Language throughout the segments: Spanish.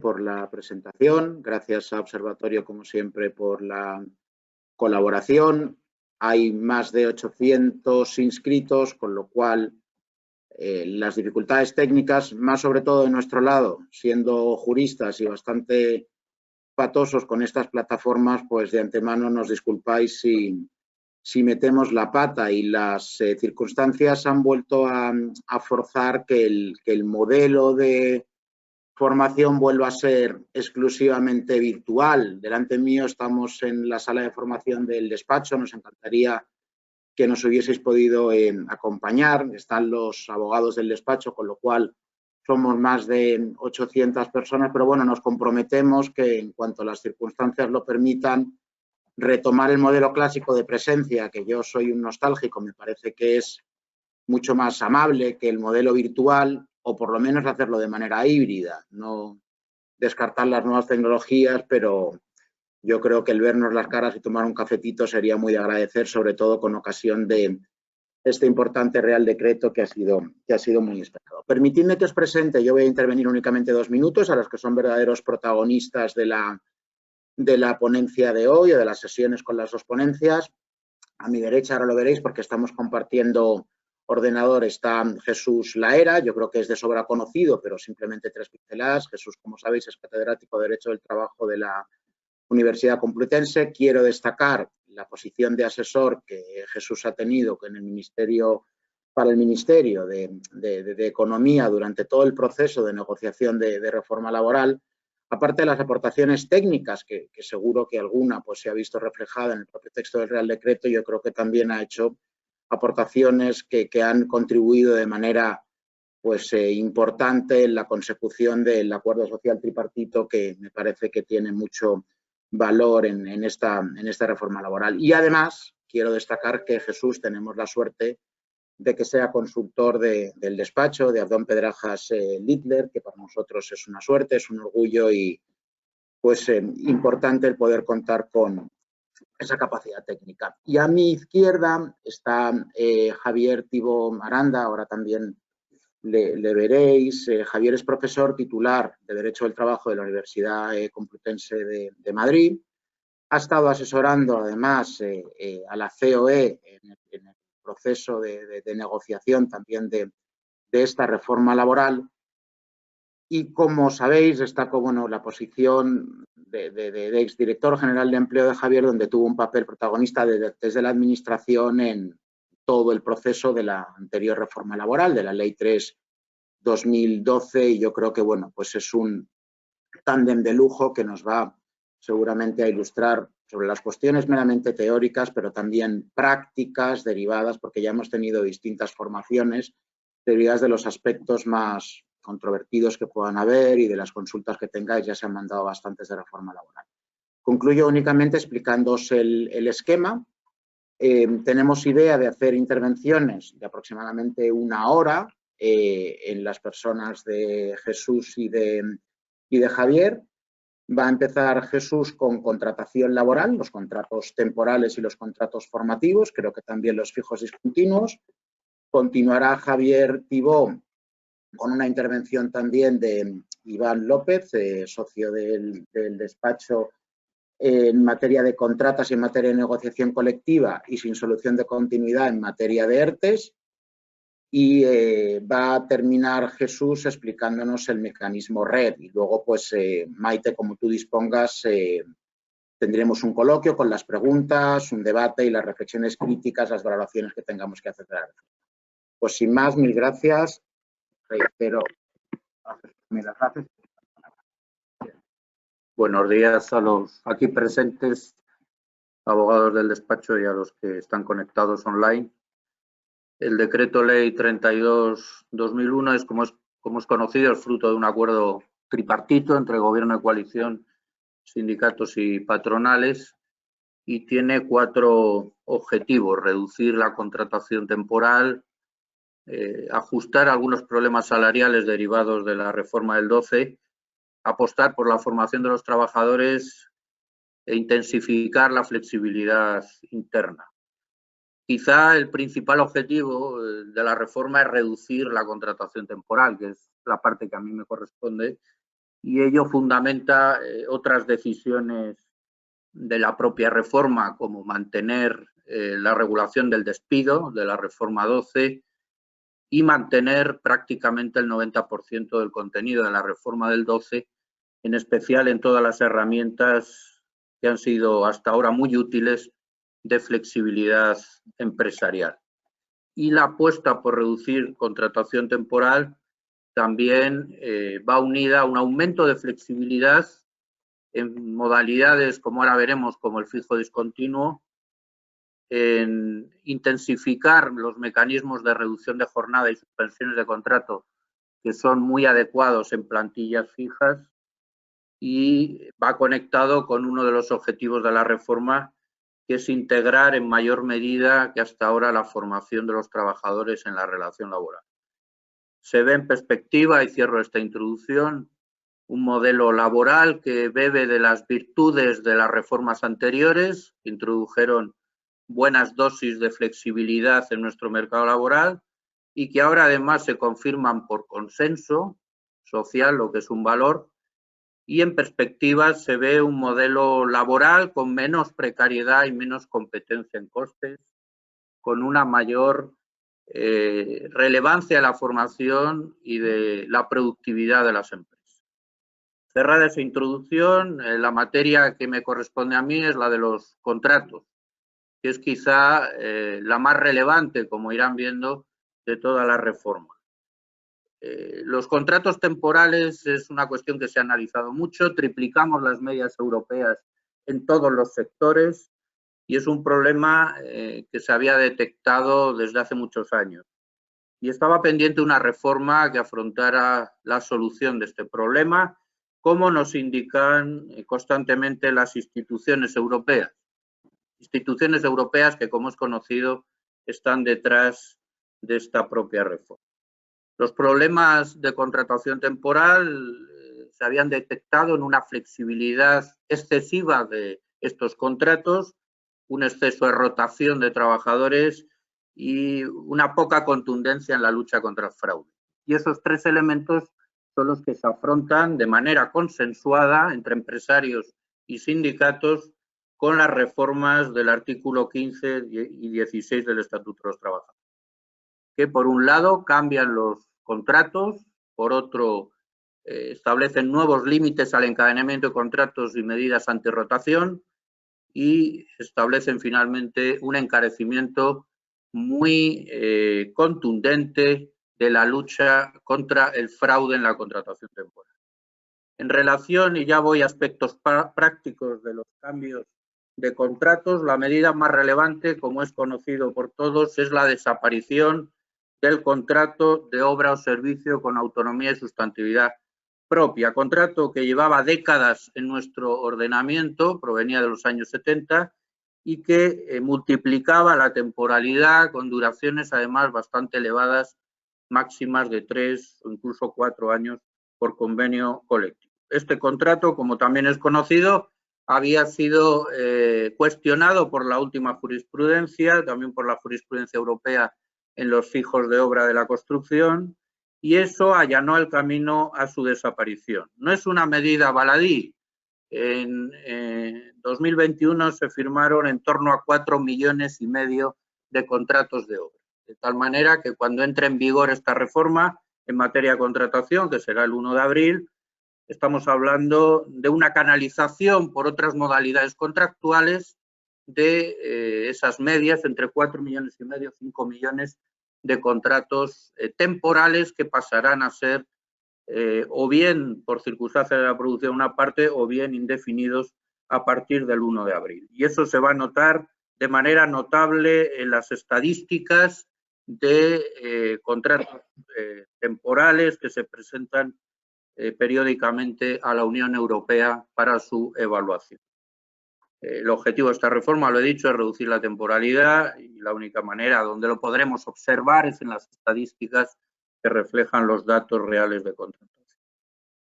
por la presentación, gracias a Observatorio, como siempre, por la colaboración. Hay más de 800 inscritos, con lo cual las dificultades técnicas, más sobre todo de nuestro lado, siendo juristas y bastante patosos con estas plataformas, pues de antemano nos disculpáis si metemos la pata, y las circunstancias han vuelto a forzar que el modelo de formación vuelva a ser exclusivamente virtual. Delante mío estamos en la sala de formación del despacho. Nos encantaría que nos hubieseis podido acompañar. Están los abogados del despacho, con lo cual somos más de 800 personas, pero bueno, nos comprometemos que en cuanto las circunstancias lo permitan, retomar el modelo clásico de presencia, que yo soy un nostálgico, me parece que es mucho más amable que el modelo virtual, o por lo menos hacerlo de manera híbrida, no descartar las nuevas tecnologías, pero yo creo que el vernos las caras y tomar un cafetito sería muy de agradecer, sobre todo con ocasión de este importante Real Decreto que ha sido muy esperado. Permitidme que os presente, yo voy a intervenir únicamente 2 minutos, a los que son verdaderos protagonistas de la ponencia de hoy, o de las sesiones con las dos ponencias. A mi derecha, ahora lo veréis porque estamos compartiendo ordenador, está Jesús Laera. Yo creo que es de sobra conocido, pero simplemente 3 pinceladas. Jesús, como sabéis, es catedrático de Derecho del Trabajo de la Universidad Complutense. Quiero destacar la posición de asesor que Jesús ha tenido para el Ministerio de Economía durante todo el proceso de negociación de reforma laboral, aparte de las aportaciones técnicas, que seguro que alguna pues, se ha visto reflejada en el propio texto del Real Decreto. Yo creo que también ha hecho aportaciones que han contribuido de manera pues, importante en la consecución del acuerdo social tripartito, que me parece que tiene mucho valor en esta reforma laboral. Y además quiero destacar que Jesús tenemos la suerte de que sea consultor del despacho de Abdón Pedrajas Littler, que para nosotros es una suerte, es un orgullo, y pues importante el poder contar con esa capacidad técnica. Y a mi izquierda está Javier Tibó Aranda. Ahora también le veréis. Javier es profesor titular de Derecho del Trabajo de la Universidad Complutense de Madrid. Ha estado asesorando además a la COE en el proceso de negociación también de esta reforma laboral. Y como sabéis, destaco la posición de exdirector general de empleo de Javier, donde tuvo un papel protagonista desde la administración en todo el proceso de la anterior reforma laboral, de la Ley 3/2012, y yo creo que pues es un tándem de lujo que nos va seguramente a ilustrar sobre las cuestiones meramente teóricas, pero también prácticas derivadas, porque ya hemos tenido distintas formaciones derivadas de los aspectos más controvertidos que puedan haber y de las consultas que tengáis. Ya se han mandado bastantes de reforma laboral. Concluyo únicamente explicándoos el esquema. Tenemos idea de hacer intervenciones de aproximadamente 1 hora en las personas de Jesús y de Javier. Va a empezar Jesús con contratación laboral, los contratos temporales y los contratos formativos, creo que también los fijos discontinuos. Continuará Javier Tibó con una intervención también de Iván López, socio del despacho, en materia de contratas y en materia de negociación colectiva y sin solución de continuidad en materia de ERTES. Y va a terminar Jesús explicándonos el mecanismo red, y luego pues Maite, como tú dispongas, tendremos un coloquio con las preguntas, un debate y las reflexiones críticas, las valoraciones que tengamos que hacer. Pues sin más, mil gracias. Reitero las gracias. Buenos días a los aquí presentes, abogados del despacho, y a los que están conectados online. El Decreto Ley 32/2001 es, como es conocido, es fruto de un acuerdo tripartito entre Gobierno de coalición, sindicatos y patronales, y tiene 4 objetivos: reducir la contratación temporal, ajustar algunos problemas salariales derivados de la reforma del 12, apostar por la formación de los trabajadores e intensificar la flexibilidad interna. Quizá el principal objetivo de la reforma es reducir la contratación temporal, que es la parte que a mí me corresponde, y ello fundamenta otras decisiones de la propia reforma, como mantener la regulación del despido de la reforma 12 y mantener prácticamente el 90% del contenido de la reforma del 12, en especial en todas las herramientas que han sido hasta ahora muy útiles de flexibilidad empresarial. Y la apuesta por reducir contratación temporal también va unida a un aumento de flexibilidad en modalidades, como ahora veremos, como el fijo discontinuo, en intensificar los mecanismos de reducción de jornada y suspensiones de contrato, que son muy adecuados en plantillas fijas, y va conectado con uno de los objetivos de la reforma, que es integrar en mayor medida que hasta ahora la formación de los trabajadores en la relación laboral. Se ve en perspectiva, y cierro esta introducción, un modelo laboral que bebe de las virtudes de las reformas anteriores, que introdujeron buenas dosis de flexibilidad en nuestro mercado laboral y que ahora además se confirman por consenso social, lo que es un valor, y en perspectiva se ve un modelo laboral con menos precariedad y menos competencia en costes, con una mayor relevancia de la formación y de la productividad de las empresas. Cerrada esa introducción, la materia que me corresponde a mí es la de los contratos, que es quizá la más relevante, como irán viendo, de toda la reforma. Los contratos temporales es una cuestión que se ha analizado mucho, triplicamos las medias europeas en todos los sectores y es un problema que se había detectado desde hace muchos años. Y estaba pendiente una reforma que afrontara la solución de este problema, como nos indican constantemente las instituciones europeas. Instituciones europeas que, como es conocido, están detrás de esta propia reforma. Los problemas de contratación temporal se habían detectado en una flexibilidad excesiva de estos contratos, un exceso de rotación de trabajadores y una poca contundencia en la lucha contra el fraude. Y esos tres elementos son los que se afrontan de manera consensuada entre empresarios y sindicatos con las reformas del artículo 15 y 16 del Estatuto de los Trabajadores, que por un lado cambian los contratos, por otro establecen nuevos límites al encadenamiento de contratos y medidas antirrotación y establecen finalmente un encarecimiento muy contundente de la lucha contra el fraude en la contratación temporal. En relación, y ya voy a aspectos prácticos de los cambios de contratos, la medida más relevante, como es conocido por todos, es la desaparición del contrato de obra o servicio con autonomía y sustantividad propia. Contrato que llevaba décadas en nuestro ordenamiento, provenía de los años 70 y que multiplicaba la temporalidad con duraciones además bastante elevadas, máximas de 3 o incluso 4 años por convenio colectivo. Este contrato, como también es conocido, había sido cuestionado por la última jurisprudencia, también por la jurisprudencia europea en los fijos de obra de la construcción, y eso allanó el camino a su desaparición. No es una medida baladí. En 2021 se firmaron en torno a 4,5 millones de contratos de obra. De tal manera que cuando entre en vigor esta reforma en materia de contratación, que será el 1 de abril, estamos hablando de una canalización por otras modalidades contractuales de esas medias entre 4,5 millones, 5 millones de contratos temporales que pasarán a ser o bien por circunstancias de la producción una parte o bien indefinidos a partir del 1 de abril. Y eso se va a notar de manera notable en las estadísticas de contratos temporales que se presentan periódicamente a la Unión Europea para su evaluación. El objetivo de esta reforma, lo he dicho, es reducir la temporalidad y la única manera donde lo podremos observar es en las estadísticas que reflejan los datos reales de contratación.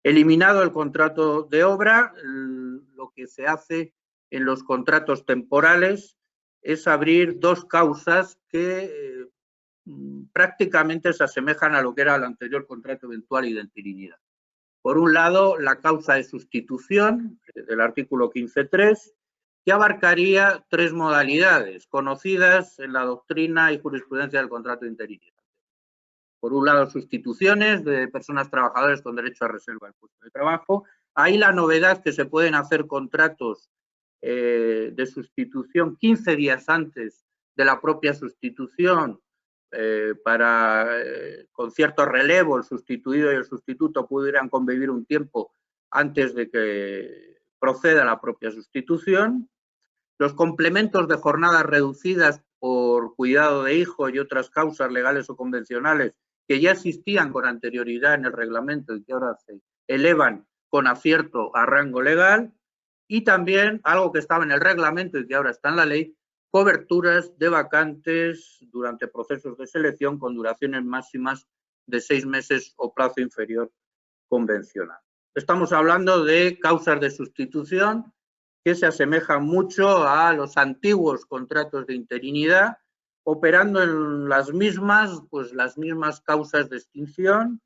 Eliminado el contrato de obra, lo que se hace en los contratos temporales es abrir dos causas que prácticamente se asemejan a lo que era el anterior contrato eventual y de interinidad. Por un lado, la causa de sustitución del artículo 15.3, que abarcaría 3 modalidades conocidas en la doctrina y jurisprudencia del contrato de interinidad. Por un lado, sustituciones de personas trabajadoras con derecho a reserva del puesto de trabajo. Ahí la novedad que se pueden hacer contratos de sustitución 15 días antes de la propia sustitución con cierto relevo el sustituido y el sustituto pudieran convivir un tiempo antes de que proceda la propia sustitución. Los complementos de jornadas reducidas por cuidado de hijo y otras causas legales o convencionales que ya existían con anterioridad en el reglamento y que ahora se elevan con acierto a rango legal. Y también algo que estaba en el reglamento y que ahora está en la ley, coberturas de vacantes durante procesos de selección con duraciones máximas de 6 meses o plazo inferior convencional. Estamos hablando de causas de sustitución que se asemejan mucho a los antiguos contratos de interinidad, operando en las mismas causas de extinción.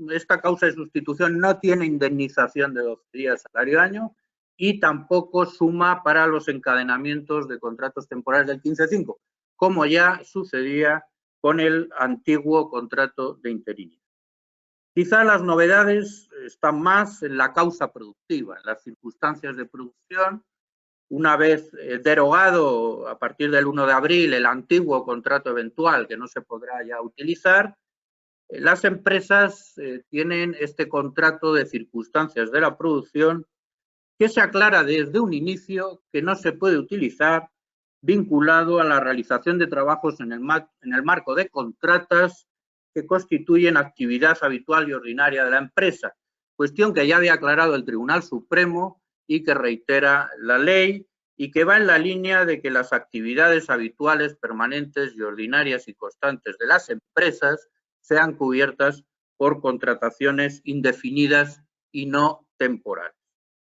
Esta causa de sustitución no tiene indemnización de 12 días salario año y tampoco suma para los encadenamientos de contratos temporales del 15.5, como ya sucedía con el antiguo contrato de interinidad. Quizá las novedades están más en la causa productiva, en las circunstancias de producción. Una vez derogado a partir del 1 de abril el antiguo contrato eventual que no se podrá ya utilizar, las empresas tienen este contrato de circunstancias de la producción que se aclara desde un inicio que no se puede utilizar vinculado a la realización de trabajos en el marco de contratas que constituyen actividad habitual y ordinaria de la empresa, cuestión que ya había aclarado el Tribunal Supremo y que reitera la ley y que va en la línea de que las actividades habituales, permanentes y ordinarias y constantes de las empresas sean cubiertas por contrataciones indefinidas y no temporales.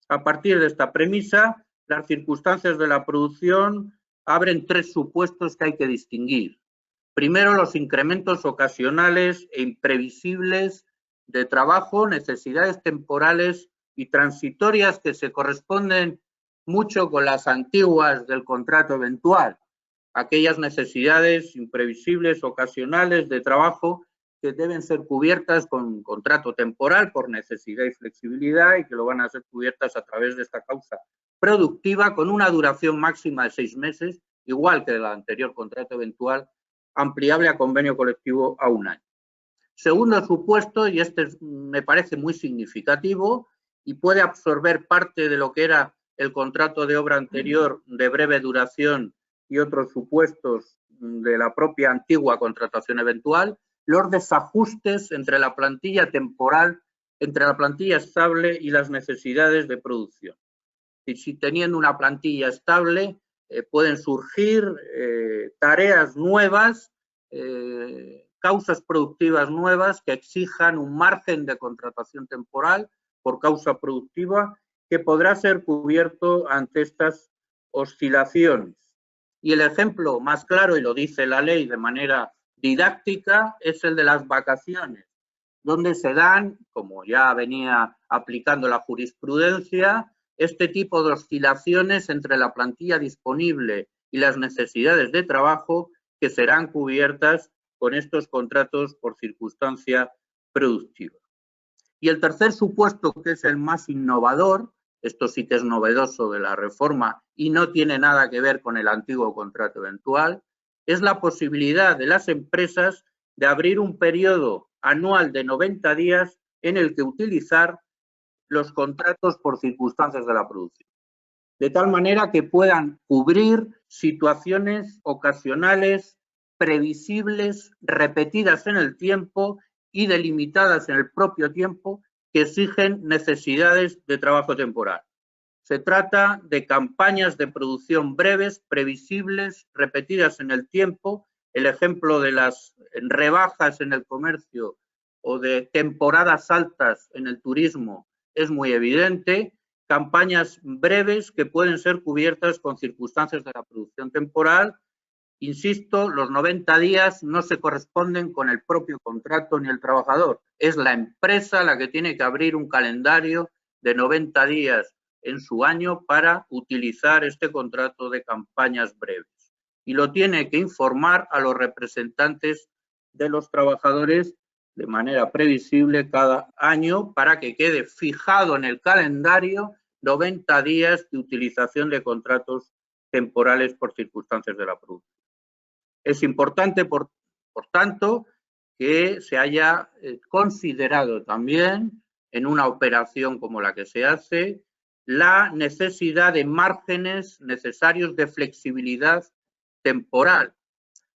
A partir de esta premisa, las circunstancias de la producción abren 3 supuestos que hay que distinguir. Primero, los incrementos ocasionales e imprevisibles de trabajo, necesidades temporales y transitorias que se corresponden mucho con las antiguas del contrato eventual, aquellas necesidades imprevisibles, ocasionales de trabajo que deben ser cubiertas con contrato temporal por necesidad y flexibilidad y que lo van a ser cubiertas a través de esta causa productiva con una duración máxima de 6 meses, igual que el anterior contrato eventual, ampliable a convenio colectivo a 1 año. Segundo supuesto, y este me parece muy significativo y puede absorber parte de lo que era el contrato de obra anterior de breve duración y otros supuestos de la propia antigua contratación eventual, los desajustes entre la plantilla temporal, entre la plantilla estable y las necesidades de producción. Y si teniendo una plantilla estable pueden surgir tareas nuevas, causas productivas nuevas que exijan un margen de contratación temporal por causa productiva que podrá ser cubierto ante estas oscilaciones. Y el ejemplo más claro, y lo dice la ley de manera didáctica, es el de las vacaciones, donde se dan, como ya venía aplicando la jurisprudencia, este tipo de oscilaciones entre la plantilla disponible y las necesidades de trabajo que serán cubiertas con estos contratos por circunstancia productiva. Y el tercer supuesto, que es el más innovador, esto sí que es novedoso de la reforma y no tiene nada que ver con el antiguo contrato eventual, es la posibilidad de las empresas de abrir un periodo anual de 90 días en el que utilizar los contratos por circunstancias de la producción, de tal manera que puedan cubrir situaciones ocasionales, previsibles, repetidas en el tiempo y delimitadas en el propio tiempo que exigen necesidades de trabajo temporal. Se trata de campañas de producción breves, previsibles, repetidas en el tiempo. El ejemplo de las rebajas en el comercio o de temporadas altas en el turismo es muy evidente. Campañas breves que pueden ser cubiertas con circunstancias de la producción temporal Insisto, los 90 días no se corresponden con el propio contrato ni el trabajador. Es la empresa la que tiene que abrir un calendario de 90 días en su año para utilizar este contrato de campañas breves. Y lo tiene que informar a los representantes de los trabajadores de manera previsible cada año para que quede fijado en el calendario 90 días de utilización de contratos temporales por circunstancias de la producción. Es importante, por tanto, que se haya considerado también en una operación como la que se hace la necesidad de márgenes necesarios de flexibilidad temporal,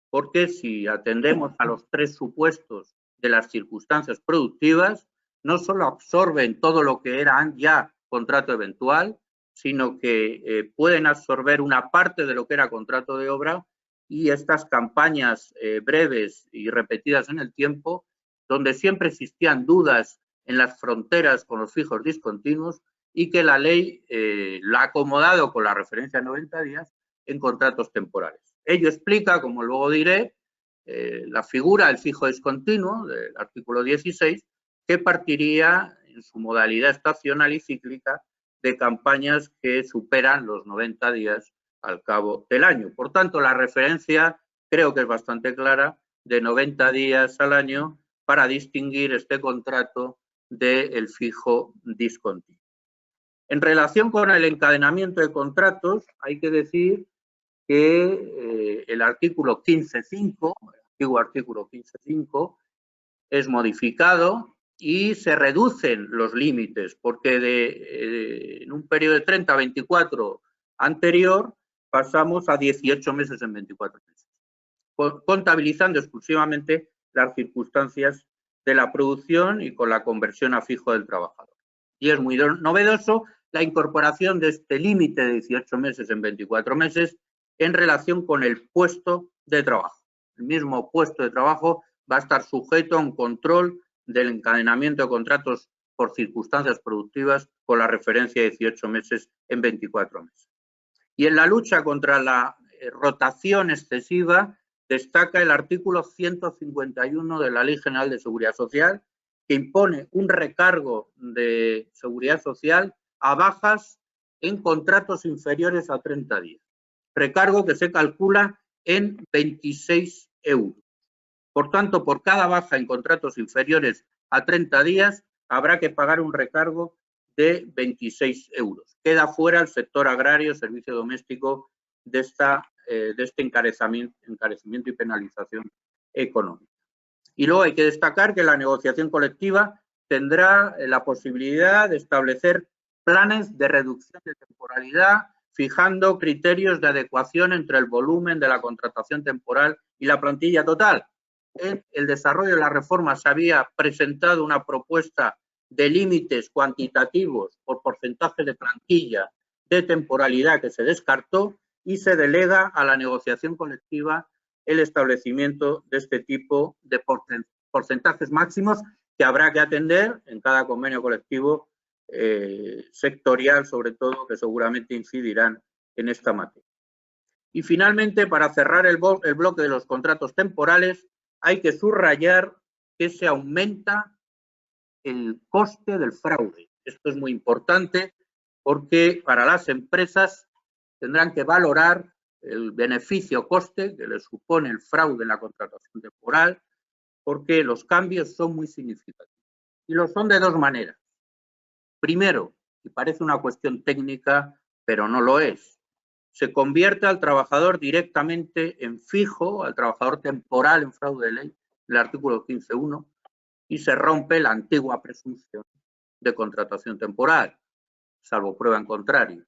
porque si atendemos a los tres supuestos de las circunstancias productivas, no solo absorben todo lo que era ya contrato eventual, sino que pueden absorber una parte de lo que era contrato de obra y estas campañas breves y repetidas en el tiempo, donde siempre existían dudas en las fronteras con los fijos discontinuos y que la ley la ha acomodado con la referencia a 90 días en contratos temporales. Ello explica, como luego diré, la figura del fijo discontinuo del artículo 16, que partiría en su modalidad estacional y cíclica de campañas que superan los 90 días al cabo del año. Por tanto, la referencia creo que es bastante clara, de 90 días al año para distinguir este contrato del fijo discontinuo. En relación con el encadenamiento de contratos, hay que decir que el artículo 15.5, el antiguo artículo 15.5, es modificado y se reducen los límites, porque en un periodo de 30 a 24 anterior pasamos a 18 meses en 24 meses, contabilizando exclusivamente las circunstancias de la producción y con la conversión a fijo del trabajador. Y es muy novedoso la incorporación de este límite de 18 meses en 24 meses en relación con el puesto de trabajo. El mismo puesto de trabajo va a estar sujeto a un control del encadenamiento de contratos por circunstancias productivas con la referencia de 18 meses en 24 meses. Y en la lucha contra la rotación excesiva destaca el artículo 151 de la Ley General de Seguridad Social, que impone un recargo de seguridad social a bajas en contratos inferiores a 30 días. Recargo que se calcula en 26 euros. Por tanto, por cada baja en contratos inferiores a 30 días, habrá que pagar un recargo de 26 euros. Queda fuera el sector agrario, servicio doméstico, de este encarecimiento y penalización económica. Y luego hay que destacar que la negociación colectiva tendrá la posibilidad de establecer planes de reducción de temporalidad, fijando criterios de adecuación entre el volumen de la contratación temporal y la plantilla total. En el desarrollo de la reforma se había presentado una propuesta de límites cuantitativos por porcentaje de plantilla de temporalidad que se descartó y se delega a la negociación colectiva el establecimiento de este tipo de porcentajes máximos que habrá que atender en cada convenio colectivo sectorial, sobre todo, que seguramente incidirán en esta materia. Y finalmente, para cerrar el bloque de los contratos temporales, hay que subrayar que se aumenta el coste del fraude. Esto es muy importante porque para las empresas tendrán que valorar el beneficio-coste que les supone el fraude en la contratación temporal, porque los cambios son muy significativos. Y lo son de dos maneras. Primero, y parece una cuestión técnica, pero no lo es, se convierte al trabajador directamente en fijo, al trabajador temporal en fraude de ley, el artículo 15.1, y se rompe la antigua presunción de contratación temporal, salvo prueba en contrario,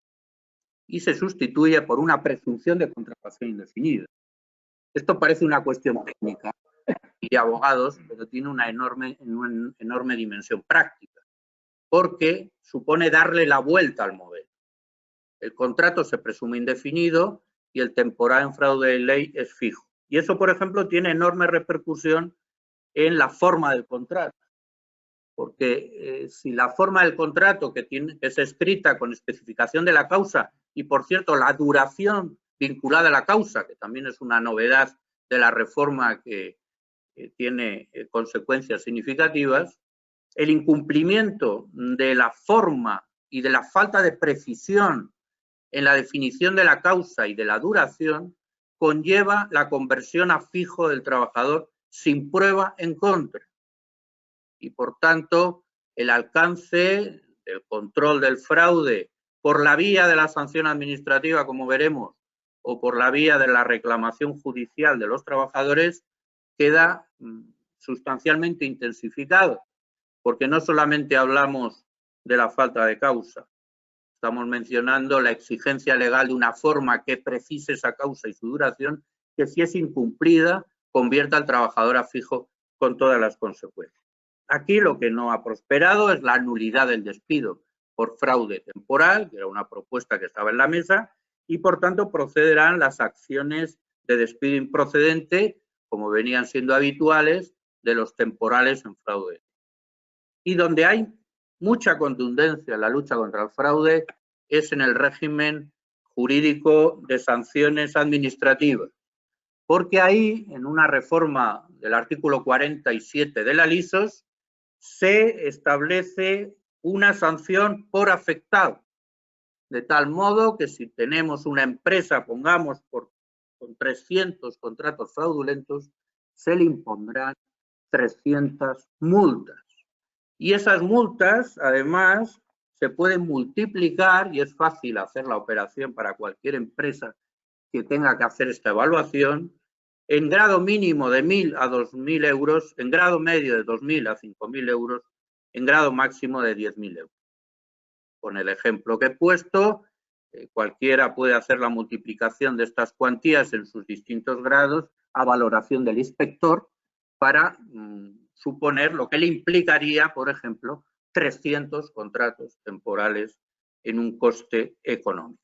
y se sustituye por una presunción de contratación indefinida. Esto parece una cuestión técnica y de abogados, pero tiene una enorme dimensión práctica, porque supone darle la vuelta al modelo. El contrato se presume indefinido y el temporal en fraude de ley es fijo. Y eso, por ejemplo, tiene enorme repercusión en la forma del contrato, porque si la forma del contrato que es escrita con especificación de la causa y, por cierto, la duración vinculada a la causa, que también es una novedad de la reforma que tiene consecuencias significativas, el incumplimiento de la forma y de la falta de precisión en la definición de la causa y de la duración conlleva la conversión a fijo del trabajador sin prueba en contra. Y por tanto, el alcance del control del fraude por la vía de la sanción administrativa, como veremos, o por la vía de la reclamación judicial de los trabajadores, queda sustancialmente intensificado, porque no solamente hablamos de la falta de causa, estamos mencionando la exigencia legal de una forma que precise esa causa y su duración, que si es incumplida, convierta al trabajador a fijo con todas las consecuencias. Aquí lo que no ha prosperado es la nulidad del despido por fraude temporal, que era una propuesta que estaba en la mesa, y por tanto procederán las acciones de despido improcedente, como venían siendo habituales, de los temporales en fraude. Y donde hay mucha contundencia en la lucha contra el fraude es en el régimen jurídico de sanciones administrativas, porque ahí, en una reforma del artículo 47 de la LISOS, se establece una sanción por afectado, de tal modo que si tenemos una empresa, pongamos con 300 contratos fraudulentos, se le impondrán 300 multas. Y esas multas, además, se pueden multiplicar y es fácil hacer la operación para cualquier empresa que tenga que hacer esta evaluación, en grado mínimo de 1.000 a 2.000 euros, en grado medio de 2.000 a 5.000 euros, en grado máximo de 10.000 euros. Con el ejemplo que he puesto, cualquiera puede hacer la multiplicación de estas cuantías en sus distintos grados a valoración del inspector para suponer lo que le implicaría, por ejemplo, 300 contratos temporales en un coste económico.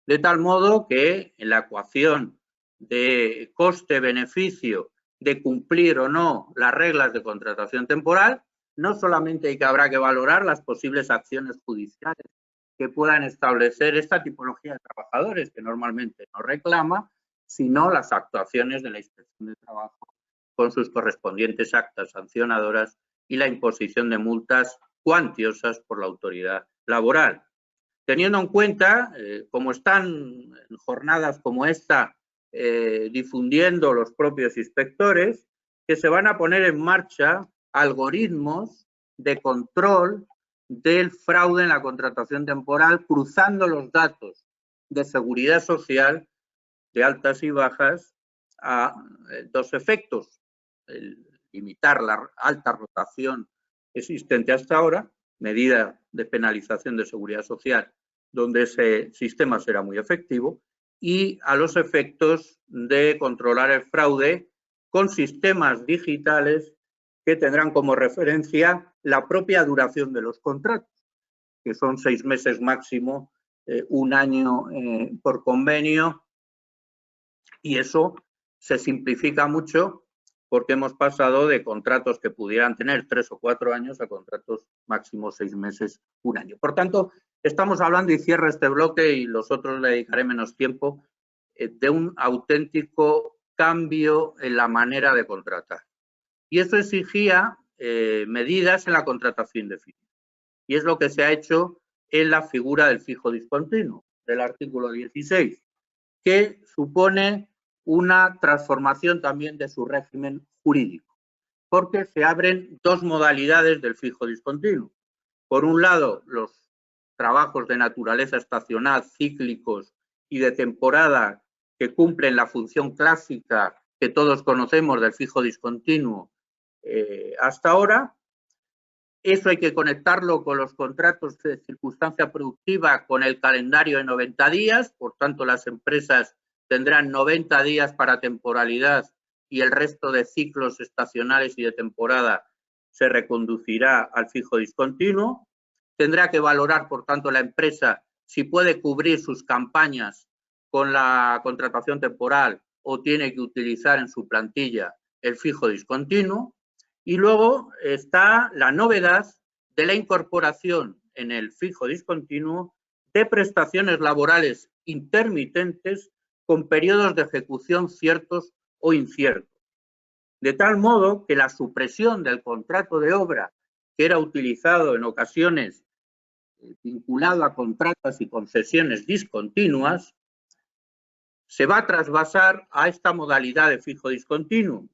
De tal modo que en la ecuación de coste-beneficio de cumplir o no las reglas de contratación temporal, no solamente habrá que valorar las posibles acciones judiciales que puedan establecer esta tipología de trabajadores que normalmente no reclama, sino las actuaciones de la Inspección de Trabajo con sus correspondientes actas sancionadoras y la imposición de multas cuantiosas por la autoridad laboral. Teniendo en cuenta, como están en jornadas como esta difundiendo los propios inspectores, que se van a poner en marcha algoritmos de control del fraude en la contratación temporal, cruzando los datos de seguridad social de altas y bajas a dos efectos: limitar la alta rotación existente hasta ahora, medida de penalización de seguridad social, donde ese sistema será muy efectivo, y a los efectos de controlar el fraude con sistemas digitales que tendrán como referencia la propia duración de los contratos, que son 6 meses máximo, 1 año por convenio, y eso se simplifica mucho porque hemos pasado de contratos que pudieran tener 3 o 4 años a contratos máximo 6 meses, 1 año. Por tanto, estamos hablando, y cierro este bloque y los otros le dedicaré menos tiempo, de un auténtico cambio en la manera de contratar. Y eso exigía medidas en la contratación indefinida. Y es lo que se ha hecho en la figura del fijo discontinuo, del artículo 16, que supone una transformación también de su régimen jurídico, porque se abren dos modalidades del fijo discontinuo. Por un lado, los trabajos de naturaleza estacional, cíclicos y de temporada que cumplen la función clásica que todos conocemos del fijo discontinuo hasta ahora. Eso hay que conectarlo con los contratos de circunstancia productiva con el calendario de 90 días, por tanto las empresas tendrán 90 días para temporalidad y el resto de ciclos estacionales y de temporada se reconducirá al fijo discontinuo. Tendrá que valorar, por tanto, la empresa si puede cubrir sus campañas con la contratación temporal o tiene que utilizar en su plantilla el fijo discontinuo. Y luego está la novedad de la incorporación en el fijo discontinuo de prestaciones laborales intermitentes con periodos de ejecución ciertos o inciertos. De tal modo que la supresión del contrato de obra, que era utilizado en ocasiones vinculado a contratos y concesiones discontinuas, se va a trasvasar a esta modalidad de fijo discontinuo,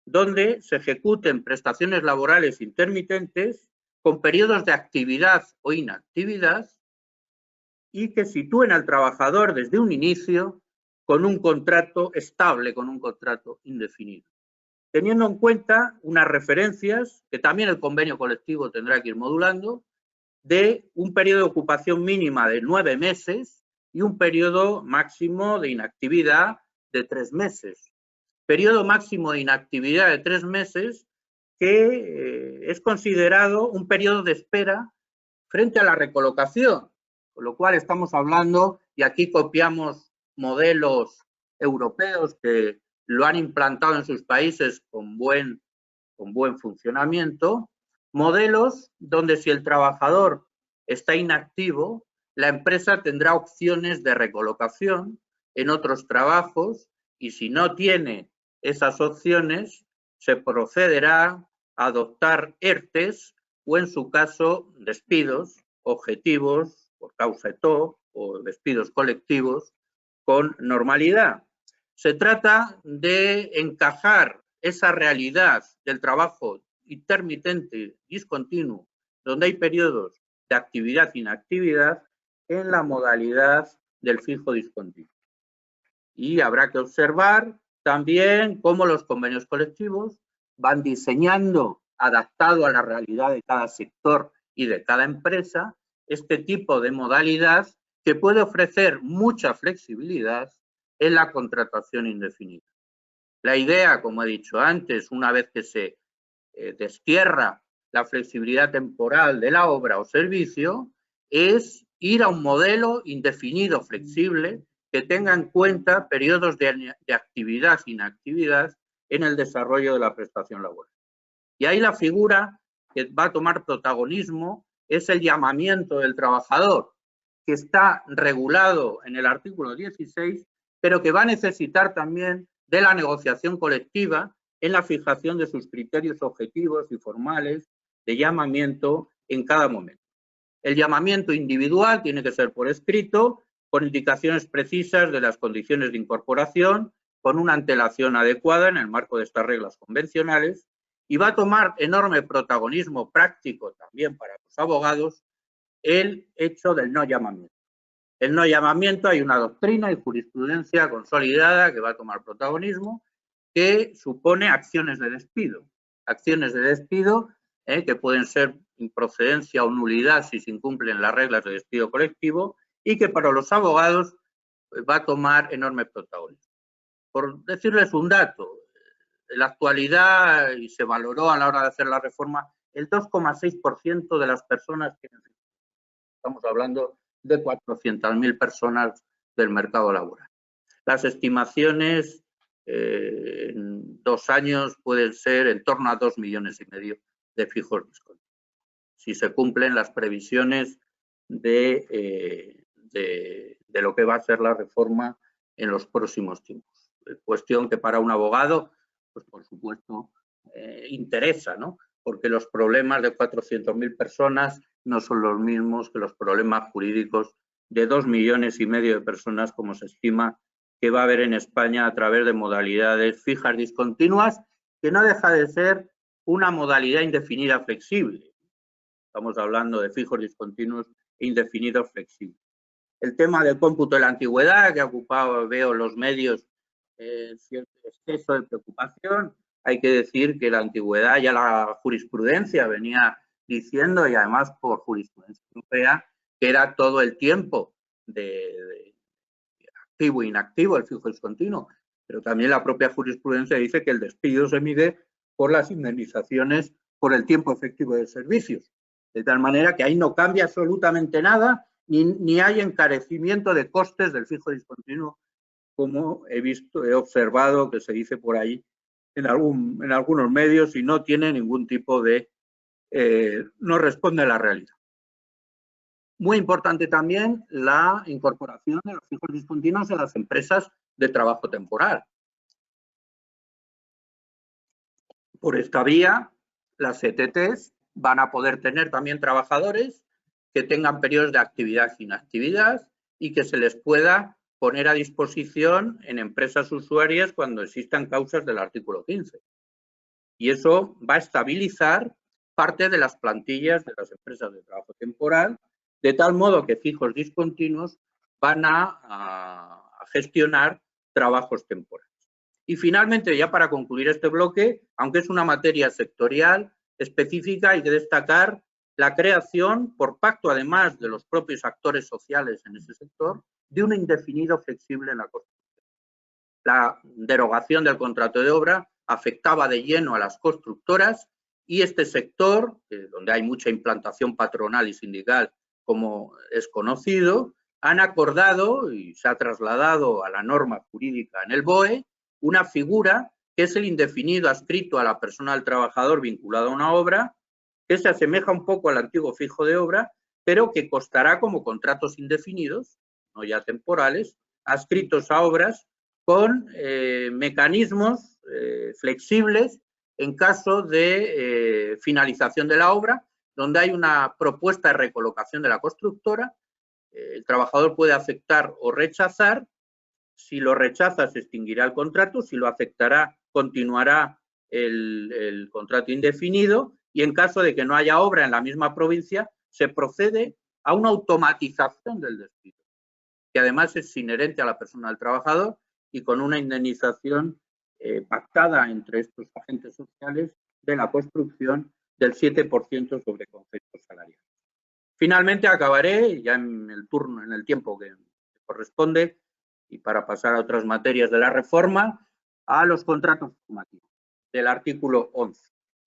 donde se ejecuten prestaciones laborales intermitentes con periodos de actividad o inactividad y que sitúen al trabajador desde un inicio con un contrato estable, con un contrato indefinido. Teniendo en cuenta unas referencias que también el convenio colectivo tendrá que ir modulando, de un periodo de ocupación mínima de 9 meses y un periodo máximo de inactividad de 3 meses. Periodo máximo de inactividad de 3 meses que es considerado un periodo de espera frente a la recolocación, con lo cual estamos hablando, y aquí copiamos modelos europeos que lo han implantado en sus países con buen funcionamiento, modelos donde si el trabajador está inactivo, la empresa tendrá opciones de recolocación en otros trabajos y si no tiene esas opciones, se procederá a adoptar ERTES o, en su caso, despidos objetivos por causa de TO o despidos colectivos con normalidad. Se trata de encajar esa realidad del trabajo intermitente, discontinuo, donde hay periodos de actividad e inactividad, en la modalidad del fijo discontinuo. Y habrá que observar también cómo los convenios colectivos van diseñando, adaptado a la realidad de cada sector y de cada empresa, este tipo de modalidad que puede ofrecer mucha flexibilidad en la contratación indefinida. La idea, como he dicho antes, una vez que se destierra la flexibilidad temporal de la obra o servicio, es ir a un modelo indefinido flexible que tenga en cuenta periodos de actividad e inactividad en el desarrollo de la prestación laboral. Y ahí la figura que va a tomar protagonismo es el llamamiento del trabajador, que está regulado en el artículo 16, pero que va a necesitar también de la negociación colectiva en la fijación de sus criterios objetivos y formales de llamamiento en cada momento. El llamamiento individual tiene que ser por escrito, con indicaciones precisas de las condiciones de incorporación, con una antelación adecuada en el marco de estas reglas convencionales, y va a tomar enorme protagonismo práctico también para los abogados el hecho del no llamamiento. El no llamamiento, hay una doctrina y jurisprudencia consolidada que va a tomar protagonismo, que supone acciones de despido. Acciones de despido que pueden ser improcedencia o nulidad si se incumplen las reglas de despido colectivo y que para los abogados va a tomar enorme protagonismo. Por decirles un dato, en la actualidad, y se valoró a la hora de hacer la reforma, el 2,6% de las personas que estamos hablando de 400.000 personas del mercado laboral. Las estimaciones en 2 años pueden ser en torno a 2,5 millones de fijos discontinuos, si se cumplen las previsiones de lo que va a ser la reforma en los próximos tiempos. Cuestión que para un abogado, pues por supuesto, interesa, ¿no? Porque los problemas de 400.000 personas no son los mismos que los problemas jurídicos de 2,5 millones de personas, como se estima que va a haber en España a través de modalidades fijas discontinuas, que no deja de ser una modalidad indefinida flexible. Estamos hablando de fijos discontinuos e indefinidos flexibles. El tema del cómputo de la antigüedad, que ha ocupado, veo los medios, cierto exceso de preocupación. Hay que decir que la antigüedad ya la jurisprudencia venía diciendo, y además por jurisprudencia europea, que era todo el tiempo de activo e inactivo, el fijo discontinuo. Pero también la propia jurisprudencia dice que el despido se mide por las indemnizaciones por el tiempo efectivo de servicios. De tal manera que ahí no cambia absolutamente nada, ni hay encarecimiento de costes del fijo discontinuo, como he observado que se dice por ahí en algunos medios, y no tiene ningún tipo de, no responde a la realidad. Muy importante también la incorporación de los fijos discontinuos en las empresas de trabajo temporal. Por esta vía, las ETTs van a poder tener también trabajadores que tengan periodos de actividad e inactividad y que se les pueda poner a disposición en empresas usuarias cuando existan causas del artículo 15. Y eso va a estabilizar parte de las plantillas de las empresas de trabajo temporal, de tal modo que fijos discontinuos van a gestionar trabajos temporales. Y finalmente, ya para concluir este bloque, aunque es una materia sectorial específica, hay que destacar la creación, por pacto además de los propios actores sociales en ese sector, de un indefinido flexible en la construcción. La derogación del contrato de obra afectaba de lleno a las constructoras y este sector, donde hay mucha implantación patronal y sindical, como es conocido, han acordado y se ha trasladado a la norma jurídica en el BOE una figura que es el indefinido adscrito a la persona del trabajador vinculado a una obra, que se asemeja un poco al antiguo fijo de obra, pero que constará como contratos indefinidos, no ya temporales, adscritos a obras con mecanismos flexibles en caso de finalización de la obra, donde hay una propuesta de recolocación de la constructora, el trabajador puede aceptar o rechazar. Si lo rechaza, se extinguirá el contrato. Si lo aceptará, continuará el contrato indefinido. Y en caso de que no haya obra en la misma provincia, se procede a una automatización del despido, que además es inherente a la persona del trabajador y con una indemnización pactada entre estos agentes sociales de la construcción del 7% sobre conceptos salariales. Finalmente acabaré, ya en el turno, en el tiempo que corresponde, y para pasar a otras materias de la reforma, a los contratos formativos del artículo 11.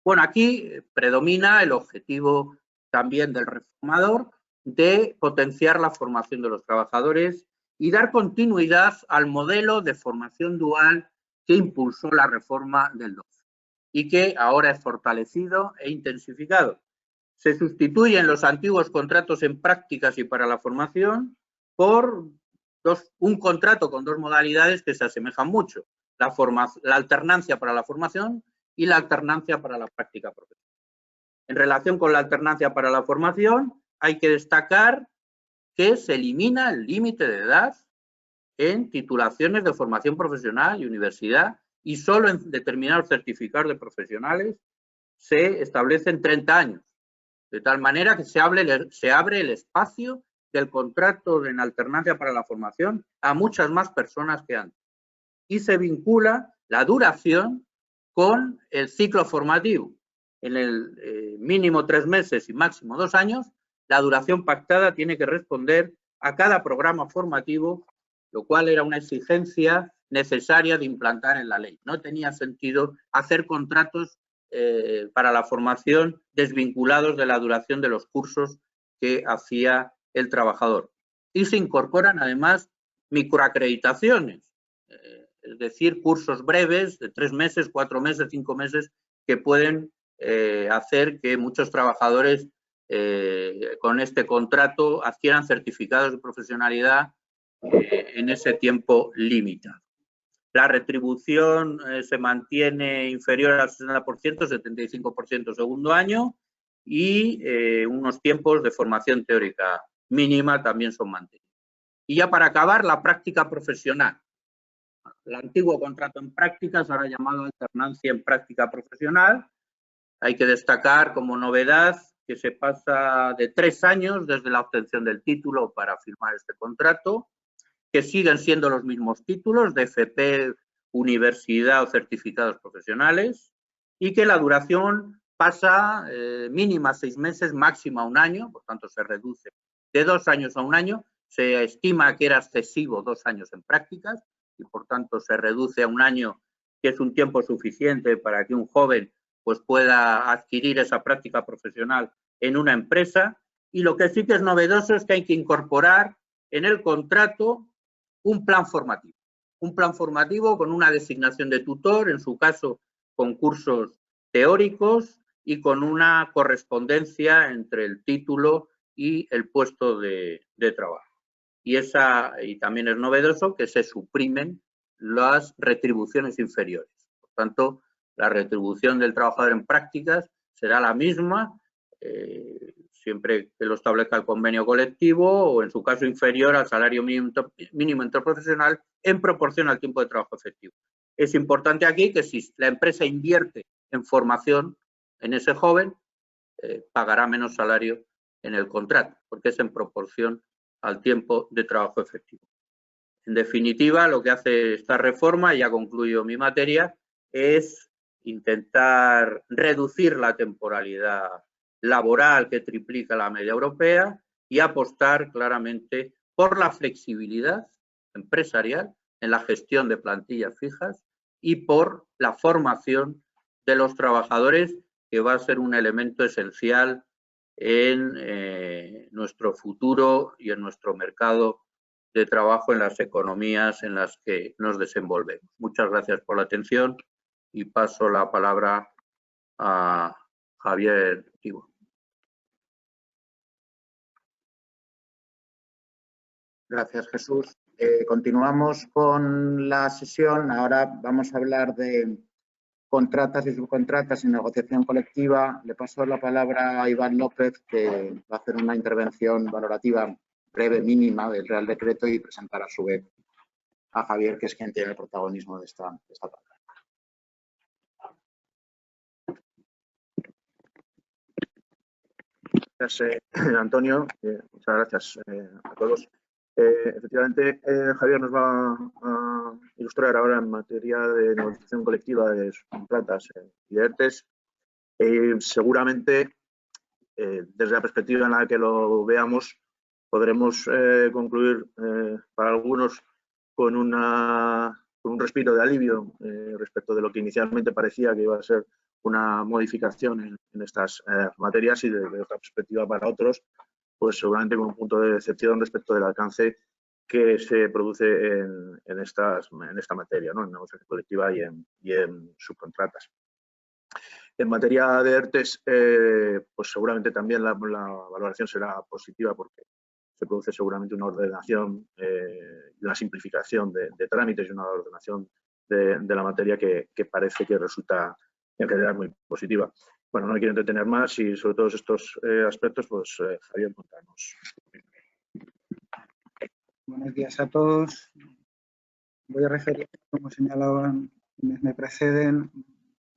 Bueno, aquí predomina el objetivo también del reformador de potenciar la formación de los trabajadores y dar continuidad al modelo de formación dual que impulsó la reforma del 12 y que ahora es fortalecido e intensificado. Se sustituyen los antiguos contratos en prácticas y para la formación por un contrato con dos modalidades que se asemejan mucho, la alternancia para la formación y la alternancia para la práctica profesional. En relación con la alternancia para la formación, hay que destacar que se elimina el límite de edad en titulaciones de formación profesional y universidad y solo en determinados certificados de profesionales se establecen 30 años, de tal manera que se abre el espacio del contrato en alternancia para la formación a muchas más personas que antes. Y se vincula la duración con el ciclo formativo. En el mínimo 3 meses y máximo 2 años, la duración pactada tiene que responder a cada programa formativo, lo cual era una exigencia necesaria de implantar en la ley. No tenía sentido hacer contratos para la formación desvinculados de la duración de los cursos que hacía el trabajador. Y se incorporan además microacreditaciones, es decir, cursos breves de 3 meses, 4 meses, 5 meses, que pueden hacer que muchos trabajadores con este contrato adquieran certificados de profesionalidad en ese tiempo limitado. La retribución se mantiene inferior al 60%, 75% segundo año y unos tiempos de formación teórica mínima también son mantenidos. Y ya para acabar, la práctica profesional. El antiguo contrato en prácticas, ahora llamado alternancia en práctica profesional. Hay que destacar como novedad que se pasa de 3 años desde la obtención del título para firmar este contrato, que siguen siendo los mismos títulos de FP, universidad o certificados profesionales y que la duración pasa mínima 6 meses, máxima 1 año, por tanto se reduce de 2 años a 1 año. Se estima que era excesivo 2 años en prácticas y por tanto se reduce a 1 año, que es un tiempo suficiente para que un joven pues pueda adquirir esa práctica profesional en una empresa. Y lo que sí que es novedoso es que hay que incorporar en el contrato un plan formativo con una designación de tutor, en su caso con cursos teóricos y con una correspondencia entre el título y el puesto de trabajo. Y también es novedoso que se suprimen las retribuciones inferiores. Por tanto, la retribución del trabajador en prácticas será la misma siempre que lo establezca el convenio colectivo o, en su caso, inferior al salario mínimo interprofesional en proporción al tiempo de trabajo efectivo. Es importante aquí que si la empresa invierte en formación en ese joven, pagará menos salario en el contrato, porque es en proporción al tiempo de trabajo efectivo. En definitiva, lo que hace esta reforma, y ya concluyo mi materia, es intentar reducir la temporalidad laboral que triplica la media europea y apostar claramente por la flexibilidad empresarial en la gestión de plantillas fijas y por la formación de los trabajadores, que va a ser un elemento esencial en nuestro futuro y en nuestro mercado de trabajo en las economías en las que nos desenvolvemos. Muchas gracias por la atención y paso la palabra a Javier Tibo. Gracias, Jesús. Continuamos con la sesión. Ahora vamos a hablar de contratas y subcontratas y negociación colectiva. Le paso la palabra a Iván López, que va a hacer una intervención valorativa breve, mínima, del Real Decreto y presentar a su vez a Javier, que es quien tiene el protagonismo de esta parte. Gracias, Antonio. Muchas gracias a todos. Efectivamente, Javier nos va a ilustrar ahora en materia de negociación colectiva de subcontratas y de ERTEs. Seguramente, desde la perspectiva en la que lo veamos, podremos concluir para algunos con un respiro de alivio respecto de lo que inicialmente parecía que iba a ser una modificación en estas materias, y desde otra perspectiva para otros, pues seguramente con un punto de decepción respecto del alcance que se produce en esta materia, ¿no? En negociación colectiva y en subcontratas. En materia de ERTEs, pues seguramente también la valoración será positiva, porque se produce seguramente una ordenación y una simplificación de trámites y una ordenación de la materia que parece que resulta en general muy positiva. Bueno, no me quiero entretener más, y sobre todos estos aspectos, pues Javier, contanos. Buenos días a todos. Voy a referir, como señalaban quienes me preceden,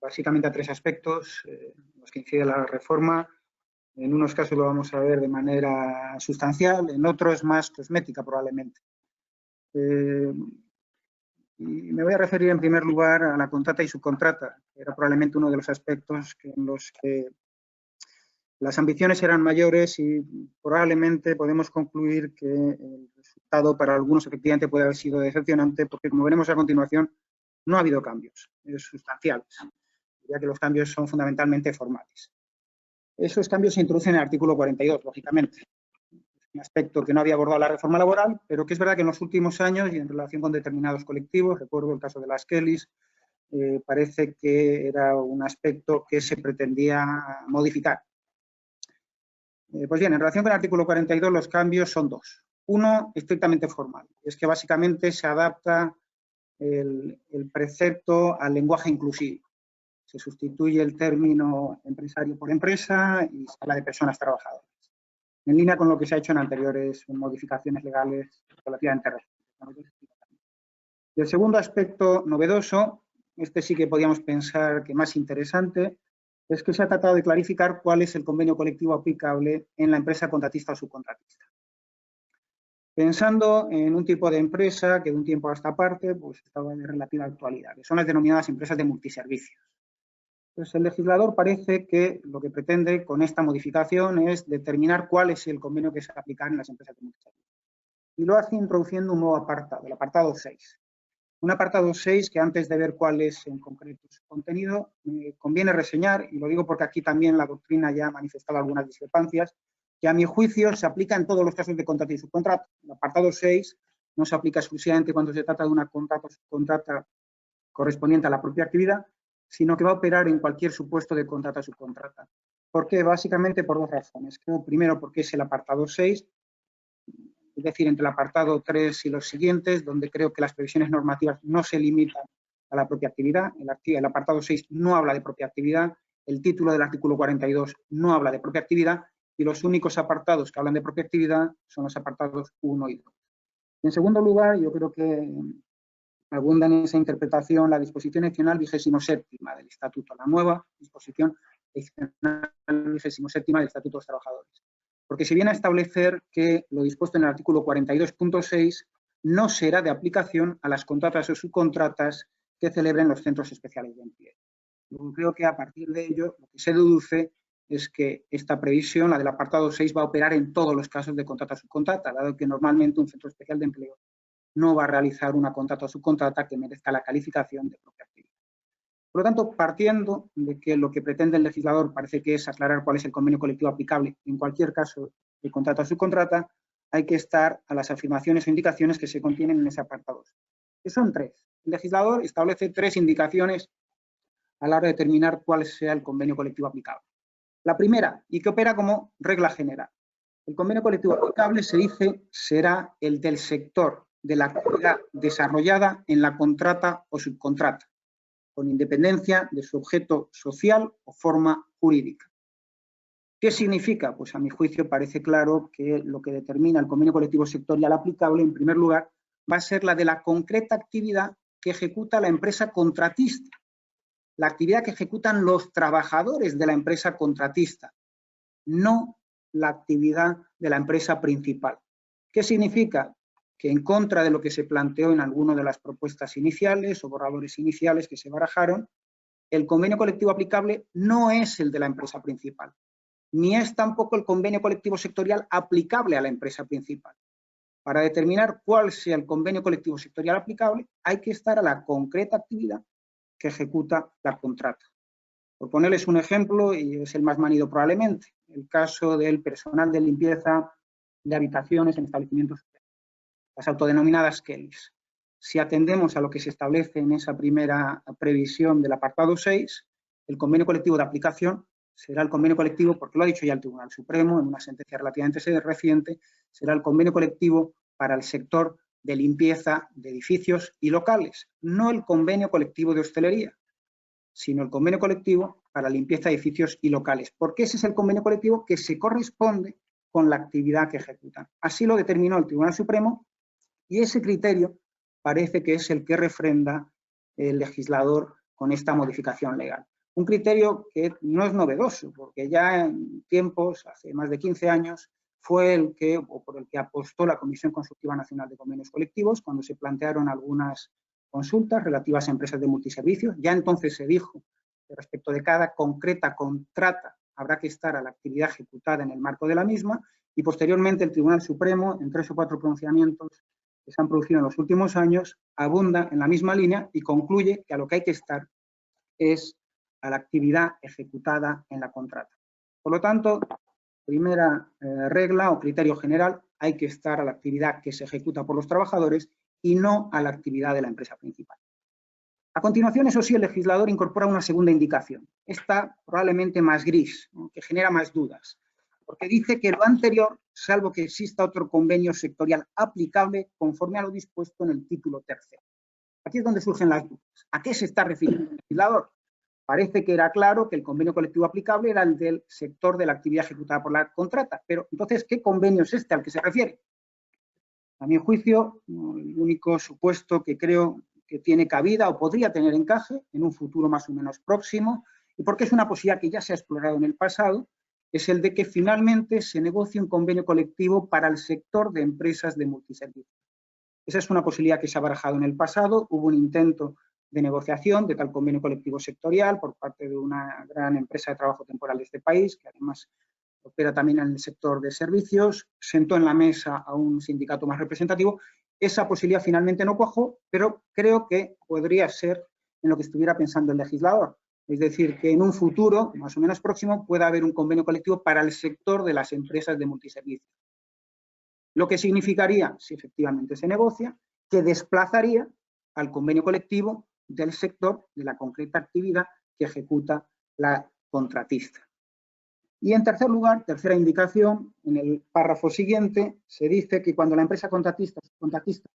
básicamente a tres aspectos los que incide la reforma. En unos casos lo vamos a ver de manera sustancial, en otros más cosmética probablemente. Y me voy a referir en primer lugar a la contrata y subcontrata, que era probablemente uno de los aspectos en los que las ambiciones eran mayores, y probablemente podemos concluir que el resultado para algunos efectivamente puede haber sido decepcionante, porque, como veremos a continuación, no ha habido cambios sustanciales, ya que los cambios son fundamentalmente formales. Esos cambios se introducen en el artículo 42, lógicamente. Es un aspecto que no había abordado la reforma laboral, pero que es verdad que en los últimos años, y en relación con determinados colectivos, recuerdo el caso de las Kellys, parece que era un aspecto que se pretendía modificar. Pues bien, en relación con el artículo 42, los cambios son dos. Uno, estrictamente formal, es que básicamente se adapta el precepto al lenguaje inclusivo. Se sustituye el término empresario por empresa y se habla de personas trabajadoras, en línea con lo que se ha hecho en anteriores modificaciones legales relativamente recientes. Y el segundo aspecto novedoso, este sí que podíamos pensar que más interesante, es que se ha tratado de clarificar cuál es el convenio colectivo aplicable en la empresa contratista o subcontratista. Pensando en un tipo de empresa que de un tiempo a esta parte pues estaba de relativa actualidad, que son las denominadas empresas de multiservicios. Pues el legislador parece que lo que pretende con esta modificación es determinar cuál es el convenio que se aplica en las empresas de multiservicios. Y lo hace introduciendo un nuevo apartado, el apartado 6. Un apartado 6 que, antes de ver cuál es en concreto su contenido, me conviene reseñar, y lo digo porque aquí también la doctrina ya ha manifestado algunas discrepancias, que a mi juicio se aplica en todos los casos de contrato y subcontrato. El apartado 6 no se aplica exclusivamente cuando se trata de una contrata o subcontrata correspondiente a la propia actividad, sino que va a operar en cualquier supuesto de contrata o subcontrata. ¿Por qué? Básicamente por dos razones. Creo, primero, porque es el apartado 6, es decir, entre el apartado 3 y los siguientes, donde creo que las previsiones normativas no se limitan a la propia actividad. El apartado 6 no habla de propia actividad, el título del artículo 42 no habla de propia actividad y los únicos apartados que hablan de propia actividad son los apartados 1 y 2. En segundo lugar, yo creo que abunda en esa interpretación la disposición adicional 27ª del Estatuto, la nueva disposición adicional 27ª del Estatuto de los Trabajadores. Porque se viene a establecer que lo dispuesto en el artículo 42.6 no será de aplicación a las contratas o subcontratas que celebren los centros especiales de empleo. Yo creo que a partir de ello lo que se deduce es que esta previsión, la del apartado 6, va a operar en todos los casos de contrata o subcontrata, dado que normalmente un centro especial de empleo no va a realizar una contrata o subcontrata que merezca la calificación de propia actividad. Por lo tanto, partiendo de que lo que pretende el legislador parece que es aclarar cuál es el convenio colectivo aplicable en cualquier caso de contrata o subcontrata, hay que estar a las afirmaciones o indicaciones que se contienen en ese apartado, que son 3. El legislador establece 3 indicaciones a la hora de determinar cuál sea el convenio colectivo aplicable. La primera, y que opera como regla general. El convenio colectivo aplicable, se dice, será el del sector de la actividad desarrollada en la contrata o subcontrata, con independencia de su objeto social o forma jurídica. ¿Qué significa? Pues a mi juicio parece claro que lo que determina el convenio colectivo sectorial aplicable, en primer lugar, va a ser la de la concreta actividad que ejecuta la empresa contratista, la actividad que ejecutan los trabajadores de la empresa contratista, no la actividad de la empresa principal. ¿Qué significa? Que en contra de lo que se planteó en alguna de las propuestas iniciales o borradores iniciales que se barajaron, el convenio colectivo aplicable no es el de la empresa principal, ni es tampoco el convenio colectivo sectorial aplicable a la empresa principal. Para determinar cuál sea el convenio colectivo sectorial aplicable, hay que estar a la concreta actividad que ejecuta la contrata. Por ponerles un ejemplo, y es el más manido probablemente, el caso del personal de limpieza de habitaciones en establecimientos, las autodenominadas KELIs. Si atendemos a lo que se establece en esa primera previsión del apartado 6, el convenio colectivo de aplicación será el convenio colectivo, porque lo ha dicho ya el Tribunal Supremo en una sentencia relativamente reciente, será el convenio colectivo para el sector de limpieza de edificios y locales, no el convenio colectivo de hostelería, sino el convenio colectivo para limpieza de edificios y locales, porque ese es el convenio colectivo que se corresponde con la actividad que ejecutan. Así lo determinó el Tribunal Supremo y ese criterio parece que es el que refrenda el legislador con esta modificación legal. Un criterio que no es novedoso, porque ya en tiempos, hace más de 15 años, fue el que, o por el que apostó la Comisión Consultiva Nacional de Convenios Colectivos, cuando se plantearon algunas consultas relativas a empresas de multiservicios. Ya entonces se dijo que respecto de cada concreta contrata habrá que estar a la actividad ejecutada en el marco de la misma, y posteriormente el Tribunal Supremo, en 3 o 4 pronunciamientos que se han producido en los últimos años, abunda en la misma línea y concluye que a lo que hay que estar es a la actividad ejecutada en la contrata. Por lo tanto, primera regla o criterio general, hay que estar a la actividad que se ejecuta por los trabajadores y no a la actividad de la empresa principal. A continuación, eso sí, el legislador incorpora una segunda indicación, esta probablemente más gris, ¿no?, que genera más dudas, porque dice que lo anterior, salvo que exista otro convenio sectorial aplicable conforme a lo dispuesto en el título tercero. Aquí es donde surgen las dudas. ¿A qué se está refiriendo el legislador? Parece que era claro que el convenio colectivo aplicable era el del sector de la actividad ejecutada por la contrata, pero entonces, ¿qué convenio es este al que se refiere? A mi juicio, el único supuesto que creo que tiene cabida o podría tener encaje en un futuro más o menos próximo, y porque es una posibilidad que ya se ha explorado en el pasado, es el de que finalmente se negocie un convenio colectivo para el sector de empresas de multiservicios. Esa es una posibilidad que se ha barajado en el pasado. Hubo un intento de negociación de tal convenio colectivo sectorial por parte de una gran empresa de trabajo temporal de este país, que además opera también en el sector de servicios, sentó en la mesa a un sindicato más representativo. Esa posibilidad finalmente no cuajó, pero creo que podría ser en lo que estuviera pensando el legislador. Es decir, que en un futuro, más o menos próximo, pueda haber un convenio colectivo para el sector de las empresas de multiservicios. Lo que significaría, si efectivamente se negocia, que desplazaría al convenio colectivo del sector de la concreta actividad que ejecuta la contratista. Y en tercer lugar, tercera indicación, en el párrafo siguiente se dice que cuando la empresa contratista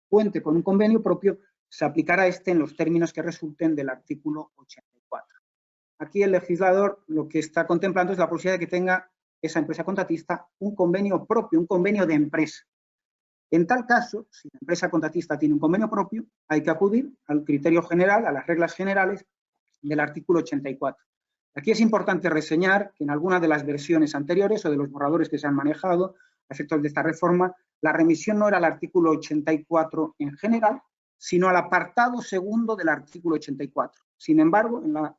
cuente con un convenio propio, se aplicará este en los términos que resulten del artículo 84. Aquí el legislador lo que está contemplando es la posibilidad de que tenga esa empresa contratista un convenio propio, un convenio de empresa. En tal caso, si la empresa contratista tiene un convenio propio, hay que acudir al criterio general, a las reglas generales del artículo 84. Aquí es importante reseñar que en algunas de las versiones anteriores o de los borradores que se han manejado a efectos de esta reforma, la remisión no era al artículo 84 en general, sino al apartado segundo del artículo 84. Sin embargo, en la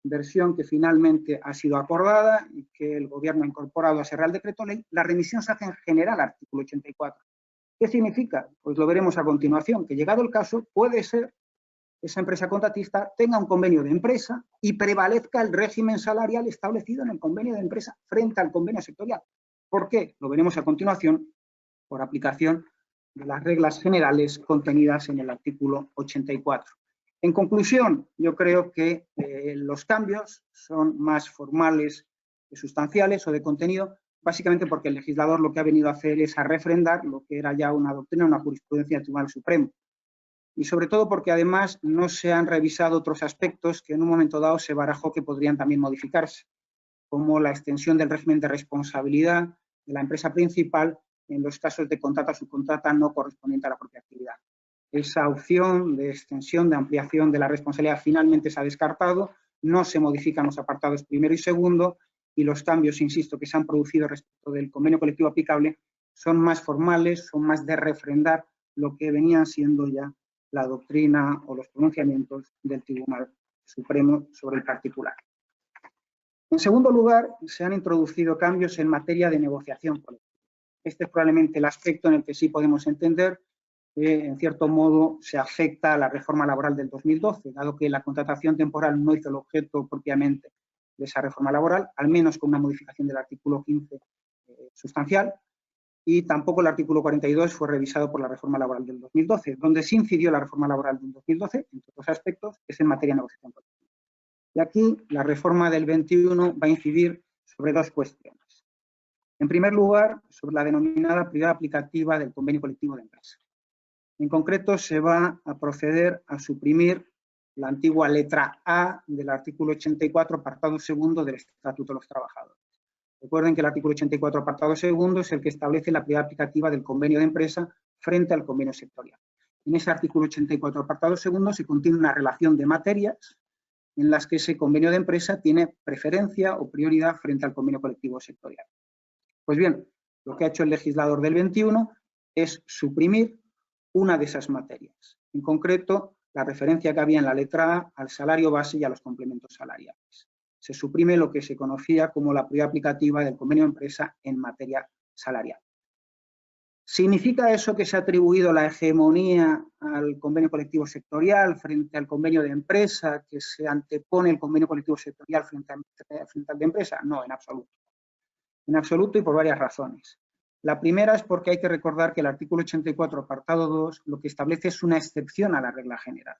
versión que finalmente ha sido acordada y que el Gobierno ha incorporado a ese Real Decreto Ley, la remisión se hace en general al artículo 84. ¿Qué significa? Pues lo veremos a continuación, que llegado el caso puede ser esa empresa contratista tenga un convenio de empresa y prevalezca el régimen salarial establecido en el convenio de empresa frente al convenio sectorial. ¿Por qué? Lo veremos a continuación por aplicación de las reglas generales contenidas en el artículo 84. En conclusión, yo creo que los cambios son más formales que sustanciales o de contenido, básicamente porque el legislador lo que ha venido a hacer es a refrendar lo que era ya una doctrina, una jurisprudencia del Tribunal Supremo. Y sobre todo porque además no se han revisado otros aspectos que en un momento dado se barajó que podrían también modificarse, como la extensión del régimen de responsabilidad de la empresa principal en los casos de contrata o subcontrata no correspondiente a la propia actividad. Esa opción de extensión, de ampliación de la responsabilidad finalmente se ha descartado, no se modifican los apartados primero y segundo y los cambios, insisto, que se han producido respecto del convenio colectivo aplicable son más formales, son más de refrendar lo que venían siendo ya la doctrina o los pronunciamientos del Tribunal Supremo sobre el particular. En segundo lugar, se han introducido cambios en materia de negociación colectiva. Este es probablemente el aspecto en el que sí podemos entender que, en cierto modo, se afecta a la reforma laboral del 2012, dado que la contratación temporal no hizo el objeto propiamente de esa reforma laboral, al menos con una modificación del artículo 15 sustancial, y tampoco el artículo 42 fue revisado por la reforma laboral del 2012. Donde sí incidió la reforma laboral del 2012, entre otros aspectos, es en materia de negociación colectiva. Y aquí la reforma del 21 va a incidir sobre dos cuestiones. En primer lugar, sobre la denominada prioridad aplicativa del convenio colectivo de empresa. En concreto, se va a proceder a suprimir la antigua letra A del artículo 84, apartado segundo del Estatuto de los Trabajadores. Recuerden que el artículo 84, apartado segundo, es el que establece la prioridad aplicativa del convenio de empresa frente al convenio sectorial. En ese artículo 84, apartado segundo, se contiene una relación de materias en las que ese convenio de empresa tiene preferencia o prioridad frente al convenio colectivo sectorial. Pues bien, lo que ha hecho el legislador del 21 es suprimir una de esas materias. En concreto, la referencia que había en la letra A al salario base y a los complementos salariales. Se suprime lo que se conocía como la prioridad aplicativa del convenio de empresa en materia salarial. ¿Significa eso que se ha atribuido la hegemonía al convenio colectivo sectorial frente al convenio de empresa, que se antepone el convenio colectivo sectorial frente al de empresa? No, en absoluto. En absoluto y por varias razones. La primera es porque hay que recordar que el artículo 84, apartado 2, lo que establece es una excepción a la regla general.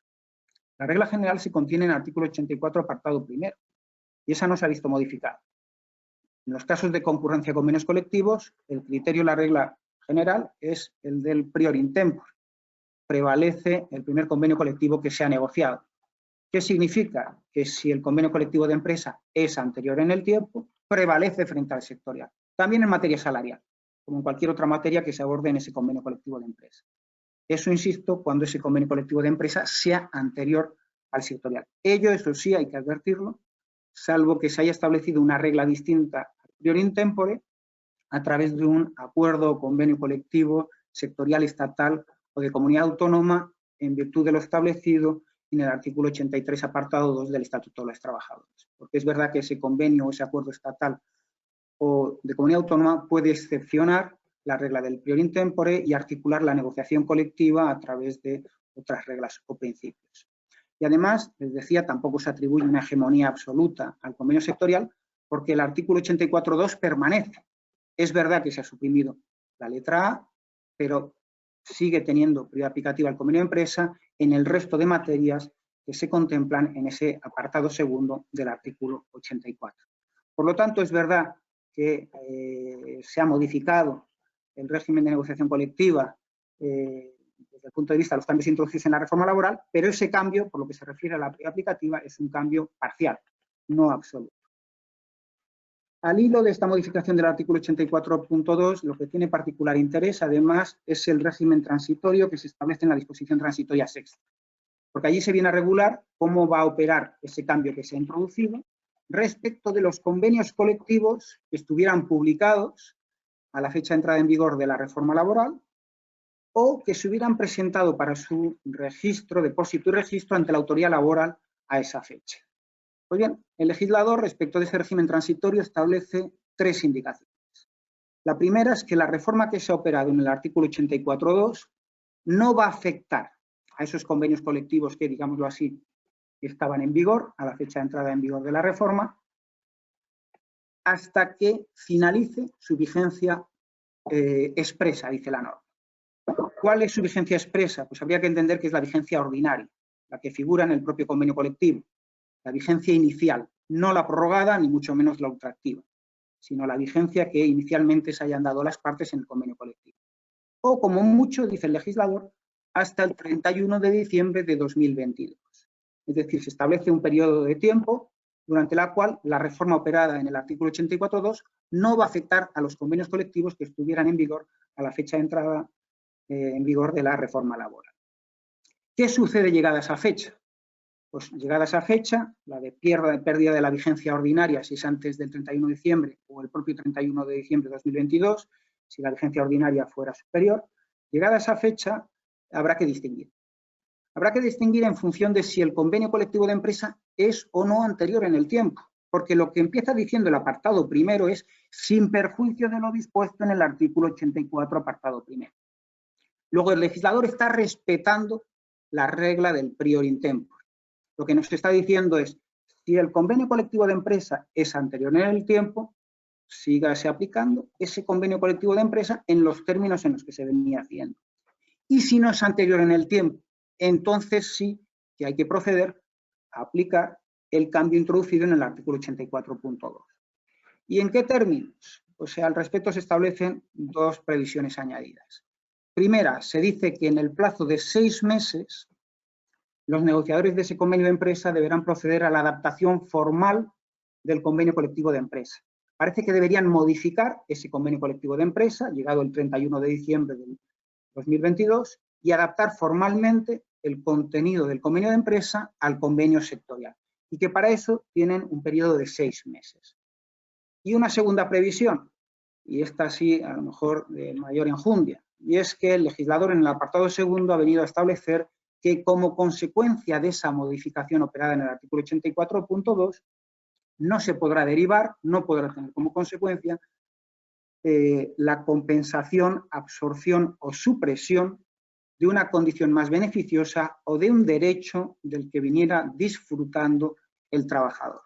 La regla general se contiene en el artículo 84, apartado primero, y esa no se ha visto modificada. En los casos de concurrencia con convenios colectivos, el criterio de la regla general es el del prior in tempore. Prevalece el primer convenio colectivo que se ha negociado. ¿Qué significa? Que si el convenio colectivo de empresa es anterior en el tiempo, prevalece frente al sectorial. También en materia salarial, como en cualquier otra materia que se aborde en ese convenio colectivo de empresa. Eso, insisto, cuando ese convenio colectivo de empresa sea anterior al sectorial. Ello, eso sí, hay que advertirlo, salvo que se haya establecido una regla distinta a prior in tempore a través de un acuerdo o convenio colectivo sectorial, estatal o de comunidad autónoma en virtud de lo establecido en el artículo 83, apartado 2 del Estatuto de los Trabajadores. Porque es verdad que ese convenio o ese acuerdo estatal o de comunidad autónoma puede excepcionar la regla del prior in tempore y articular la negociación colectiva a través de otras reglas o principios. Y además, les decía, tampoco se atribuye una hegemonía absoluta al convenio sectorial porque el artículo 84.2 permanece. Es verdad que se ha suprimido la letra A, pero sigue teniendo prioridad aplicativa al convenio de empresa en el resto de materias que se contemplan en ese apartado segundo del artículo 84. Por lo tanto, es verdad que se ha modificado el régimen de negociación colectiva desde el punto de vista de los cambios introducidos en la reforma laboral, pero ese cambio, por lo que se refiere a la aplicativa, es un cambio parcial, no absoluto. Al hilo de esta modificación del artículo 84.2, lo que tiene particular interés, además, es el régimen transitorio que se establece en la disposición transitoria sexta, porque allí se viene a regular cómo va a operar ese cambio que se ha introducido respecto de los convenios colectivos que estuvieran publicados a la fecha de entrada en vigor de la reforma laboral o que se hubieran presentado para su registro, depósito y registro ante la autoridad laboral a esa fecha. Pues bien, el legislador respecto de ese régimen transitorio establece 3 indicaciones. La primera es que la reforma que se ha operado en el artículo 84.2 no va a afectar a esos convenios colectivos que, digámoslo así, estaban en vigor a la fecha de entrada en vigor de la reforma, hasta que finalice su vigencia expresa, dice la norma. ¿Cuál es su vigencia expresa? Pues habría que entender que es la vigencia ordinaria, la que figura en el propio convenio colectivo, la vigencia inicial, no la prorrogada ni mucho menos la ultraactiva, sino la vigencia que inicialmente se hayan dado las partes en el convenio colectivo. O como mucho, dice el legislador, hasta el 31 de diciembre de 2022. Es decir, se establece un periodo de tiempo durante la cual la reforma operada en el artículo 84.2 no va a afectar a los convenios colectivos que estuvieran en vigor a la fecha de entrada en vigor de la reforma laboral. ¿Qué sucede llegada a esa fecha? Pues llegada a esa fecha, la de pérdida de la vigencia ordinaria, si es antes del 31 de diciembre o el propio 31 de diciembre de 2022, si la vigencia ordinaria fuera superior, llegada a esa fecha habrá que distinguir. Habrá que distinguir en función de si el convenio colectivo de empresa es o no anterior en el tiempo, porque lo que empieza diciendo el apartado primero es sin perjuicio de lo dispuesto en el artículo 84, apartado primero. Luego el legislador está respetando la regla del prior in tempore. Lo que nos está diciendo es, si el convenio colectivo de empresa es anterior en el tiempo, sígase aplicando ese convenio colectivo de empresa en los términos en los que se venía haciendo. Y si no es anterior en el tiempo, entonces sí que hay que proceder a aplicar el cambio introducido en el artículo 84.2. ¿Y en qué términos? Pues al respecto se establecen 2 previsiones añadidas. Primera, se dice que en el plazo de 6 meses los negociadores de ese convenio de empresa deberán proceder a la adaptación formal del convenio colectivo de empresa. Parece que deberían modificar ese convenio colectivo de empresa, llegado el 31 de diciembre del 2022, y adaptar formalmente el contenido del convenio de empresa al convenio sectorial. Y que para eso tienen un periodo de 6 meses. Y una segunda previsión, y esta sí a lo mejor de mayor enjundia, y es que el legislador en el apartado segundo ha venido a establecer que como consecuencia de esa modificación operada en el artículo 84.2 no se podrá derivar, no podrá tener como consecuencia la compensación, absorción o supresión de una condición más beneficiosa o de un derecho del que viniera disfrutando el trabajador.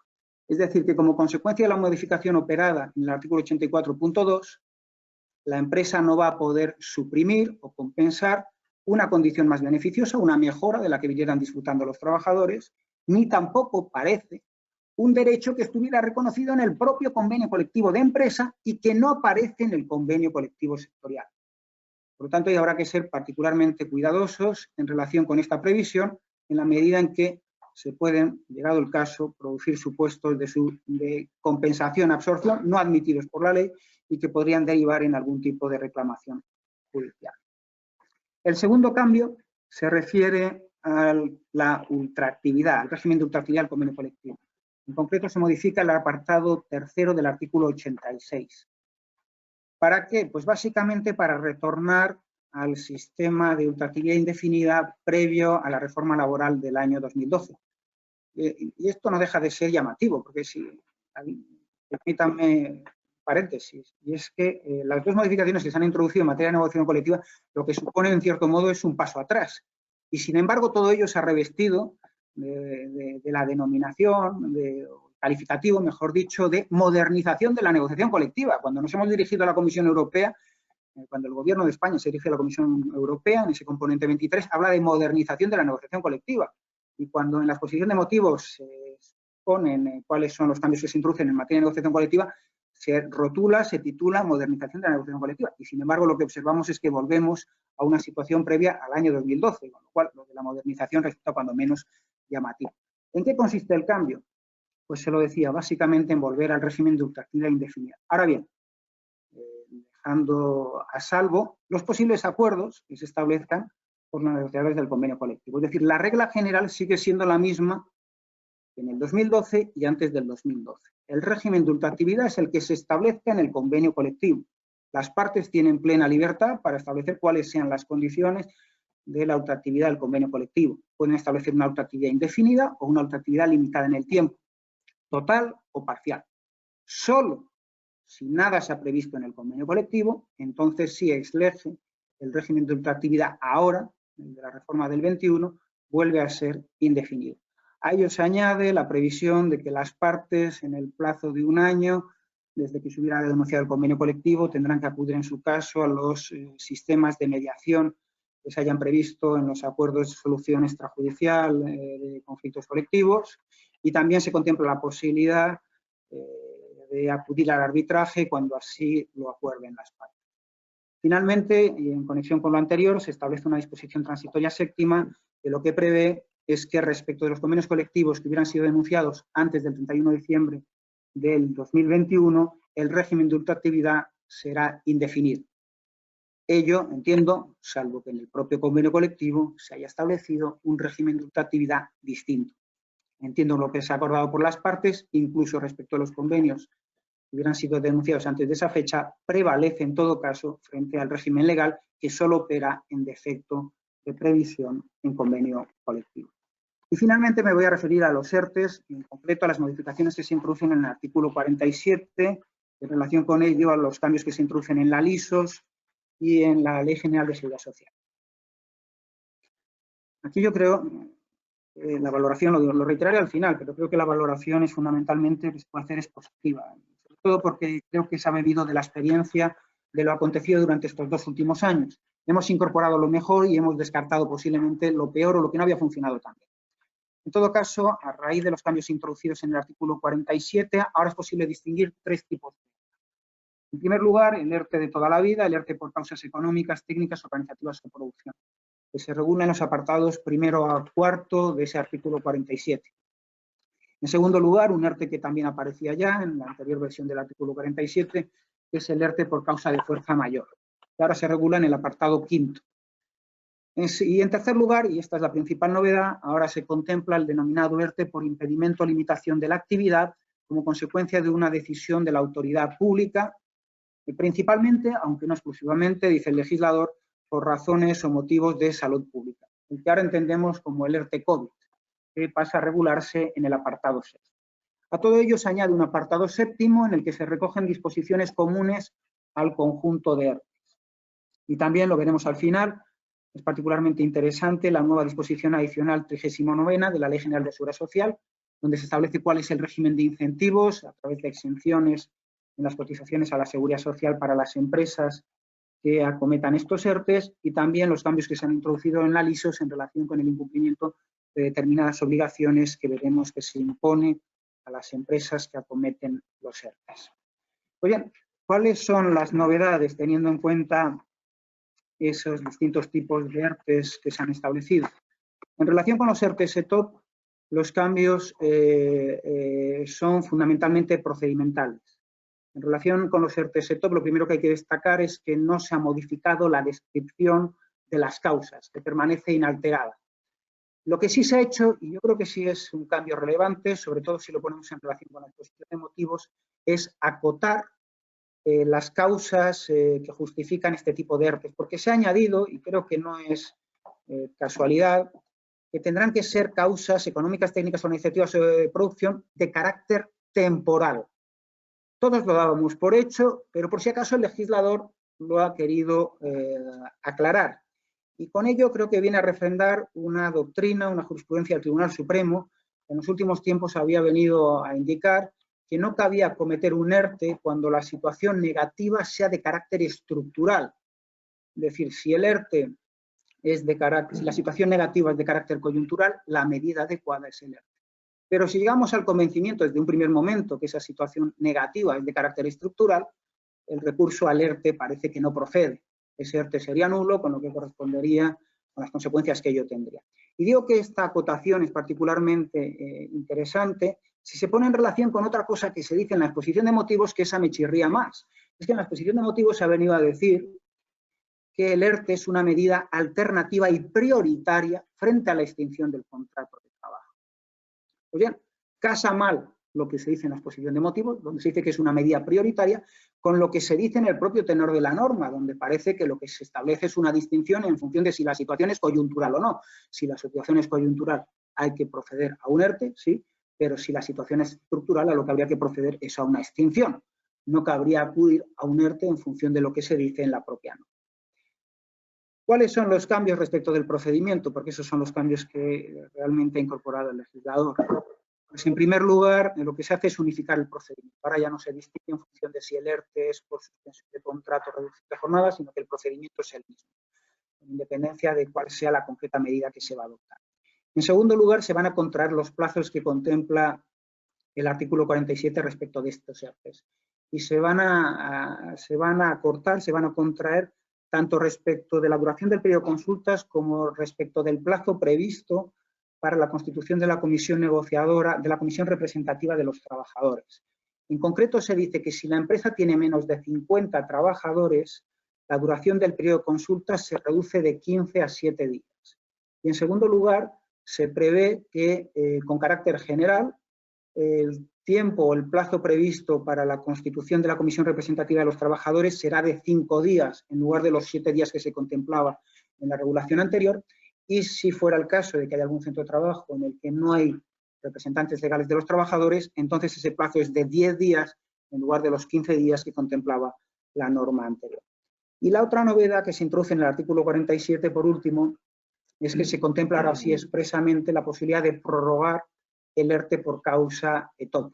Es decir, que como consecuencia de la modificación operada en el artículo 84.2, la empresa no va a poder suprimir o compensar una condición más beneficiosa, una mejora de la que vinieran disfrutando los trabajadores, ni tampoco parece un derecho que estuviera reconocido en el propio convenio colectivo de empresa y que no aparece en el convenio colectivo sectorial. Por lo tanto, hoy habrá que ser particularmente cuidadosos en relación con esta previsión, en la medida en que se pueden, llegado el caso, producir supuestos de compensación, absorción, no admitidos por la ley y que podrían derivar en algún tipo de reclamación judicial. El segundo cambio se refiere a la ultraactividad, al régimen de ultraactividad del convenio colectivo. En concreto, se modifica el apartado tercero del artículo 86. ¿Para qué? Pues básicamente para retornar al sistema de ultraactividad indefinida previo a la reforma laboral del año 2012. Y esto no deja de ser llamativo, porque si, permítanme paréntesis, y es que las 2 modificaciones que se han introducido en materia de negociación colectiva lo que supone en cierto modo es un paso atrás. Y sin embargo todo ello se ha revestido de la denominación, calificativo, mejor dicho, de modernización de la negociación colectiva. Cuando nos hemos dirigido a la Comisión Europea, cuando el Gobierno de España se dirige a la Comisión Europea, en ese componente 23, habla de modernización de la negociación colectiva. Y cuando en la exposición de motivos se exponen cuáles son los cambios que se introducen en materia de negociación colectiva, se rotula, se titula modernización de la negociación colectiva y sin embargo lo que observamos es que volvemos a una situación previa al año 2012, con lo cual lo de la modernización resulta cuando menos llamativo. ¿En qué consiste el cambio? Pues se lo decía, básicamente en volver al régimen de ultraactividad indefinida. Ahora bien, dejando a salvo los posibles acuerdos que se establezcan por los negociadores del convenio colectivo. Es decir, la regla general sigue siendo la misma en el 2012 y antes del 2012. El régimen de ultraactividad es el que se establezca en el convenio colectivo. Las partes tienen plena libertad para establecer cuáles sean las condiciones de la ultraactividad del convenio colectivo. Pueden establecer una ultraactividad indefinida o una ultraactividad limitada en el tiempo, total o parcial. Solo si nada se ha previsto en el convenio colectivo, entonces sí ex lege el régimen de ultraactividad ahora, el de la reforma del 21, vuelve a ser indefinido. A ello se añade la previsión de que las partes, en el plazo de un año, desde que se hubiera denunciado el convenio colectivo, tendrán que acudir en su caso a los sistemas de mediación que se hayan previsto en los acuerdos de solución extrajudicial de conflictos colectivos y también se contempla la posibilidad de acudir al arbitraje cuando así lo acuerden las partes. Finalmente, y en conexión con lo anterior, se establece una disposición transitoria séptima que lo que prevé es que respecto de los convenios colectivos que hubieran sido denunciados antes del 31 de diciembre del 2021, el régimen de ultraactividad será indefinido. Ello, entiendo, salvo que en el propio convenio colectivo se haya establecido un régimen de ultraactividad distinto. Entiendo lo que se ha acordado por las partes, incluso respecto a los convenios que hubieran sido denunciados antes de esa fecha, prevalece en todo caso frente al régimen legal que solo opera en defecto de previsión en convenio colectivo. Y finalmente me voy a referir a los ERTES, en concreto a las modificaciones que se introducen en el artículo 47, en relación con ello a los cambios que se introducen en la LISOS y en la Ley General de Seguridad Social. Aquí yo creo, la valoración, lo reiteraré al final, pero creo que la valoración es fundamentalmente que se puede hacer es positiva, sobre todo porque creo que se ha bebido de la experiencia de lo acontecido durante estos 2 últimos años. Hemos incorporado lo mejor y hemos descartado posiblemente lo peor o lo que no había funcionado tan bien. En todo caso, a raíz de los cambios introducidos en el artículo 47, ahora es posible distinguir 3 tipos de ERTE. En primer lugar, el ERTE de toda la vida, el ERTE por causas económicas, técnicas, organizativas o producción, que se regula en los apartados 1 a 4 de ese artículo 47. En segundo lugar, un ERTE que también aparecía ya en la anterior versión del artículo 47, que es el ERTE por causa de fuerza mayor, que ahora se regula en el apartado 5. Y en tercer lugar, y esta es la principal novedad, ahora se contempla el denominado ERTE por impedimento o limitación de la actividad como consecuencia de una decisión de la autoridad pública, y principalmente, aunque no exclusivamente, dice el legislador, por razones o motivos de salud pública, el que ahora entendemos como el ERTE COVID, que pasa a regularse en el apartado 6. A todo ello se añade un apartado 7º en el que se recogen disposiciones comunes al conjunto de ERTEs. Y también lo veremos al final. Es particularmente interesante la nueva disposición adicional 39ª de la Ley General de Seguridad Social, donde se establece cuál es el régimen de incentivos a través de exenciones en las cotizaciones a la Seguridad Social para las empresas que acometan estos ERTEs y también los cambios que se han introducido en la LISOS en relación con el incumplimiento de determinadas obligaciones que veremos que se impone a las empresas que acometen los ERTEs. Pues bien, ¿cuáles son las novedades teniendo en cuenta esos distintos tipos de ERTEs que se han establecido? En relación con los ERTEs ETOP, los cambios son fundamentalmente procedimentales. En relación con los ERTEs ETOP, lo primero que hay que destacar es que no se ha modificado la descripción de las causas, que permanece inalterada. Lo que sí se ha hecho, y yo creo que sí es un cambio relevante, sobre todo si lo ponemos en relación con la exposición de motivos, es acotar las causas que justifican este tipo de ERTEs, porque se ha añadido, y creo que no es casualidad, que tendrán que ser causas económicas, técnicas o iniciativas de producción de carácter temporal. Todos lo dábamos por hecho, pero por si acaso el legislador lo ha querido aclarar. Y con ello creo que viene a refrendar una doctrina, una jurisprudencia del Tribunal Supremo, que en los últimos tiempos había venido a indicar que no cabía cometer un ERTE cuando la situación negativa sea de carácter estructural. Es decir, si el ERTE es de carácter, si la situación negativa es de carácter coyuntural, la medida adecuada es el ERTE. Pero si llegamos al convencimiento desde un primer momento que esa situación negativa es de carácter estructural, el recurso al ERTE parece que no procede. Ese ERTE sería nulo, con lo que correspondería con las consecuencias que ello tendría. Y digo que esta acotación es particularmente interesante si se pone en relación con otra cosa que se dice en la exposición de motivos, que esa me chirría más. Es que en la exposición de motivos se ha venido a decir que el ERTE es una medida alternativa y prioritaria frente a la extinción del contrato de trabajo. Pues bien, casa mal lo que se dice en la exposición de motivos, donde se dice que es una medida prioritaria, con lo que se dice en el propio tenor de la norma, donde parece que lo que se establece es una distinción en función de si la situación es coyuntural o no. Si la situación es coyuntural, hay que proceder a un ERTE, sí, pero si la situación es estructural, a lo que habría que proceder es a una extinción. No cabría acudir a un ERTE en función de lo que se dice en la propia norma. ¿Cuáles son los cambios respecto del procedimiento? Porque esos son los cambios que realmente ha incorporado el legislador. Pues en primer lugar, lo que se hace es unificar el procedimiento. Ahora ya no se distingue en función de si el ERTE es por suspensión de contrato o reducción de jornada, sino que el procedimiento es el mismo, con independencia de cuál sea la concreta medida que se va a adoptar. En segundo lugar, se van a contraer los plazos que contempla el artículo 47 respecto de estos ERTEs. Y se van a acortar, se van a contraer tanto respecto de la duración del periodo de consultas como respecto del plazo previsto para la constitución de la comisión negociadora, de la comisión representativa de los trabajadores. En concreto, se dice que si la empresa tiene menos de 50 trabajadores, la duración del periodo de consultas se reduce de 15 a 7 días. Y en segundo lugar, se prevé que, con carácter general, el tiempo o el plazo previsto para la constitución de la comisión representativa de los trabajadores será de 5 días en lugar de los 7 días que se contemplaba en la regulación anterior, y si fuera el caso de que haya algún centro de trabajo en el que no hay representantes legales de los trabajadores, entonces ese plazo es de 10 días en lugar de los 15 días que contemplaba la norma anterior. Y la otra novedad que se introduce en el artículo 47, por último, es que se contempla ahora sí expresamente la posibilidad de prorrogar el ERTE por causa ETOP.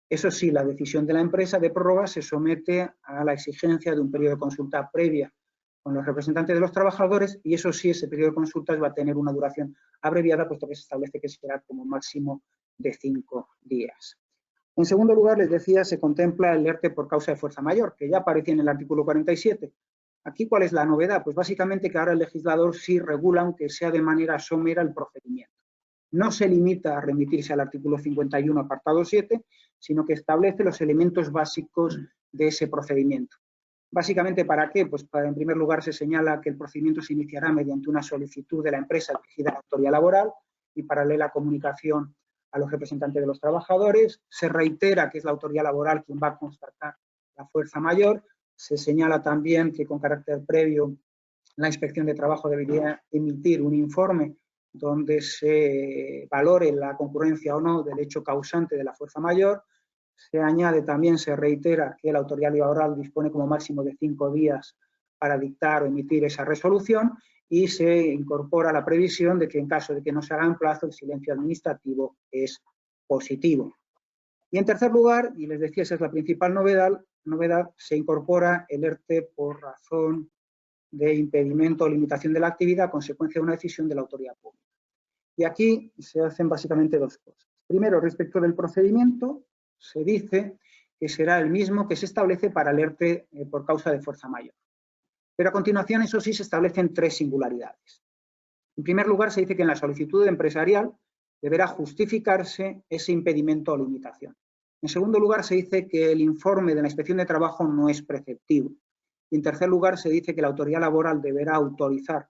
Eso sí, la decisión de la empresa de prórroga se somete a la exigencia de un periodo de consulta previa con los representantes de los trabajadores, y eso sí, ese periodo de consultas va a tener una duración abreviada, puesto que se establece que será como máximo de 5 días. En segundo lugar, les decía, se contempla el ERTE por causa de fuerza mayor, que ya aparecía en el artículo 47. Aquí, ¿cuál es la novedad? Pues básicamente que ahora el legislador sí regula, aunque sea de manera somera, el procedimiento. No se limita a remitirse al artículo 51, apartado 7, sino que establece los elementos básicos de ese procedimiento. Básicamente, ¿para qué? Pues en primer lugar se señala que el procedimiento se iniciará mediante una solicitud de la empresa dirigida a la autoridad laboral y paralela comunicación a los representantes de los trabajadores. Se reitera que es la autoridad laboral quien va a constatar la fuerza mayor. Se señala también que con carácter previo la Inspección de Trabajo debería emitir un informe donde se valore la concurrencia o no del hecho causante de la fuerza mayor. Se añade también, se reitera que la autoridad laboral dispone como máximo de 5 días para dictar o emitir esa resolución, y se incorpora la previsión de que en caso de que no se haga en plazo, el silencio administrativo es positivo. Y en tercer lugar, y les decía, esa es la principal novedad, se incorpora el ERTE por razón de impedimento o limitación de la actividad a consecuencia de una decisión de la autoridad pública. Y aquí se hacen básicamente dos cosas. Primero, respecto del procedimiento, se dice que será el mismo que se establece para el ERTE por causa de fuerza mayor. Pero a continuación, eso sí, se establecen 3 singularidades. En primer lugar, se dice que en la solicitud empresarial deberá justificarse ese impedimento o limitación. En segundo lugar, se dice que el informe de la Inspección de Trabajo no es preceptivo. Y en tercer lugar, se dice que la autoridad laboral deberá autorizar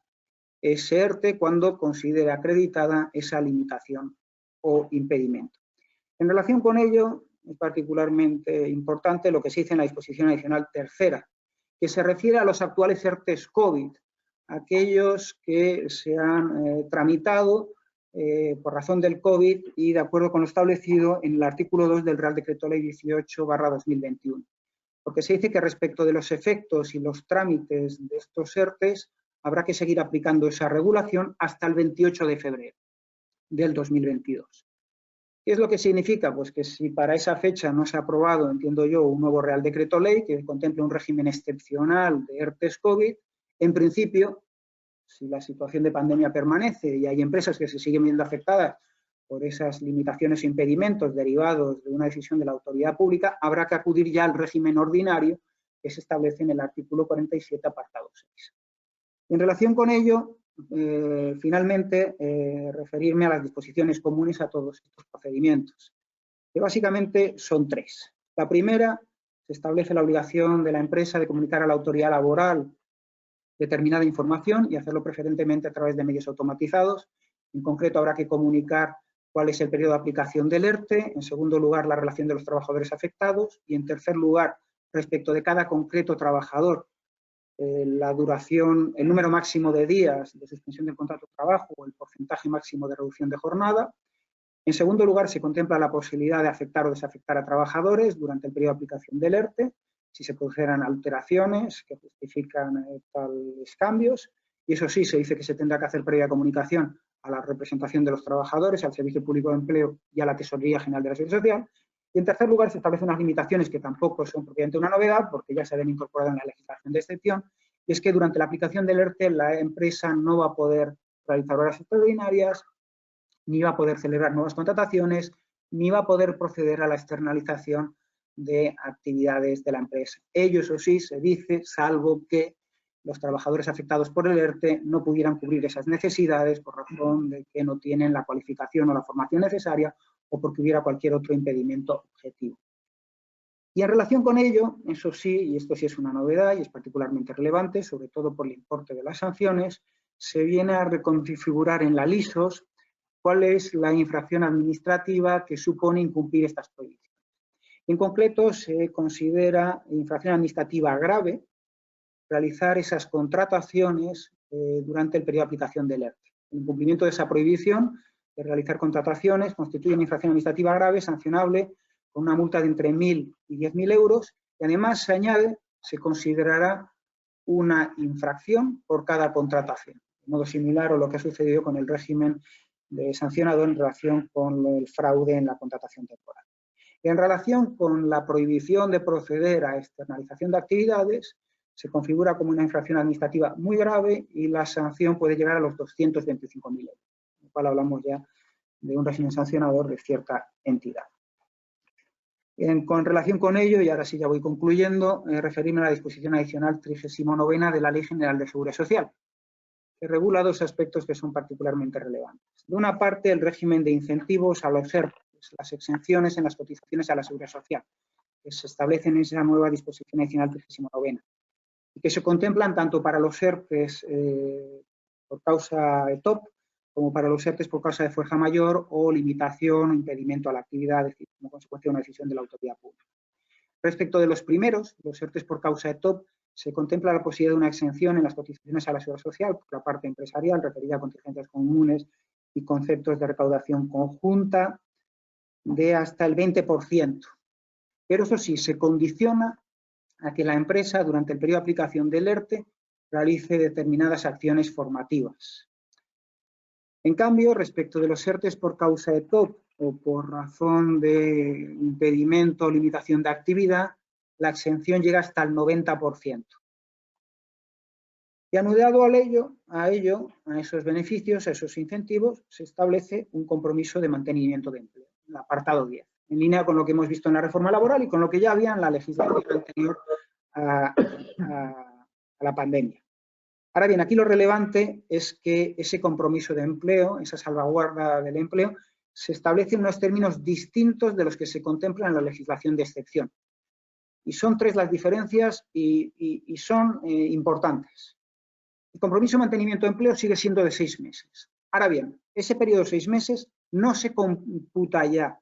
ese ERTE cuando considere acreditada esa limitación o impedimento. En relación con ello, es particularmente importante lo que se dice en la disposición adicional tercera, que se refiere a los actuales ERTEs COVID, aquellos que se han tramitado por razón del COVID y de acuerdo con lo establecido en el artículo 2 del Real Decreto Ley 18/2021. Porque se dice que respecto de los efectos y los trámites de estos ERTEs habrá que seguir aplicando esa regulación hasta el 28 de febrero del 2022. ¿Qué es lo que significa? Pues que si para esa fecha no se ha aprobado, entiendo yo, un nuevo Real Decreto Ley que contemple un régimen excepcional de ERTEs COVID, en principio, si la situación de pandemia permanece y hay empresas que se siguen viendo afectadas por esas limitaciones e impedimentos derivados de una decisión de la autoridad pública, habrá que acudir ya al régimen ordinario que se establece en el artículo 47, apartado 6. En relación con ello, finalmente, referirme a las disposiciones comunes a todos estos procedimientos, que básicamente son tres. La primera, se establece la obligación de la empresa de comunicar a la autoridad laboral determinada información y hacerlo preferentemente a través de medios automatizados. En concreto, habrá que comunicar cuál es el periodo de aplicación del ERTE, en segundo lugar, la relación de los trabajadores afectados y, en tercer lugar, respecto de cada concreto trabajador, la duración, el número máximo de días de suspensión del contrato de trabajo o el porcentaje máximo de reducción de jornada. En segundo lugar, se contempla la posibilidad de afectar o desafectar a trabajadores durante el periodo de aplicación del ERTE, si se produjeran alteraciones que justifican tales cambios. Y eso sí, se dice que se tendrá que hacer previa comunicación a la representación de los trabajadores, al Servicio Público de Empleo y a la Tesorería General de la Seguridad Social. Y en tercer lugar, se establecen unas limitaciones que tampoco son propiamente una novedad, porque ya se habían incorporado en la legislación de excepción, y es que durante la aplicación del ERTE la empresa no va a poder realizar horas extraordinarias, ni va a poder celebrar nuevas contrataciones, ni va a poder proceder a la externalización de actividades de la empresa. Ello, eso sí, se dice, salvo que los trabajadores afectados por el ERTE no pudieran cubrir esas necesidades por razón de que no tienen la cualificación o la formación necesaria o porque hubiera cualquier otro impedimento objetivo. Y en relación con ello, eso sí, y esto sí es una novedad y es particularmente relevante, sobre todo por el importe de las sanciones, se viene a reconfigurar en la LISOS cuál es la infracción administrativa que supone incumplir estas prohibiciones. En concreto, se considera infracción administrativa grave realizar esas contrataciones durante el periodo de aplicación del ERTE. El incumplimiento de esa prohibición de realizar contrataciones constituye una infracción administrativa grave sancionable con una multa de entre 1.000 y 10.000 euros y además se añade, se considerará una infracción por cada contratación, de modo similar a lo que ha sucedido con el régimen de sancionado en relación con el fraude en la contratación temporal. En relación con la prohibición de proceder a externalización de actividades, se configura como una infracción administrativa muy grave y la sanción puede llegar a los 225.000 euros, con lo cual hablamos ya de un régimen sancionador de cierta entidad. Con relación con ello, y ahora sí ya voy concluyendo, referirme a la disposición adicional 39ª de la Ley General de Seguridad Social, que regula dos aspectos que son particularmente relevantes. De una parte, el régimen de incentivos a los ERTE, las exenciones en las cotizaciones a la Seguridad Social, que se establecen en esa nueva disposición adicional 39ª, y que se contemplan tanto para los ERTEs por causa de TOP, como para los ERTEs por causa de fuerza mayor o limitación o impedimento a la actividad, es decir, como consecuencia de una decisión de la autoridad pública. Respecto de los primeros, los ERTEs por causa de TOP, se contempla la posibilidad de una exención en las cotizaciones a la Seguridad Social por la parte empresarial referida a contingencias comunes y conceptos de recaudación conjunta de hasta el 20%. Pero eso sí, se condiciona a que la empresa, durante el periodo de aplicación del ERTE, realice determinadas acciones formativas. En cambio, respecto de los ERTEs por causa de TOP o por razón de impedimento o limitación de actividad, la exención llega hasta el 90%. Y anudado a esos beneficios, a esos incentivos, se establece un compromiso de mantenimiento de empleo, el apartado 10, en línea con lo que hemos visto en la reforma laboral y con lo que ya había en la legislación anterior a la pandemia. Ahora bien, aquí lo relevante es que ese compromiso de empleo, esa salvaguarda del empleo, se establece en unos términos distintos de los que se contemplan en la legislación de excepción. Y son tres las diferencias y son importantes. El compromiso de mantenimiento de empleo sigue siendo de 6 meses. Ahora bien, ese periodo de 6 meses no se computa ya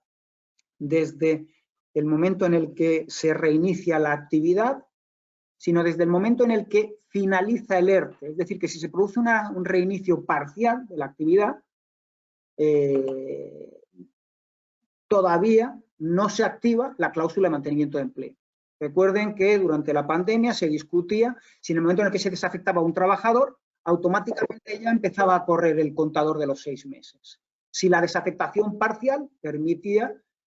desde el momento en el que se reinicia la actividad, sino desde el momento en el que finaliza el ERTE. Es decir, que si se produce un reinicio parcial de la actividad, todavía no se activa la cláusula de mantenimiento de empleo. Recuerden que durante la pandemia se discutía si en el momento en el que se desafectaba a un trabajador, automáticamente ya empezaba a correr el contador de los 6 meses. Si la desafectación parcial permitía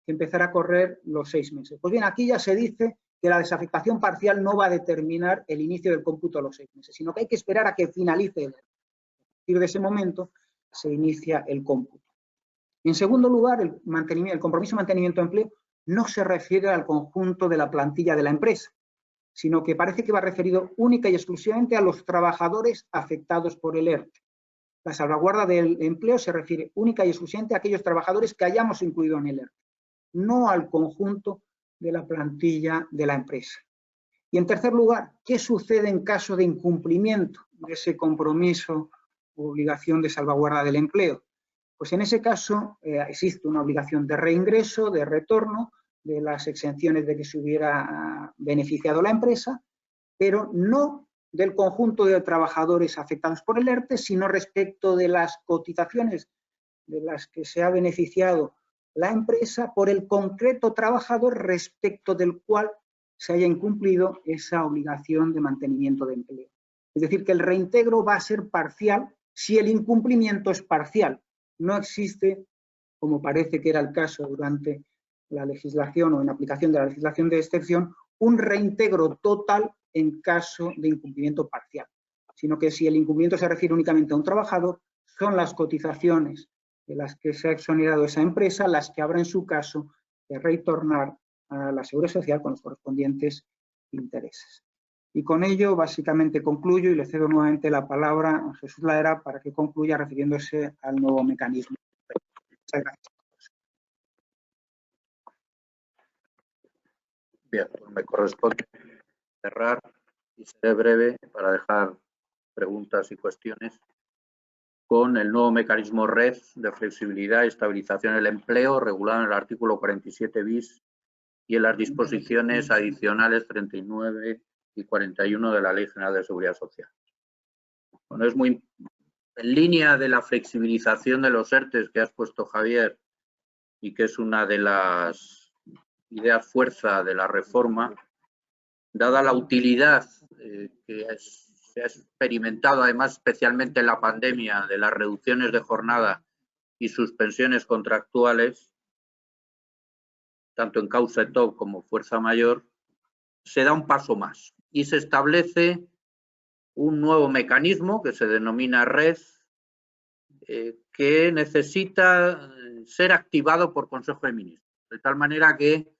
que empezara a correr los 6 meses. Pues bien, aquí ya se dice que la desafectación parcial no va a determinar el inicio del cómputo de los 6 meses, sino que hay que esperar a que finalice el ERTE. A partir de ese momento se inicia el cómputo. En segundo lugar, el compromiso de mantenimiento de empleo no se refiere al conjunto de la plantilla de la empresa, sino que parece que va referido única y exclusivamente a los trabajadores afectados por el ERTE. La salvaguarda del empleo se refiere única y exclusivamente a aquellos trabajadores que hayamos incluido en el ERTE, no al conjunto de la plantilla de la empresa. Y en tercer lugar, ¿qué sucede en caso de incumplimiento de ese compromiso o obligación de salvaguarda del empleo? Pues en ese caso existe una obligación de reingreso, de retorno, de las exenciones de que se hubiera beneficiado la empresa, pero no del conjunto de trabajadores afectados por el ERTE, sino respecto de las cotizaciones de las que se ha beneficiado la empresa por el concreto trabajador respecto del cual se haya incumplido esa obligación de mantenimiento de empleo. Es decir, que el reintegro va a ser parcial si el incumplimiento es parcial. No existe, como parece que era el caso durante la legislación o en aplicación de la legislación de excepción, un reintegro total en caso de incumplimiento parcial, sino que si el incumplimiento se refiere únicamente a un trabajador, son las cotizaciones de las que se ha exonerado esa empresa las que habrá en su caso de retornar a la Seguridad Social con los correspondientes intereses. Y con ello básicamente concluyo y le cedo nuevamente la palabra a Jesús Ladera para que concluya refiriéndose al nuevo mecanismo. Muchas gracias. Bien, pues me corresponde cerrar y seré breve para dejar preguntas y cuestiones con el nuevo mecanismo RED de flexibilidad y estabilización del empleo regulado en el artículo 47 bis y en las disposiciones adicionales 39 y 41 de la Ley General de Seguridad Social. Bueno, es muy en línea de la flexibilización de los ERTEs que has puesto, Javier, y que es una de las ideas fuerza de la reforma, dada la utilidad que se ha experimentado, además especialmente en la pandemia, de las reducciones de jornada y suspensiones contractuales, tanto en causa ETOB como fuerza mayor, se da un paso más y se establece un nuevo mecanismo que se denomina RED, que necesita ser activado por Consejo de Ministros, de tal manera que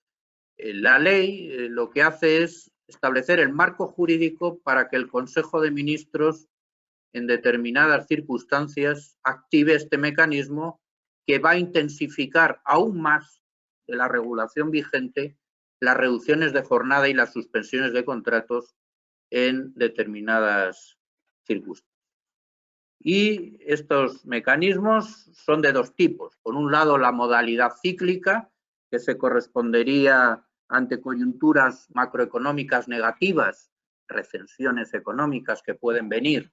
la ley lo que hace es establecer el marco jurídico para que el Consejo de Ministros, en determinadas circunstancias, active este mecanismo que va a intensificar aún más de la regulación vigente las reducciones de jornada y las suspensiones de contratos en determinadas circunstancias. Y estos mecanismos son de dos tipos. Por un lado, la modalidad cíclica, que se correspondería ante coyunturas macroeconómicas negativas, recensiones económicas que pueden venir.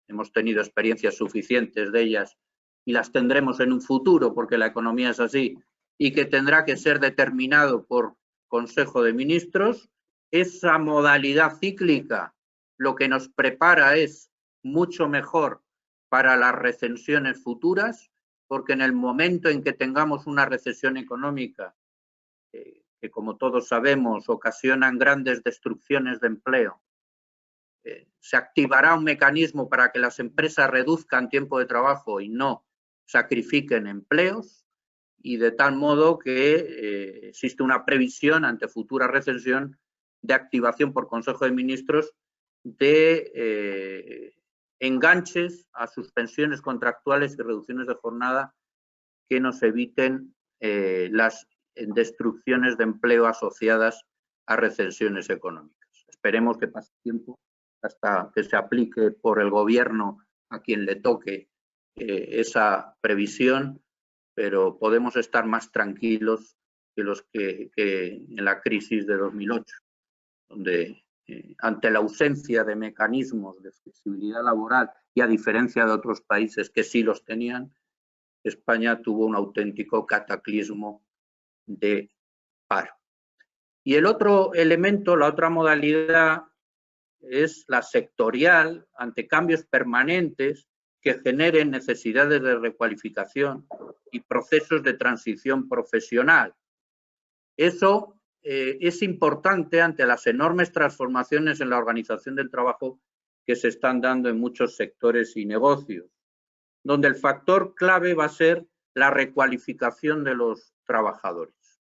Hemos tenido experiencias suficientes de ellas y las tendremos en un futuro porque la economía es así y que tendrá que ser determinado por Consejo de Ministros. Esa modalidad cíclica lo que nos prepara es mucho mejor para las recensiones futuras, porque en el momento en que tengamos una recesión económica, que como todos sabemos ocasionan grandes destrucciones de empleo, se activará un mecanismo para que las empresas reduzcan tiempo de trabajo y no sacrifiquen empleos, y de tal modo que existe una previsión ante futura recesión de activación por Consejo de Ministros de enganches a suspensiones contractuales y reducciones de jornada que nos eviten las destrucciones de empleo asociadas a recesiones económicas. Esperemos que pase tiempo hasta que se aplique por el Gobierno a quien le toque esa previsión, pero podemos estar más tranquilos que los que en la crisis de 2008, donde ante la ausencia de mecanismos de flexibilidad laboral y a diferencia de otros países que sí los tenían, España tuvo un auténtico cataclismo de paro. Y el otro elemento, la otra modalidad, es la sectorial ante cambios permanentes que generen necesidades de recualificación y procesos de transición profesional. Eso es importante ante las enormes transformaciones en la organización del trabajo que se están dando en muchos sectores y negocios, donde el factor clave va a ser la recualificación de los trabajadores.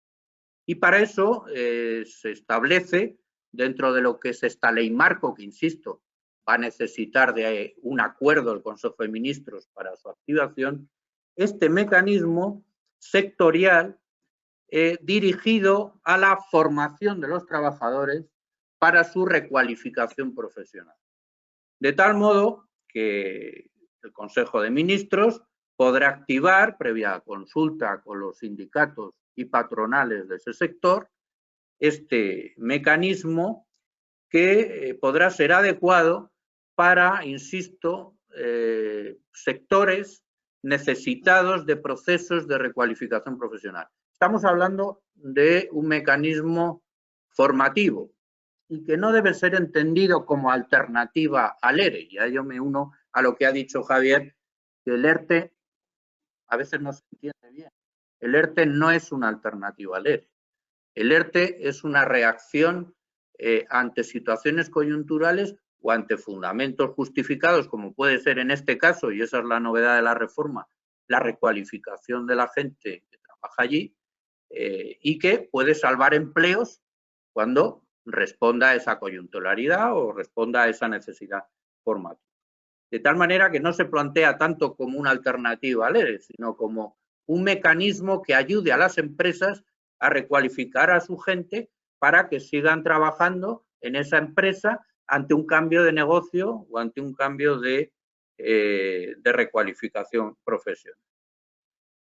Y para eso se establece, dentro de lo que es esta ley marco, que insisto, va a necesitar de un acuerdo del Consejo de Ministros para su activación, este mecanismo sectorial dirigido a la formación de los trabajadores para su recualificación profesional. De tal modo que el Consejo de Ministros podrá activar, previa consulta con los sindicatos y patronales de ese sector, este mecanismo que podrá ser adecuado para, insisto, sectores necesitados de procesos de recualificación profesional. Estamos hablando de un mecanismo formativo y que no debe ser entendido como alternativa al ERE. Ya yo me uno a lo que ha dicho Javier, que el ERTE a veces no se entiende bien. El ERTE no es una alternativa al ERE. El ERTE es una reacción ante situaciones coyunturales o ante fundamentos justificados, como puede ser en este caso, y esa es la novedad de la reforma, la recualificación de la gente que trabaja allí, y que puede salvar empleos cuando responda a esa coyunturalidad o responda a esa necesidad formativa. De tal manera que no se plantea tanto como una alternativa al ERE, sino como un mecanismo que ayude a las empresas a recualificar a su gente para que sigan trabajando en esa empresa ante un cambio de negocio o ante un cambio de recualificación profesional.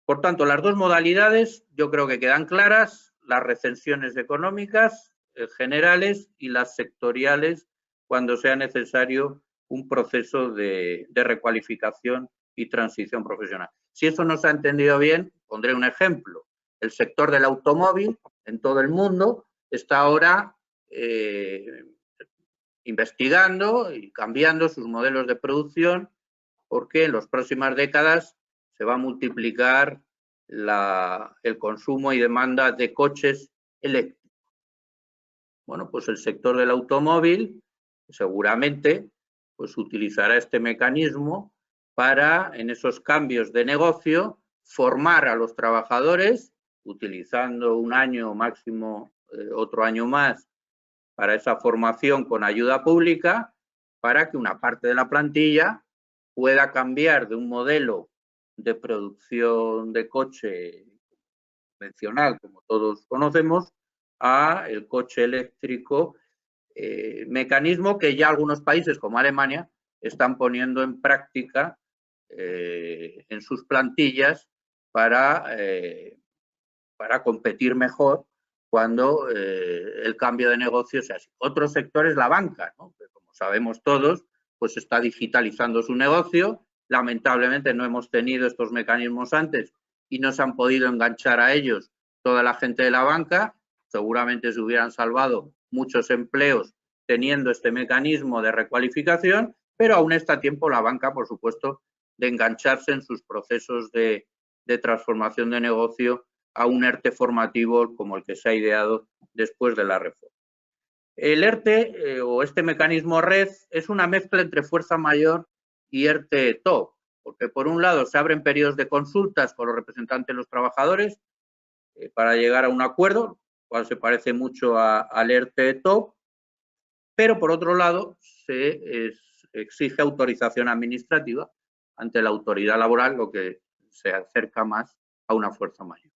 Por tanto, las dos modalidades yo creo que quedan claras, las recensiones económicas generales y las sectoriales cuando sea necesario un proceso de recualificación y transición profesional. Si eso no se ha entendido bien, pondré un ejemplo. El sector del automóvil en todo el mundo está ahora investigando y cambiando sus modelos de producción porque en las próximas décadas se va a multiplicar el consumo y demanda de coches eléctricos. Bueno, pues el sector del automóvil seguramente pues utilizará este mecanismo para, en esos cambios de negocio, formar a los trabajadores, utilizando un año máximo, otro año más, para esa formación con ayuda pública, para que una parte de la plantilla pueda cambiar de un modelo de producción de coche convencional, como todos conocemos, a el coche eléctrico, mecanismo que ya algunos países como Alemania están poniendo en práctica en sus plantillas para competir mejor cuando el cambio de negocio sea así. Otro sector es la banca, ¿no? Que como sabemos todos, pues está digitalizando su negocio. Lamentablemente no hemos tenido estos mecanismos antes y no se han podido enganchar a ellos toda la gente de la banca. Seguramente se hubieran salvado muchos empleos teniendo este mecanismo de recualificación, pero aún está a tiempo la banca, por supuesto, de engancharse en sus procesos de transformación de negocio a un ERTE formativo como el que se ha ideado después de la reforma. El ERTE o este mecanismo red es una mezcla entre fuerza mayor y ERTE top, porque por un lado se abren periodos de consultas con los representantes de los trabajadores para llegar a un acuerdo, cual se parece mucho al ERTE top, pero por otro lado se exige autorización administrativa ante la autoridad laboral, lo que se acerca más a una fuerza mayor.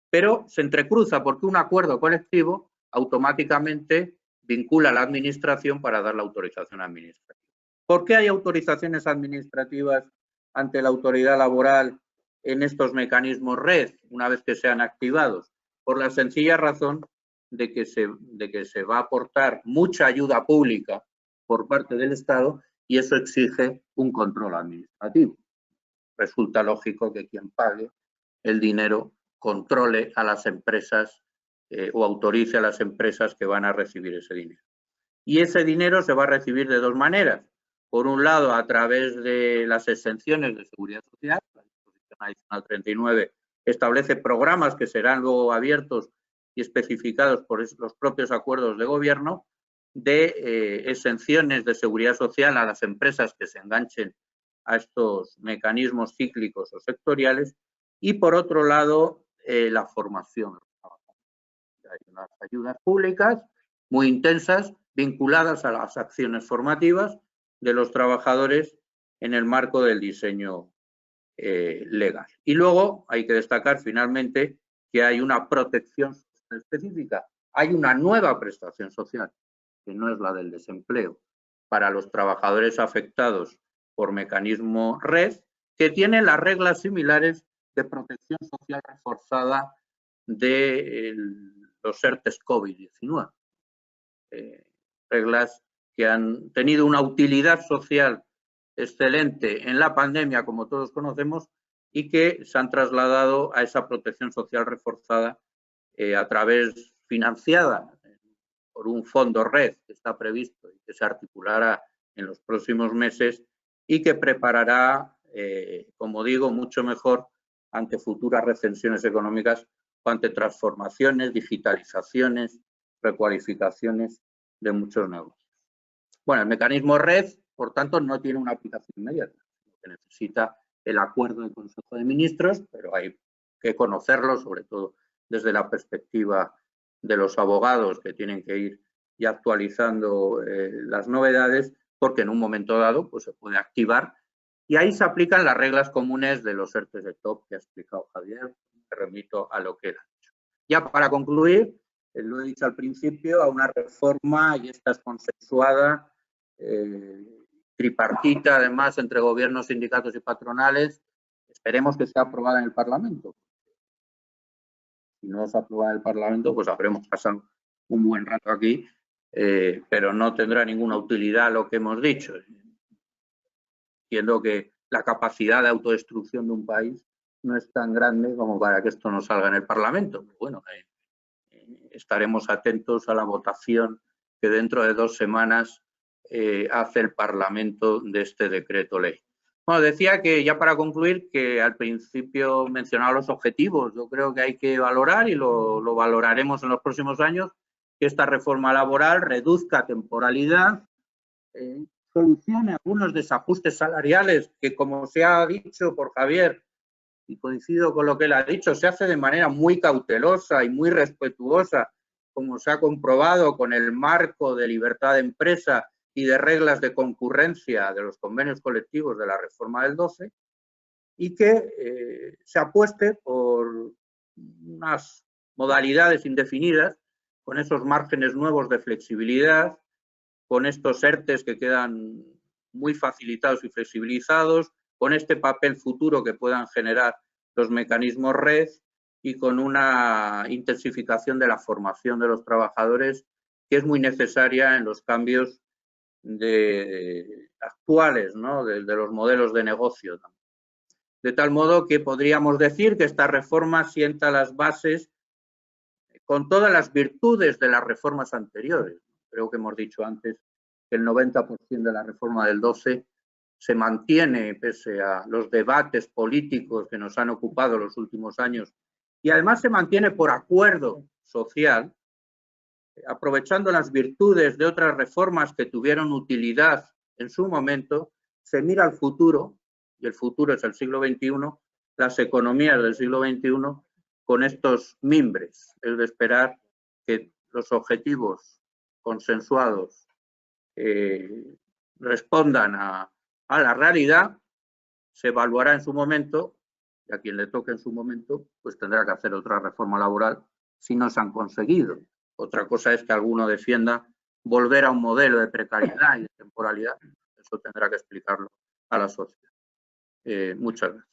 Pero se entrecruza porque un acuerdo colectivo automáticamente vincula a la administración para dar la autorización administrativa. ¿Por qué hay autorizaciones administrativas ante la autoridad laboral en estos mecanismos red una vez que sean activados? Por la sencilla razón de que se va a aportar mucha ayuda pública por parte del Estado y eso exige un control administrativo. Resulta lógico que quien pague el dinero controle a las empresas o autorice a las empresas que van a recibir ese dinero. Y ese dinero se va a recibir de dos maneras. Por un lado, a través de las exenciones de seguridad social, la disposición adicional 39 establece programas que serán luego abiertos y especificados por los propios acuerdos de gobierno de exenciones de seguridad social a las empresas que se enganchen a estos mecanismos cíclicos o sectoriales y por otro lado la formación. Hay unas ayudas públicas muy intensas vinculadas a las acciones formativas de los trabajadores en el marco del diseño legal. Y luego hay que destacar finalmente que hay una protección específica. Hay una nueva prestación social, que no es la del desempleo, para los trabajadores afectados por mecanismo RED, que tiene las reglas similares de protección social reforzada de los ERTES COVID-19. Reglas que han tenido una utilidad social excelente en la pandemia, como todos conocemos, y que se han trasladado a esa protección social reforzada a través, financiada por un fondo RED que está previsto y que se articulará en los próximos meses y que preparará, como digo, mucho mejor ante futuras recensiones económicas o ante transformaciones, digitalizaciones, recualificaciones de muchos negocios. Bueno, el mecanismo RED, por tanto, no tiene una aplicación inmediata, que necesita el acuerdo del Consejo de Ministros, pero hay que conocerlo, sobre todo desde la perspectiva de los abogados que tienen que ir ya actualizando las novedades, porque en un momento dado pues, se puede activar y ahí se aplican las reglas comunes de los ERTES de top que ha explicado Javier. Me remito a lo que él ha dicho. Ya para concluir, lo he dicho al principio, a una reforma, y esta es consensuada, tripartita además entre gobiernos, sindicatos y patronales, esperemos que sea aprobada en el Parlamento. Si no se aprueba en el Parlamento, pues habremos pasado un buen rato aquí, pero no tendrá ninguna utilidad lo que hemos dicho. Entiendo que la capacidad de autodestrucción de un país no es tan grande como para que esto no salga en el Parlamento. Bueno, estaremos atentos a la votación que dentro de 2 semanas hace el Parlamento de este decreto ley. Bueno, decía que ya para concluir que al principio mencionaba los objetivos. Yo creo que hay que valorar y lo valoraremos en los próximos años, que esta reforma laboral reduzca temporalidad, solucione algunos desajustes salariales que, como se ha dicho por Javier, y coincido con lo que él ha dicho, se hace de manera muy cautelosa y muy respetuosa, como se ha comprobado con el marco de libertad de empresa y de reglas de concurrencia de los convenios colectivos de la reforma del 12, y que se apueste por unas modalidades indefinidas, con esos márgenes nuevos de flexibilidad, con estos ERTES que quedan muy facilitados y flexibilizados, con este papel futuro que puedan generar los mecanismos RED y con una intensificación de la formación de los trabajadores que es muy necesaria en los cambios actuales, ¿no? de los modelos de negocio. De tal modo que podríamos decir que esta reforma sienta las bases con todas las virtudes de las reformas anteriores. Creo que hemos dicho antes que el 90% de la reforma del 12 se mantiene pese a los debates políticos que nos han ocupado los últimos años y además se mantiene por acuerdo social, aprovechando las virtudes de otras reformas que tuvieron utilidad en su momento. Se mira al futuro, y el futuro es el siglo XXI, las economías del siglo XXI, con estos mimbres. Es de esperar que los objetivos consensuados respondan a la realidad, se evaluará en su momento, y a quien le toque en su momento, pues tendrá que hacer otra reforma laboral si no se han conseguido. Otra cosa es que alguno defienda volver a un modelo de precariedad y de temporalidad. Eso tendrá que explicarlo a la sociedad. Muchas gracias.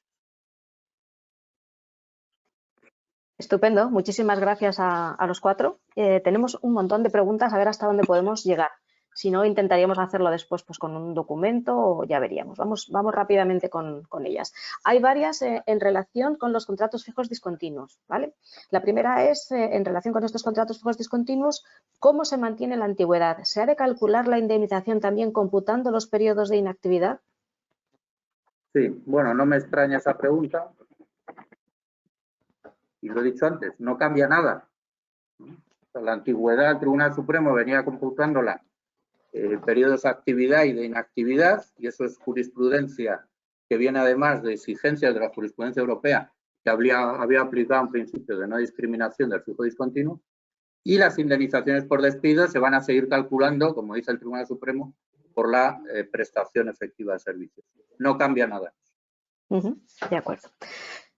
Estupendo, muchísimas gracias a los 4. Tenemos un montón de preguntas, a ver hasta dónde podemos llegar. Si no, intentaríamos hacerlo después pues, con un documento o ya veríamos. Vamos rápidamente con ellas. Hay varias en relación con los contratos fijos discontinuos, ¿vale? La primera es, en relación con estos contratos fijos discontinuos, ¿cómo se mantiene la antigüedad? ¿Se ha de calcular la indemnización también computando los periodos de inactividad? Sí, bueno, no me extraña esa pregunta. Y lo he dicho antes, no cambia nada. La antigüedad, el Tribunal Supremo venía computándola periodos de actividad y de inactividad, y eso es jurisprudencia que viene además de exigencias de la jurisprudencia europea que había aplicado un principio de no discriminación del fijo discontinuo, y las indemnizaciones por despido se van a seguir calculando, como dice el Tribunal Supremo, por la prestación efectiva de servicios. No cambia nada. De acuerdo.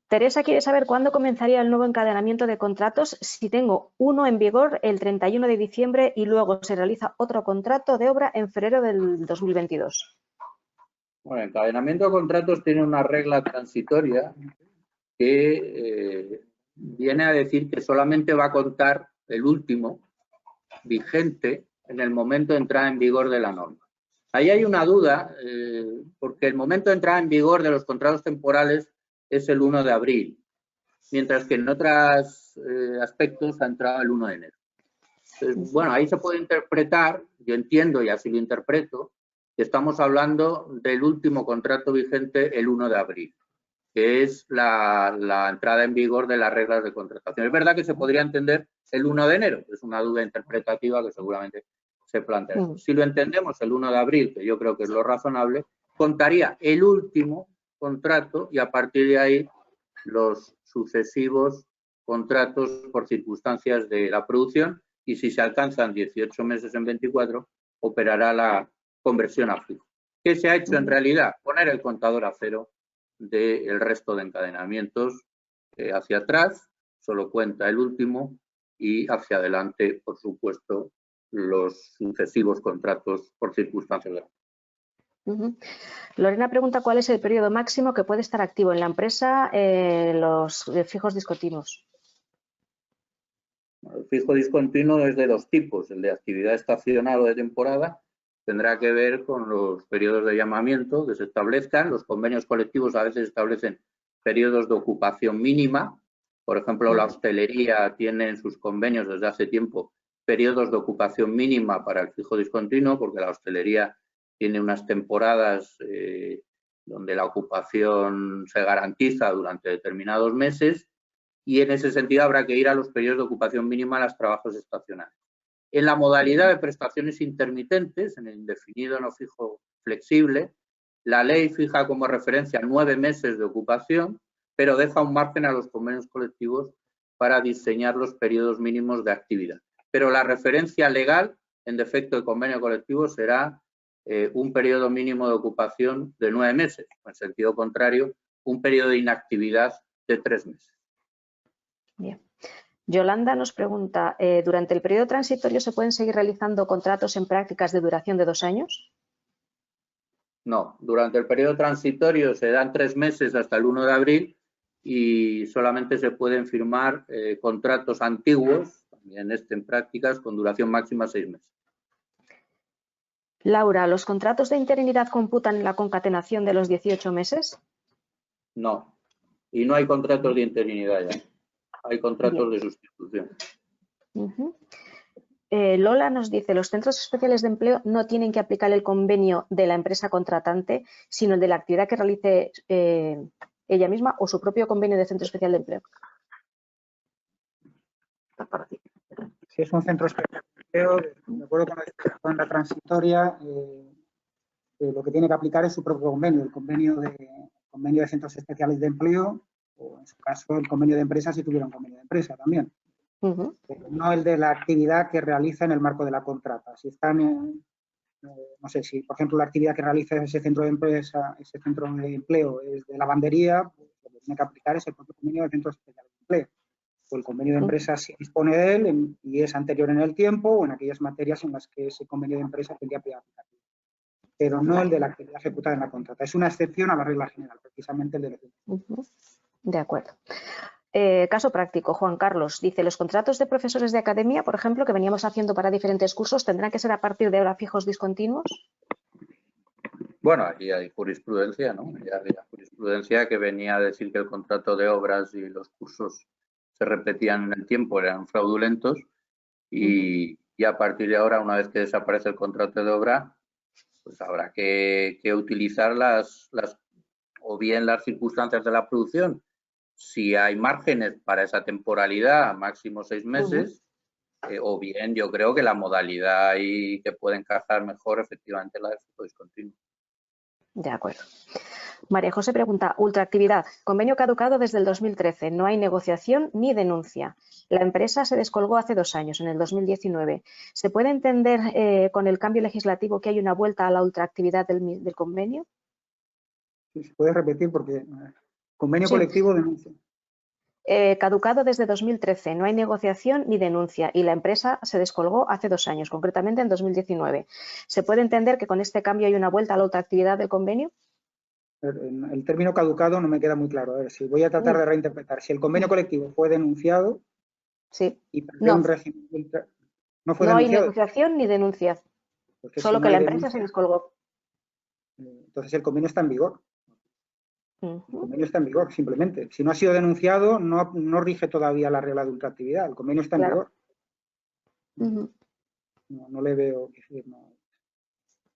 Teresa quiere saber cuándo comenzaría el nuevo encadenamiento de contratos si tengo uno en vigor el 31 de diciembre y luego se realiza otro contrato de obra en febrero del 2022. Bueno, el encadenamiento de contratos tiene una regla transitoria que viene a decir que solamente va a contar el último vigente en el momento de entrada en vigor de la norma. Ahí hay una duda, porque el momento de entrada en vigor de los contratos temporales es el 1 de abril, mientras que en otros aspectos ha entrado el 1 de enero. Entonces, bueno, ahí se puede interpretar, yo entiendo y así lo interpreto, que estamos hablando del último contrato vigente el 1 de abril, que es la entrada en vigor de las reglas de contratación. Es verdad que se podría entender el 1 de enero, es una duda interpretativa que seguramente se plantea. Si lo entendemos el 1 de abril, que yo creo que es lo razonable, contaría el último contrato y a partir de ahí los sucesivos contratos por circunstancias de la producción, y si se alcanzan 18 meses en 24, operará la conversión a fijo. ¿Qué se ha hecho en realidad? Poner el contador a cero del resto de encadenamientos hacia atrás, solo cuenta el último, y hacia adelante, por supuesto, los sucesivos contratos por circunstancias de la Lorena pregunta cuál es el periodo máximo que puede estar activo en la empresa los fijos discontinuos. El fijo discontinuo es de dos tipos, el de actividad estacional o de temporada. Tendrá que ver con los periodos de llamamiento que se establezcan. Los convenios colectivos a veces establecen periodos de ocupación mínima. Por ejemplo, la hostelería tiene en sus convenios desde hace tiempo periodos de ocupación mínima para el fijo discontinuo, porque la hostelería tiene unas temporadas donde la ocupación se garantiza durante determinados meses, y en ese sentido habrá que ir a los periodos de ocupación mínima a los trabajos estacionales. En la modalidad de prestaciones intermitentes, en el indefinido no fijo flexible, la ley fija como referencia 9 meses de ocupación, pero deja un margen a los convenios colectivos para diseñar los periodos mínimos de actividad. Pero la referencia legal, en defecto de convenio colectivo, será un periodo mínimo de ocupación de 9 meses. En sentido contrario, un periodo de inactividad de 3 meses. Bien. Yolanda nos pregunta, ¿durante el periodo transitorio se pueden seguir realizando contratos en prácticas de duración de 2 años? No, durante el periodo transitorio se dan 3 meses hasta el 1 de abril y solamente se pueden firmar contratos antiguos, también en prácticas, con duración máxima 6 meses. Laura, ¿los contratos de interinidad computan en la concatenación de los 18 meses? No, y no hay contratos de interinidad ya. Hay contratos de sustitución. Lola nos dice, los centros especiales de empleo no tienen que aplicar el convenio de la empresa contratante, sino el de la actividad que realice ella misma o su propio convenio de centro especial de empleo. Si es un centro especial de empleo, de acuerdo con la transitoria, lo que tiene que aplicar es su propio convenio, el convenio de centros especiales de empleo, o en su caso el convenio de empresa si tuviera un convenio de empresa también. No el de la actividad que realiza en el marco de la contrata. Si están, no sé, si por ejemplo la actividad que realiza ese centro de empresa, ese centro de empleo es de lavandería, pues lo que tiene que aplicar es el propio convenio de centros especiales de empleo. O el convenio de empresa si dispone de él y es anterior en el tiempo o en aquellas materias en las que ese convenio de empresa tendría que aplicar. Pero no el de la actividad ejecutada en la contrata. Es una excepción a la regla general, precisamente el de De acuerdo. Caso práctico, Juan Carlos dice, los contratos de profesores de academia, por ejemplo, que veníamos haciendo para diferentes cursos, ¿tendrán que ser a partir de ahora fijos discontinuos? Bueno, aquí hay jurisprudencia, ¿no? Ya había jurisprudencia que venía a decir que el contrato de obras y los cursos se repetían en el tiempo, eran fraudulentos, y a partir de ahora, una vez que desaparece el contrato de obra, pues habrá que utilizar o bien las circunstancias de la producción, si hay márgenes para esa temporalidad, máximo 6 meses, o bien yo creo que la modalidad ahí que puede encajar mejor efectivamente la de fijo discontinuo. De acuerdo. María José pregunta, ultraactividad, convenio caducado desde el 2013, no hay negociación ni denuncia. La empresa se descolgó hace 2 años, en el 2019. ¿Se puede entender con el cambio legislativo que hay una vuelta a la ultraactividad del convenio? Sí, se puede repetir porque convenio Sí. colectivo denuncia. Caducado desde 2013, no hay negociación ni denuncia y la empresa se descolgó hace 2 años, concretamente en 2019. ¿Se puede entender que con este cambio hay una vuelta a la ultraactividad del convenio? El término caducado no me queda muy claro. A ver, si voy a tratar de reinterpretar. Si el convenio colectivo fue denunciado sí. y prevé un régimen no fue no hay denunciado. negociación ni denuncia, Porque solo si no que la hay empresa denuncia, se descolgó. entonces el convenio está en vigor. Uh-huh. El convenio está en vigor, simplemente. Si no ha sido denunciado, no rige todavía la regla de ultraactividad. El convenio está en vigor. Uh-huh. No le veo.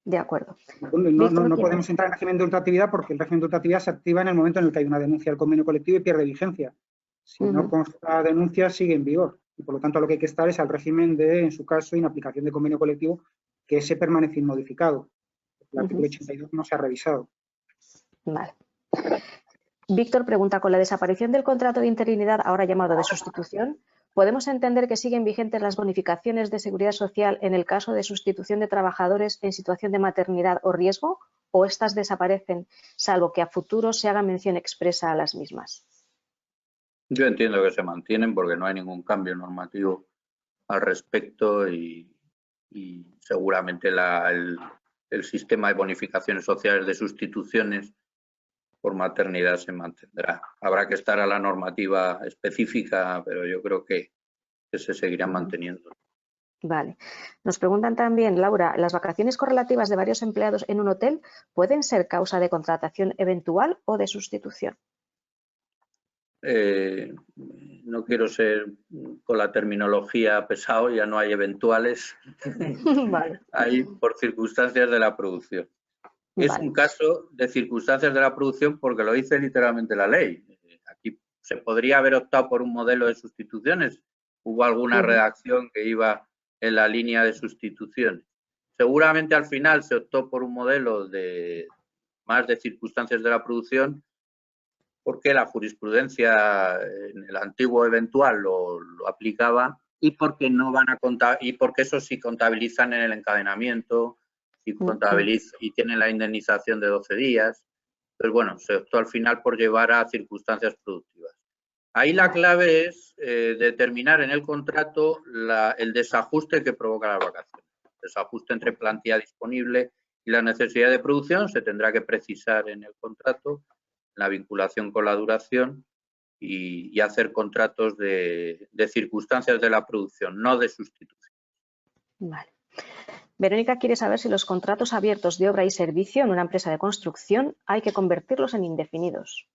De acuerdo. No podemos entrar en régimen de ultraactividad porque el régimen de ultraactividad se activa en el momento en el que hay una denuncia del convenio colectivo y pierde vigencia. Si no consta denuncia, sigue en vigor. Y por lo tanto, lo que hay que estar es al régimen de, en su caso, inaplicación de convenio colectivo, que ese permanece inmodificado. El artículo 82 no se ha revisado. Vale. Víctor pregunta, con la desaparición del contrato de interinidad, ahora llamado de sustitución, ¿podemos entender que siguen vigentes las bonificaciones de seguridad social en el caso de sustitución de trabajadores en situación de maternidad o riesgo? ¿O estas desaparecen, salvo que a futuro se haga mención expresa a las mismas? Yo entiendo que se mantienen porque no hay ningún cambio normativo al respecto y seguramente el sistema de bonificaciones sociales de sustituciones por maternidad se mantendrá. Habrá que estar a la normativa específica, pero yo creo que se seguirán manteniendo. Vale. Nos preguntan también, Laura, ¿las vacaciones correlativas de varios empleados en un hotel pueden ser causa de contratación eventual o de sustitución? No quiero ser con la terminología pesado, ya no hay eventuales, Vale. hay por circunstancias de la producción. Es un caso de circunstancias de la producción porque lo dice literalmente la ley. Aquí se podría haber optado por un modelo de sustituciones. Hubo alguna redacción que iba en la línea de sustituciones. Seguramente al final se optó por un modelo más de circunstancias de la producción porque la jurisprudencia en el antiguo eventual lo aplicaba y porque no van a contar y porque eso sí contabilizan en el encadenamiento y tienen la indemnización de 12 días. Entonces, bueno, se optó al final por llevar a circunstancias productivas. Ahí la clave es determinar en el contrato el desajuste que provoca las vacaciones. El desajuste entre plantilla disponible y la necesidad de producción se tendrá que precisar en el contrato, la vinculación con la duración y hacer contratos de circunstancias de la producción, no de sustitución. Vale. Verónica quiere saber si los contratos abiertos de obra y servicio en una empresa de construcción hay que convertirlos en indefinidos.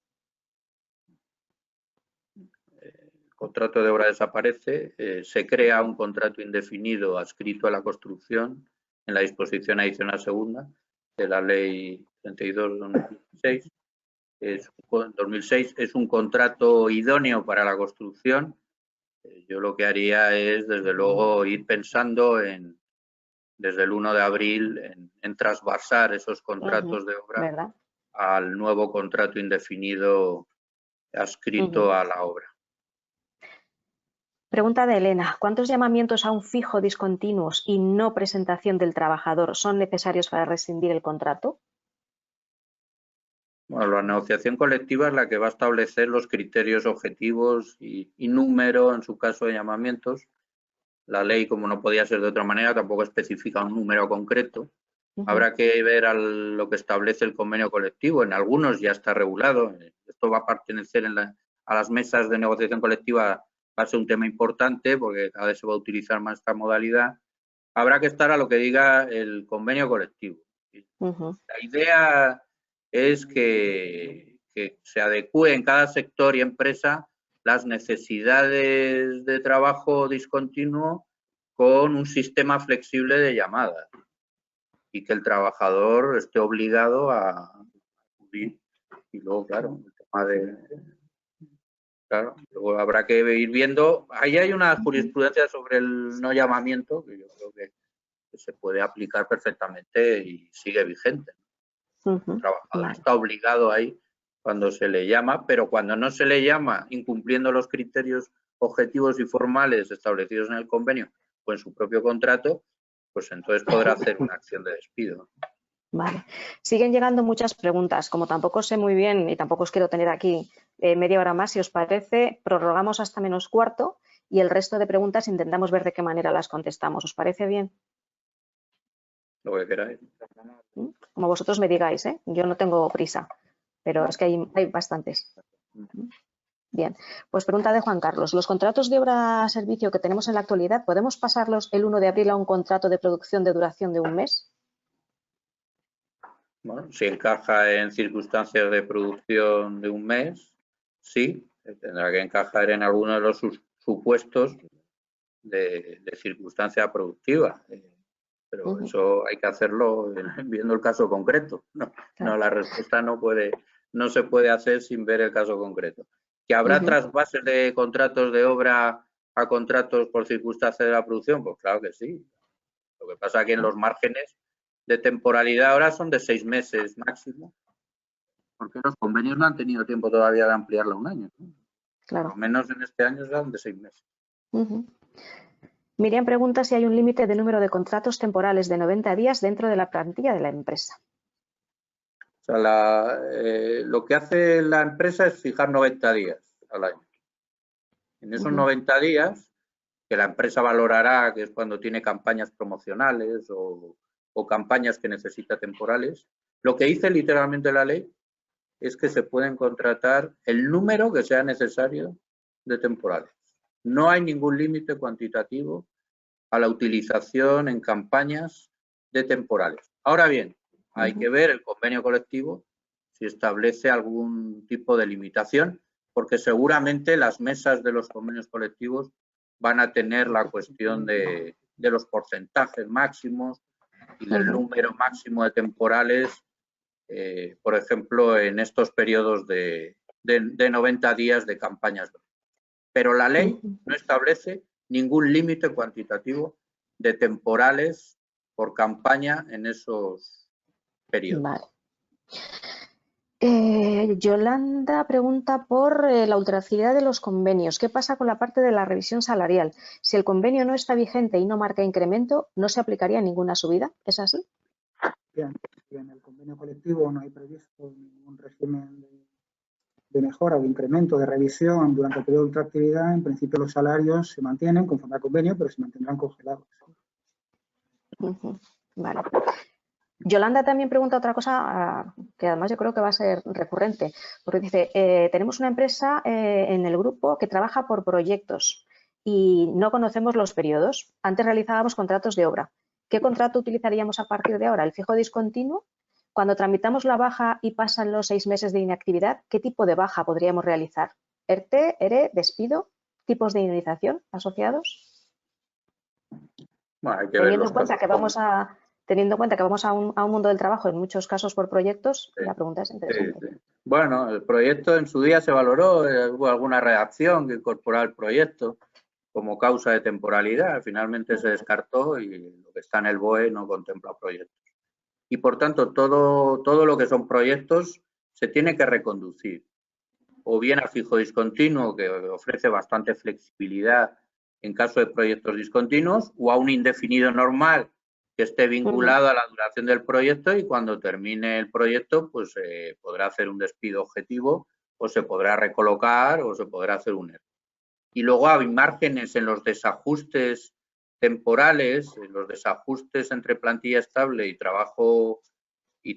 El contrato de obra desaparece, se crea un contrato indefinido adscrito a la construcción en la disposición adicional segunda de la Ley 32/2006. 2006 es un contrato idóneo para la construcción. Yo lo que haría es, desde luego, ir pensando desde el 1 de abril en trasvasar esos contratos de obra, ¿verdad?, al nuevo contrato indefinido adscrito a la obra. Pregunta de Elena, ¿cuántos llamamientos a un fijo discontinuos y no presentación del trabajador son necesarios para rescindir el contrato? Bueno, la negociación colectiva es la que va a establecer los criterios objetivos y número, en su caso, de llamamientos. La ley, como no podía ser de otra manera, tampoco especifica un número concreto. Habrá que ver lo que establece el convenio colectivo. En algunos ya está regulado. Esto va a pertenecer a las mesas de negociación colectiva. Va a ser un tema importante porque cada vez se va a utilizar más esta modalidad. Habrá que estar a lo que diga el convenio colectivo. La idea es que se adecúe en cada sector y empresa las necesidades de trabajo discontinuo con un sistema flexible de llamadas y que el trabajador esté obligado a acudir. Y luego, claro, el tema claro, luego habrá que ir viendo. Ahí hay una jurisprudencia sobre el no llamamiento que yo creo que se puede aplicar perfectamente y sigue vigente. El trabajador está obligado ahí cuando se le llama, pero cuando no se le llama, incumpliendo los criterios objetivos y formales establecidos en el convenio o en su propio contrato, pues entonces podrá hacer una acción de despido. Vale. Siguen llegando muchas preguntas. Como tampoco sé muy bien y tampoco os quiero tener aquí media hora más, si os parece, prorrogamos hasta -4 y el resto de preguntas intentamos ver de qué manera las contestamos. ¿Os parece bien? Lo que queráis. Como vosotros me digáis, ¿eh? Yo no tengo prisa, pero es que hay bastantes. Bien, pues pregunta de Juan Carlos. ¿Los contratos de obra-servicio que tenemos en la actualidad, podemos pasarlos el 1 de abril a un contrato de producción de duración de un mes? Bueno, si encaja en circunstancias de producción de un mes, sí, tendrá que encajar en alguno de los supuestos de circunstancia productiva. Pero eso hay que hacerlo viendo el caso concreto. No, la respuesta no se puede hacer sin ver el caso concreto. ¿Que habrá trasvases de contratos de obra a contratos por circunstancias de la producción? Pues claro que sí. Lo que pasa es que en los márgenes de temporalidad ahora son de 6 meses máximo, porque los convenios no han tenido tiempo todavía de ampliarla un año, ¿no? Claro. Por lo menos en este año serán de 6 meses. Miriam pregunta si hay un límite de número de contratos temporales de 90 días dentro de la plantilla de la empresa. O sea, lo que hace la empresa es fijar 90 días al año. En esos 90 días, que la empresa valorará, que es cuando tiene campañas promocionales o campañas que necesita temporales, lo que dice literalmente la ley es que se pueden contratar el número que sea necesario de temporales. No hay ningún límite cuantitativo a la utilización en campañas de temporales. Ahora bien, hay que ver el convenio colectivo si establece algún tipo de limitación, porque seguramente las mesas de los convenios colectivos van a tener la cuestión de los porcentajes máximos y del número máximo de temporales, por ejemplo, en estos periodos de 90 días de campañas. Pero la ley no establece ningún límite cuantitativo de temporales por campaña en esos periodos. Vale. Yolanda pregunta por la ultraactividad de los convenios. ¿Qué pasa con la parte de la revisión salarial? Si el convenio no está vigente y no marca incremento, ¿no se aplicaría ninguna subida? ¿Es así? Bien, en el convenio colectivo no hay previsto ningún régimen de mejora o de incremento de revisión durante el periodo de ultraactividad. En principio los salarios se mantienen conforme al convenio, pero se mantendrán congelados. Vale. Yolanda también pregunta otra cosa que además yo creo que va a ser recurrente, porque dice, tenemos una empresa en el grupo que trabaja por proyectos y no conocemos los periodos. Antes realizábamos contratos de obra. ¿Qué contrato utilizaríamos a partir de ahora? ¿El fijo discontinuo? Cuando tramitamos la baja y pasan los 6 meses de inactividad, ¿qué tipo de baja podríamos realizar? ¿ERTE, ERE, despido? ¿Tipos de indemnización asociados? Bueno, hay que ver los casos. Teniendo en cuenta que vamos a un mundo del trabajo, en muchos casos por proyectos, la pregunta es interesante. Sí. Bueno, el proyecto en su día se valoró, hubo alguna redacción que incorporaba el proyecto como causa de temporalidad. Finalmente se descartó y lo que está en el BOE no contempla proyectos. Y por tanto, todo lo que son proyectos se tiene que reconducir. O bien a fijo discontinuo, que ofrece bastante flexibilidad en caso de proyectos discontinuos, o a un indefinido normal, que esté vinculado a la duración del proyecto y cuando termine el proyecto pues podrá hacer un despido objetivo o se podrá recolocar o se podrá hacer un ERTE. Y luego hay márgenes en los desajustes temporales, en los desajustes entre plantilla estable y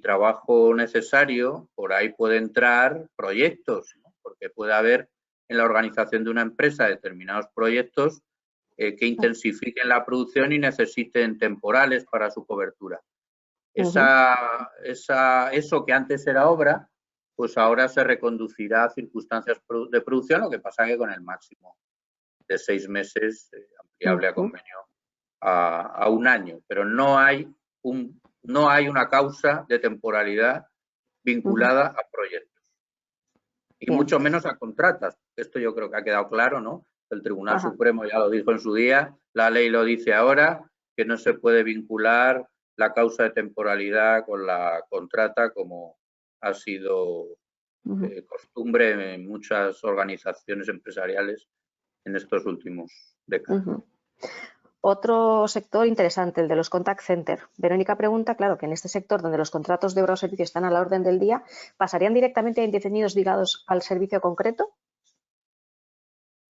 trabajo necesario, por ahí puede entrar proyectos, ¿no? Porque puede haber en la organización de una empresa determinados proyectos que intensifiquen la producción y necesiten temporales para su cobertura. Eso que antes era obra, pues ahora se reconducirá a circunstancias de producción, lo que pasa que con el máximo de 6 meses ampliable a convenio a un año. Pero no hay una causa de temporalidad vinculada a proyectos. Y mucho menos a contratas. Esto yo creo que ha quedado claro, ¿no? El Tribunal Supremo ya lo dijo en su día, la ley lo dice ahora, que no se puede vincular la causa de temporalidad con la contrata, como ha sido costumbre en muchas organizaciones empresariales en estos últimos décadas. Otro sector interesante, el de los contact center. Verónica pregunta, claro, que en este sector donde los contratos de obra o servicio están a la orden del día, ¿pasarían directamente a indefinidos ligados al servicio concreto?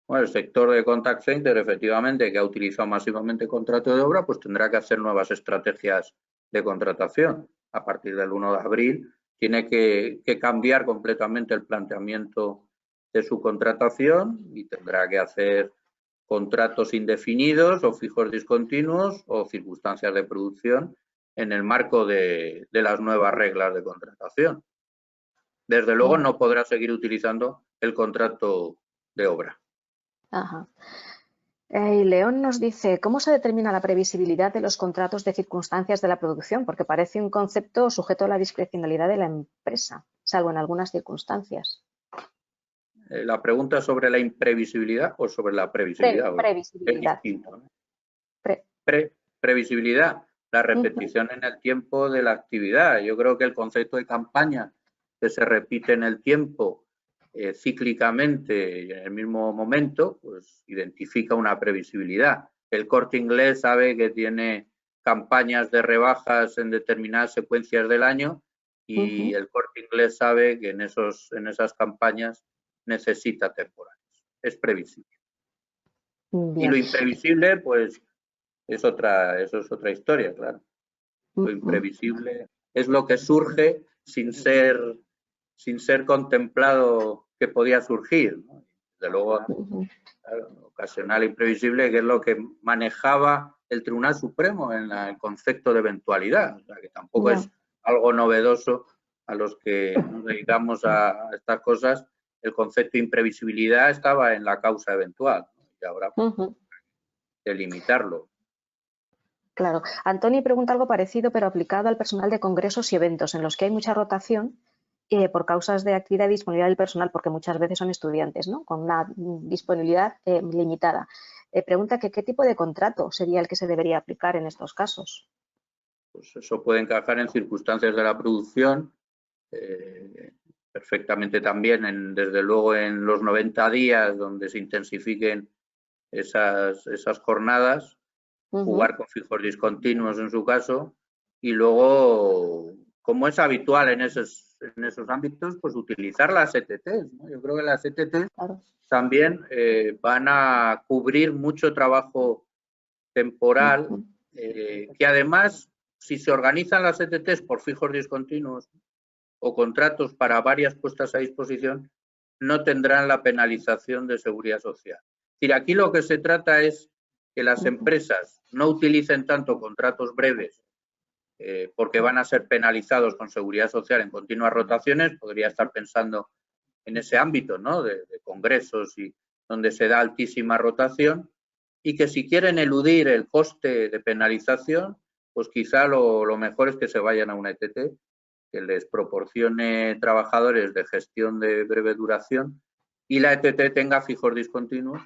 Bueno, el sector de contact center, efectivamente, que ha utilizado masivamente contrato de obra, pues tendrá que hacer nuevas estrategias de contratación. A partir del 1 de abril tiene que cambiar completamente el planteamiento de su contratación y tendrá que hacer contratos indefinidos o fijos discontinuos o circunstancias de producción en el marco de las nuevas reglas de contratación. Desde luego no podrá seguir utilizando el contrato de obra. Ajá. Y León nos dice, ¿cómo se determina la previsibilidad de los contratos de circunstancias de la producción? Porque parece un concepto sujeto a la discrecionalidad de la empresa, salvo en algunas circunstancias. La pregunta es sobre la imprevisibilidad o sobre la previsibilidad. Previsibilidad. Es distinto, ¿no? Previsibilidad, la repetición en el tiempo de la actividad. Yo creo que el concepto de campaña que se repite en el tiempo cíclicamente y en el mismo momento, pues identifica una previsibilidad. El Corte Inglés sabe que tiene campañas de rebajas en determinadas secuencias del año y el Corte Inglés sabe que en esas campañas necesita temporales. Es previsible. Bien. Y lo imprevisible, pues, eso es otra historia, claro. Lo imprevisible es lo que surge sin ser contemplado que podía surgir, ¿no? Desde luego, claro, ocasional e imprevisible, que es lo que manejaba el Tribunal Supremo en el concepto de eventualidad, o sea, que tampoco es algo novedoso a los que nos dedicamos a estas cosas. El concepto de imprevisibilidad estaba en la causa eventual, ¿no? Y ahora delimitarlo. Claro. Antoni pregunta algo parecido, pero aplicado al personal de congresos y eventos, en los que hay mucha rotación por causas de actividad y disponibilidad del personal, porque muchas veces son estudiantes, ¿no? Con una disponibilidad limitada. Pregunta que qué tipo de contrato sería el que se debería aplicar en estos casos. Pues eso puede encajar en circunstancias de la producción, perfectamente también, desde luego, en los 90 días donde se intensifiquen esas jornadas, jugar con fijos discontinuos en su caso, y luego, como es habitual en esos ámbitos, pues utilizar las ETTs, ¿no? Yo creo que las ETTs también van a cubrir mucho trabajo temporal, que además, si se organizan las ETTs por fijos discontinuos o contratos para varias puestas a disposición, no tendrán la penalización de seguridad social. Es decir, aquí lo que se trata es que las empresas no utilicen tanto contratos breves porque van a ser penalizados con seguridad social en continuas rotaciones. Podría estar pensando en ese ámbito, ¿no? de congresos y donde se da altísima rotación, y que si quieren eludir el coste de penalización, pues quizá lo mejor es que se vayan a una ETT que les proporcione trabajadores de gestión de breve duración y la ETT tenga fijos discontinuos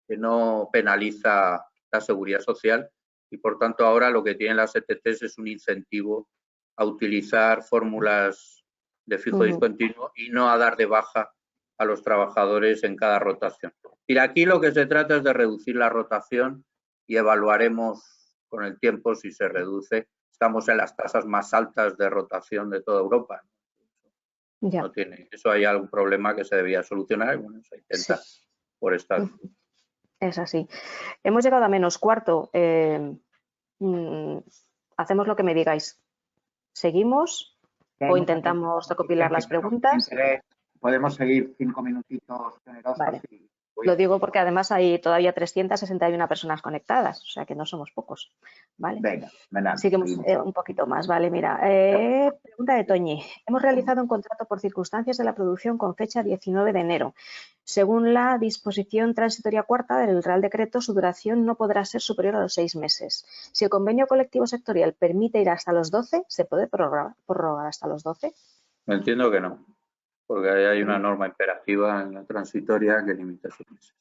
que no penaliza la seguridad social, y por tanto ahora lo que tienen las ETTs es un incentivo a utilizar fórmulas de fijo discontinuo y no a dar de baja a los trabajadores en cada rotación. Y aquí lo que se trata es de reducir la rotación y evaluaremos con el tiempo si se reduce. Estamos en las tasas más altas de rotación de toda Europa. No tiene, eso hay algún problema que se debía solucionar y bueno, se intenta por esta vez. Es así. Hemos llegado a -4. Hacemos lo que me digáis. ¿Seguimos o intentamos recopilar las preguntas? Podemos seguir 5 minutitos generosos. Vale. Lo digo porque además hay todavía 361 personas conectadas, o sea que no somos pocos. ¿Vale? Venga, seguimos un poquito más. Vale, mira. Pregunta de Toñi. Hemos realizado un contrato por circunstancias de la producción con fecha 19 de enero. Según la disposición transitoria cuarta del Real Decreto, su duración no podrá ser superior a los 6 meses. Si el convenio colectivo sectorial permite ir hasta los 12, ¿se puede prorrogar hasta los 12? Entiendo que no, porque hay una norma imperativa en la transitoria que limita 6 meses.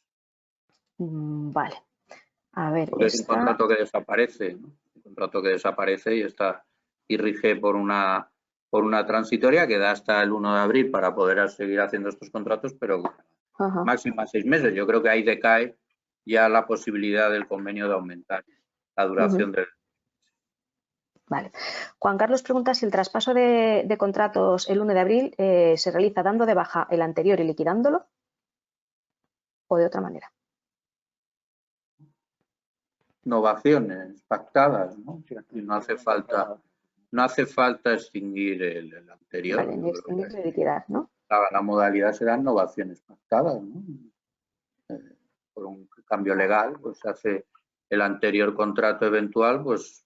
Vale. A ver, porque es un contrato que desaparece, ¿no? contrato que desaparece y rige por una transitoria que da hasta el 1 de abril para poder seguir haciendo estos contratos, pero máxima 6 meses. Yo creo que ahí decae ya la posibilidad del convenio de aumentar la duración del. Vale. Juan Carlos pregunta si el traspaso de contratos el 1 de abril se realiza dando de baja el anterior y liquidándolo o de otra manera. Innovaciones pactadas, ¿no? No hace falta extinguir el anterior. Vale, ni extinguir ni liquidar, ¿no? La modalidad serán innovaciones pactadas, ¿no? Por un cambio legal, pues se hace el anterior contrato eventual, pues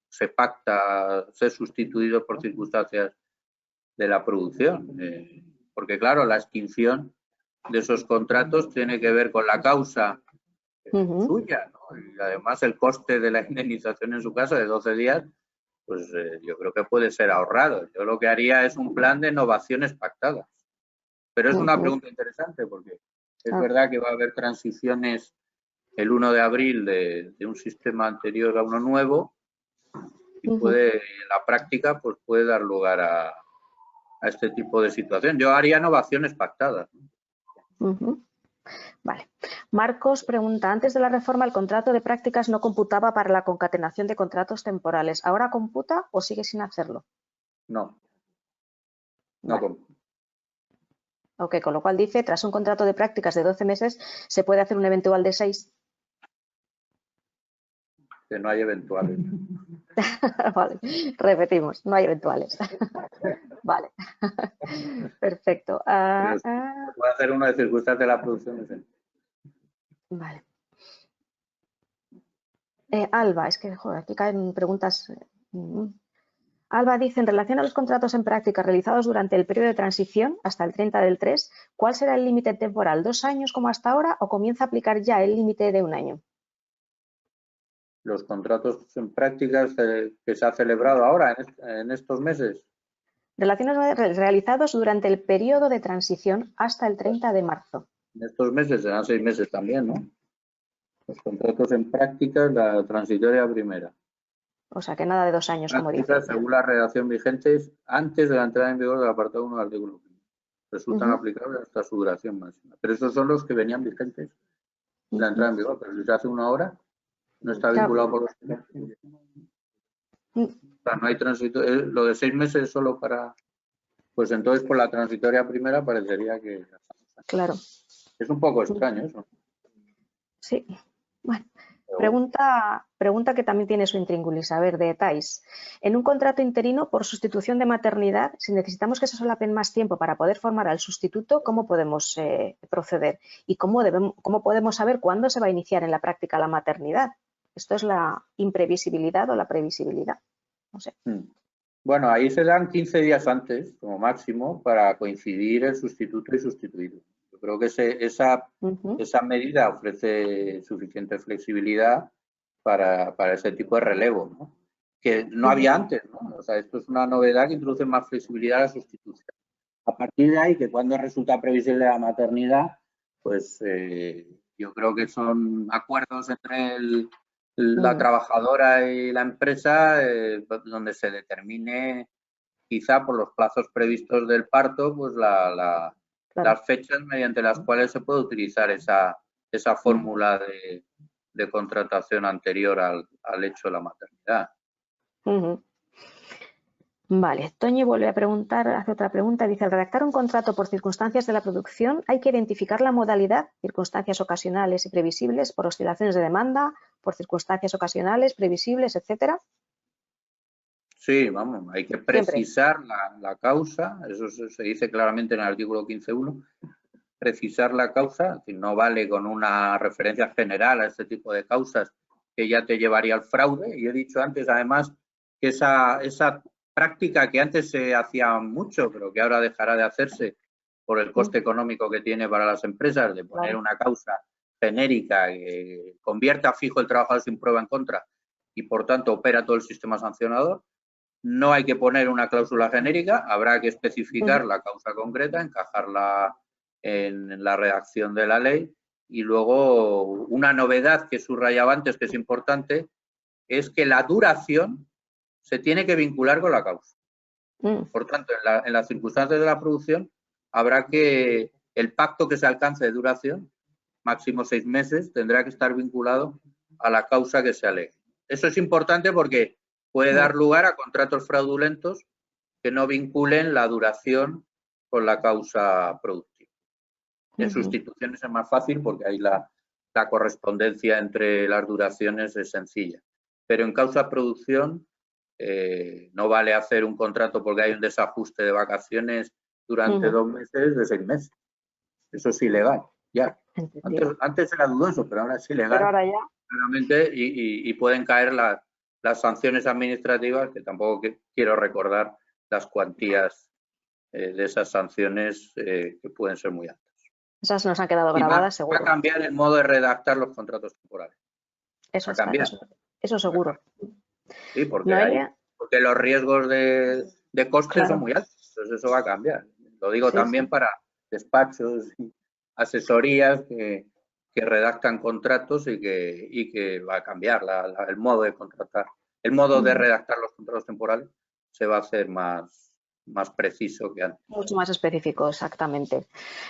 se pacta ser sustituido por circunstancias de la producción. Porque, claro, la extinción de esos contratos tiene que ver con la causa suya, ¿no? Y además el coste de la indemnización en su caso de 12 días, pues yo creo que puede ser ahorrado. Yo lo que haría es un plan de innovaciones pactadas. Pero es una pregunta interesante porque es verdad que va a haber transiciones el 1 de abril de un sistema anterior a uno nuevo y puede, en la práctica, pues puede dar lugar a este tipo de situación. Yo haría innovaciones pactadas, ¿no? Vale. Marcos pregunta, antes de la reforma el contrato de prácticas no computaba para la concatenación de contratos temporales. ¿Ahora computa o sigue sin hacerlo? No. Vale. Computa. Ok, con lo cual dice, tras un contrato de prácticas de 12 meses, ¿se puede hacer un eventual de 6? Que no hay eventuales. Vale, repetimos, no hay eventuales. Vale, perfecto. Se puede hacer uno de circunstancias de la producción. Vale. Alba, es que joder, aquí caen preguntas. Alba dice, en relación a los contratos en práctica realizados durante el periodo de transición hasta el 30 del 3, ¿cuál será el límite temporal? ¿2 años como hasta ahora o comienza a aplicar ya el límite de 1 año? Los contratos en prácticas que se ha celebrado ahora, en estos meses. Relaciones realizados durante el periodo de transición hasta el 30 de marzo. En estos meses serán 6 meses también, ¿no? Los contratos en prácticas, la transitoria primera. O sea, que nada de 2 años, como dice. Según la redacción vigente, antes de la entrada en vigor del apartado 1 del artículo 1. Resultan aplicables hasta su duración máxima. Pero esos son los que venían vigentes de la entrada en vigor. Pero si se hace una hora, no está vinculado por los. O sea, no hay transitoria. Lo de 6 meses es solo para. Pues entonces, por la transitoria primera, parecería que. Claro. Es un poco extraño eso. Sí. Bueno. Pregunta que también tiene su intríngulis, a ver, de Thais. En un contrato interino por sustitución de maternidad, si necesitamos que se solapen más tiempo para poder formar al sustituto, ¿cómo podemos proceder? ¿Y cómo podemos saber cuándo se va a iniciar en la práctica la maternidad? ¿Esto es la imprevisibilidad o la previsibilidad? No sé. Bueno, ahí se dan 15 días antes, como máximo, para coincidir el sustituto y sustituido. Yo creo que esa medida ofrece suficiente flexibilidad para ese tipo de relevo, ¿no? Que no había antes, ¿no? O sea, esto es una novedad que introduce más flexibilidad a la sustitución. A partir de ahí, que cuando resulta previsible la maternidad, pues yo creo que son acuerdos entre la trabajadora y la empresa donde se determine quizá por los plazos previstos del parto, pues las fechas mediante las cuales se puede utilizar esa fórmula de contratación anterior al hecho de la maternidad. Vale, Toñi vuelve a preguntar, hace otra pregunta, dice, al redactar un contrato por circunstancias de la producción, ¿hay que identificar la modalidad, circunstancias ocasionales y previsibles, por oscilaciones de demanda, por circunstancias ocasionales, previsibles, etcétera? Sí, vamos, hay que precisar la causa, eso se dice claramente en el artículo 15.1, precisar la causa, es decir, no vale con una referencia general a este tipo de causas que ya te llevaría al fraude. Y he dicho antes, además, que esa práctica que antes se hacía mucho, pero que ahora dejará de hacerse por el coste económico que tiene para las empresas, de poner una causa genérica que convierta fijo el trabajador sin prueba en contra y, por tanto, opera todo el sistema sancionador. No hay que poner una cláusula genérica, habrá que especificar la causa concreta, encajarla en la redacción de la ley y luego una novedad que subrayaba antes, que es importante, es que la duración se tiene que vincular con la causa. Por tanto, en las circunstancias de la producción habrá que, el pacto que se alcance de duración, máximo 6 meses, tendrá que estar vinculado a la causa que se alegue. Eso es importante porque puede dar lugar a contratos fraudulentos que no vinculen la duración con la causa productiva. En sustituciones es más fácil porque ahí la correspondencia entre las duraciones es sencilla. Pero en causa producción no vale hacer un contrato porque hay un desajuste de vacaciones durante 2 meses de 6 meses. Eso es ilegal, ya. Antes era dudoso, pero ahora es ilegal. Pero ahora ya. Claramente, y pueden caer las sanciones administrativas, que tampoco quiero recordar las cuantías de esas sanciones que pueden ser muy altas. Esas nos han quedado grabadas, seguro. Va a cambiar el modo de redactar los contratos temporales. Eso está, eso seguro. Sí, porque los riesgos de costes son muy altos. Entonces eso va a cambiar. Lo digo también para despachos y asesorías que redactan contratos y que va a cambiar el modo de contratar. El modo de redactar los contratos temporales se va a hacer más preciso que antes. Mucho más específico, exactamente.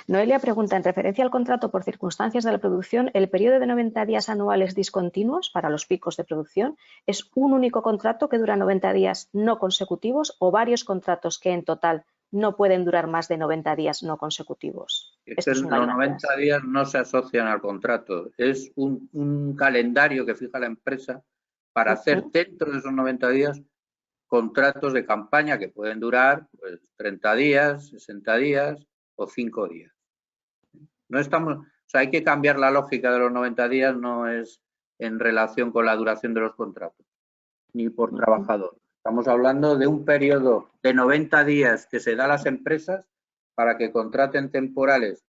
Noelia pregunta, en referencia al contrato por circunstancias de la producción, ¿el periodo de 90 días anuales discontinuos para los picos de producción es un único contrato que dura 90 días no consecutivos o varios contratos que en total no pueden durar más de 90 días no consecutivos? Los 90 días no se asocian al contrato, es un calendario que fija la empresa para hacer dentro de esos 90 días contratos de campaña que pueden durar pues, 30 días, 60 días o 5 días. No estamos, o sea, hay que cambiar la lógica de los 90 días, no es en relación con la duración de los contratos, ni por trabajador. Estamos hablando de un periodo de 90 días que se da a las empresas para que contraten temporales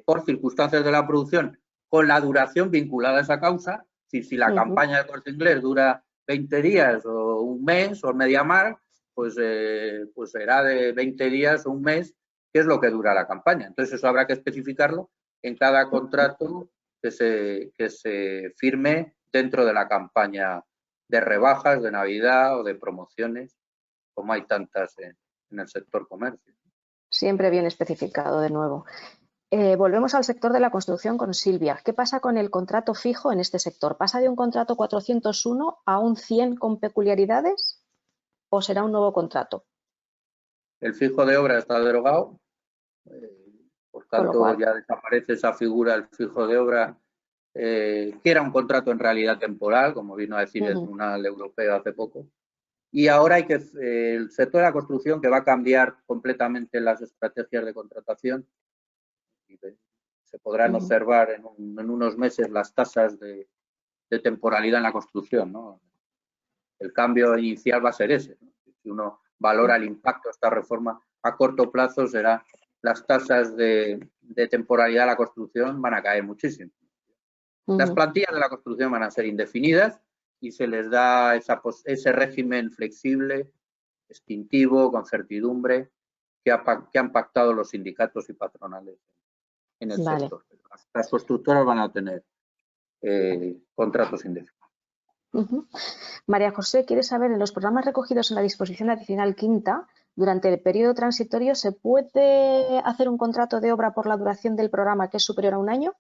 por circunstancias de la producción con la duración vinculada a esa causa. Si la campaña de Corte Inglés dura 20 días o un mes o media mar, pues será de 20 días o un mes, que es lo que dura la campaña. Entonces eso habrá que especificarlo en cada contrato que se firme dentro de la campaña de rebajas, de Navidad o de promociones, como hay tantas en el sector comercio. Siempre bien especificado de nuevo. Volvemos al sector de la construcción con Silvia. ¿Qué pasa con el contrato fijo en este sector? ¿Pasa de un contrato 401 a un 100 con peculiaridades o será un nuevo contrato? El fijo de obra está derogado, por tanto ya desaparece esa figura del fijo de obra, que era un contrato en realidad temporal, como vino a decir el Tribunal Europeo hace poco. Y ahora hay el sector de la construcción que va a cambiar completamente las estrategias de contratación. Se podrán observar en unos meses las tasas de temporalidad en la construcción, ¿no? El cambio inicial va a ser ese, ¿no? Si uno valora el impacto de esta reforma a corto plazo, será las tasas de temporalidad de la construcción van a caer muchísimo. Las plantillas de la construcción van a ser indefinidas y se les da ese régimen flexible, extintivo, con certidumbre, que han pactado los sindicatos y patronales en el sector. Las constructoras van a tener contratos indefinidos. María José quiere saber, en los programas recogidos en la disposición adicional quinta, durante el periodo transitorio, ¿se puede hacer un contrato de obra por la duración del programa que es superior a un año?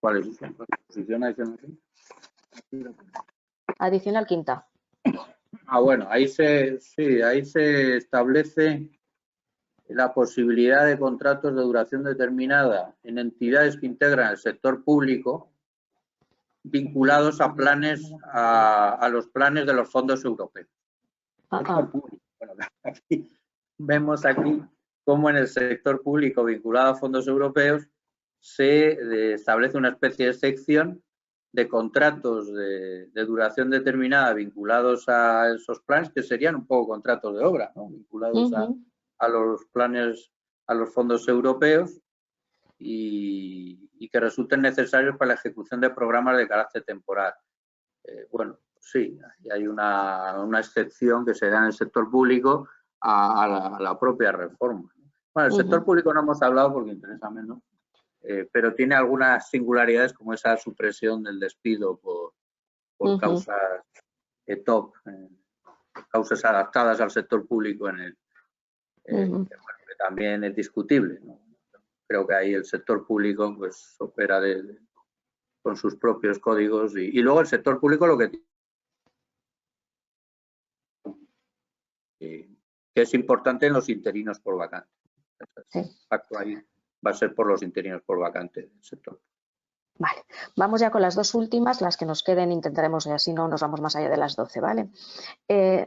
¿Cuál es la disposición adicional quinta? Adicional quinta. Bueno, ahí se establece la posibilidad de contratos de duración determinada en entidades que integran el sector público vinculados a planes, a los planes de los fondos europeos. Bueno, aquí, vemos aquí cómo en el sector público vinculado a fondos europeos se establece una especie de sección de contratos de duración determinada vinculados a esos planes, que serían un poco contratos de obra, ¿no? Vinculados a los planes, a los fondos europeos y que resulten necesarios para la ejecución de programas de carácter temporal. Bueno, sí, hay una excepción que se da en el sector público a la propia reforma. Bueno, el sector público no hemos hablado porque interesa menos, pero tiene algunas singularidades como esa supresión del despido por causas top, causas adaptadas al sector público en el que también es discutible, ¿no? Creo que ahí el sector público pues opera con sus propios códigos y luego el sector público lo que es importante en los interinos por vacante. El impacto ahí va a ser por los interinos por vacante del sector. Vale, vamos ya con las dos últimas, las que nos queden intentaremos, así no nos vamos más allá de las 12, ¿vale?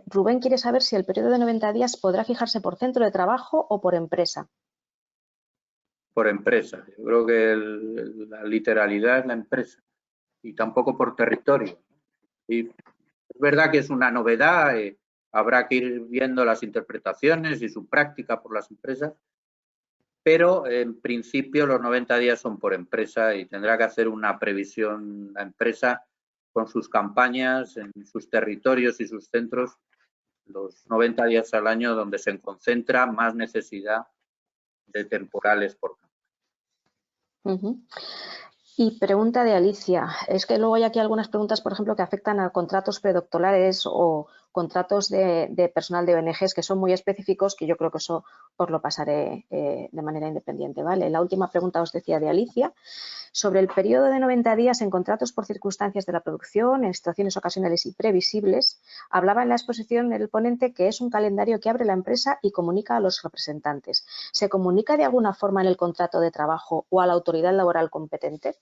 Rubén quiere saber si el periodo de 90 días podrá fijarse por centro de trabajo o por empresa. Por empresa. Yo creo que la literalidad es la empresa y tampoco por territorio. Y es verdad que es una novedad, habrá que ir viendo las interpretaciones y su práctica por las empresas, pero en principio los 90 días son por empresa y tendrá que hacer una previsión la empresa con sus campañas en sus territorios y sus centros, los 90 días al año donde se concentra más necesidad de temporales por campaña. Y pregunta de Alicia, es que luego hay aquí algunas preguntas, por ejemplo, que afectan a contratos predoctorales o contratos de personal de ONGs que son muy específicos, que yo creo que eso os lo pasaré de manera independiente, ¿vale? La última pregunta os decía de Alicia, sobre el periodo de 90 días en contratos por circunstancias de la producción, en situaciones ocasionales y previsibles, hablaba en la exposición del ponente que es un calendario que abre la empresa y comunica a los representantes. ¿Se comunica de alguna forma en el contrato de trabajo o a la autoridad laboral competente?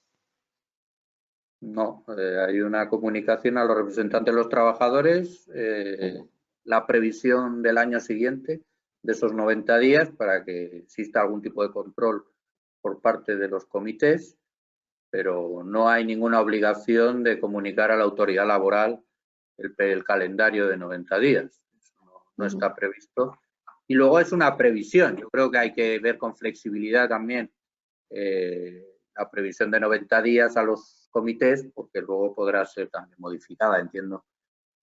No, hay una comunicación a los representantes de los trabajadores, la previsión del año siguiente de esos 90 días para que exista algún tipo de control por parte de los comités, pero no hay ninguna obligación de comunicar a la autoridad laboral el calendario de 90 días. Eso no está previsto. Y luego es una previsión. Yo creo que hay que ver con flexibilidad también la previsión de 90 días a los comités, porque luego podrá ser también modificada, entiendo,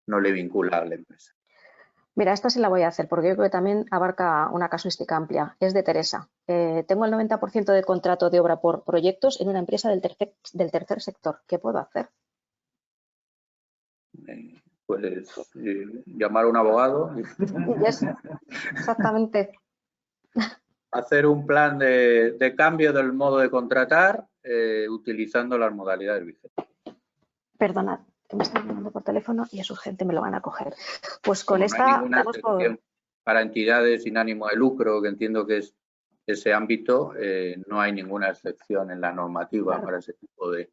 no le vincula a la empresa. Mira, esta sí la voy a hacer porque yo creo que también abarca una casuística amplia. Es de Teresa. Tengo el 90% de contrato de obra por proyectos en una empresa del tercer sector. ¿Qué puedo hacer? Pues llamar a un abogado. Yes, exactamente. Hacer un plan de cambio del modo de contratar utilizando las modalidades vigentes. Perdonad, que me están llamando por teléfono y es urgente, me lo van a coger. Pues con Como esta... no hay ninguna excepción para entidades sin ánimo de lucro, que entiendo que es ese ámbito, no hay ninguna excepción en la normativa para ese tipo de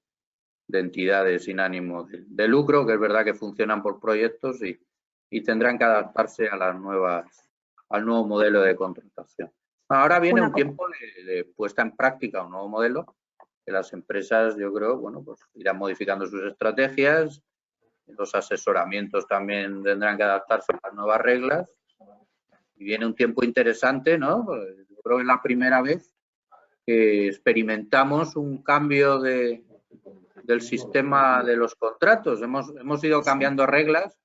entidades sin ánimo de lucro, que es verdad que funcionan por proyectos y tendrán que adaptarse a las al nuevo modelo de contratación. Ahora viene un tiempo de puesta en práctica, un nuevo modelo, que las empresas, yo creo, bueno, pues irán modificando sus estrategias, los asesoramientos también tendrán que adaptarse a las nuevas reglas y viene un tiempo interesante, ¿no? Pues yo creo que es la primera vez que experimentamos un cambio del sistema de los contratos. Hemos ido cambiando reglas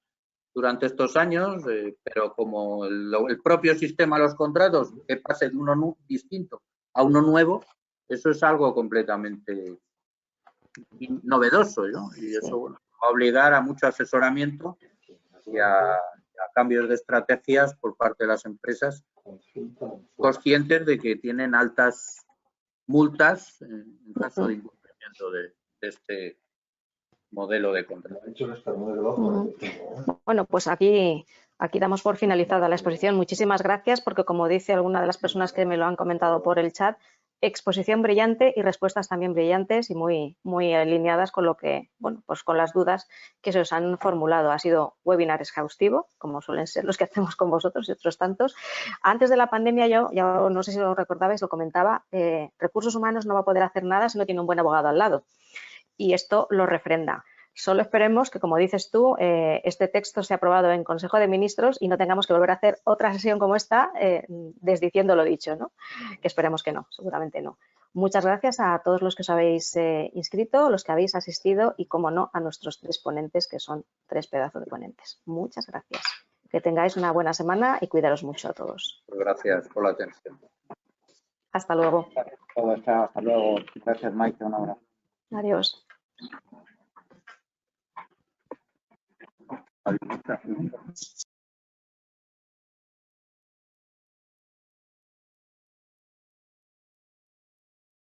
durante estos años, pero como el propio sistema de los contratos, que pase de uno distinto a uno nuevo, eso es algo completamente novedoso, ¿no? Y eso, bueno, va a obligar a mucho asesoramiento y a cambios de estrategias por parte de las empresas, conscientes de que tienen altas multas en caso de incumplimiento de este modelo de contratación. Bueno, pues aquí damos por finalizada la exposición. Muchísimas gracias porque, como dice alguna de las personas que me lo han comentado por el chat, exposición brillante y respuestas también brillantes y muy alineadas con lo que, bueno, pues con las dudas que se os han formulado. Ha sido webinar exhaustivo, como suelen ser los que hacemos con vosotros y otros tantos. Antes de la pandemia, yo ya no sé si lo recordabais, lo comentaba, Recursos Humanos no va a poder hacer nada si no tiene un buen abogado al lado. Y esto lo refrenda. Solo esperemos que, como dices tú, este texto sea aprobado en Consejo de Ministros y no tengamos que volver a hacer otra sesión como esta desdiciendo lo dicho, ¿no? Que esperemos que no, seguramente no. Muchas gracias a todos los que os habéis inscrito, los que habéis asistido y, como no, a nuestros 3 ponentes, que son 3 pedazos de ponentes. Muchas gracias. Que tengáis una buena semana y cuidaros mucho a todos. Gracias por la atención. Hasta luego. Hasta luego. Gracias, Maite. Un abrazo. Adiós. Adiós.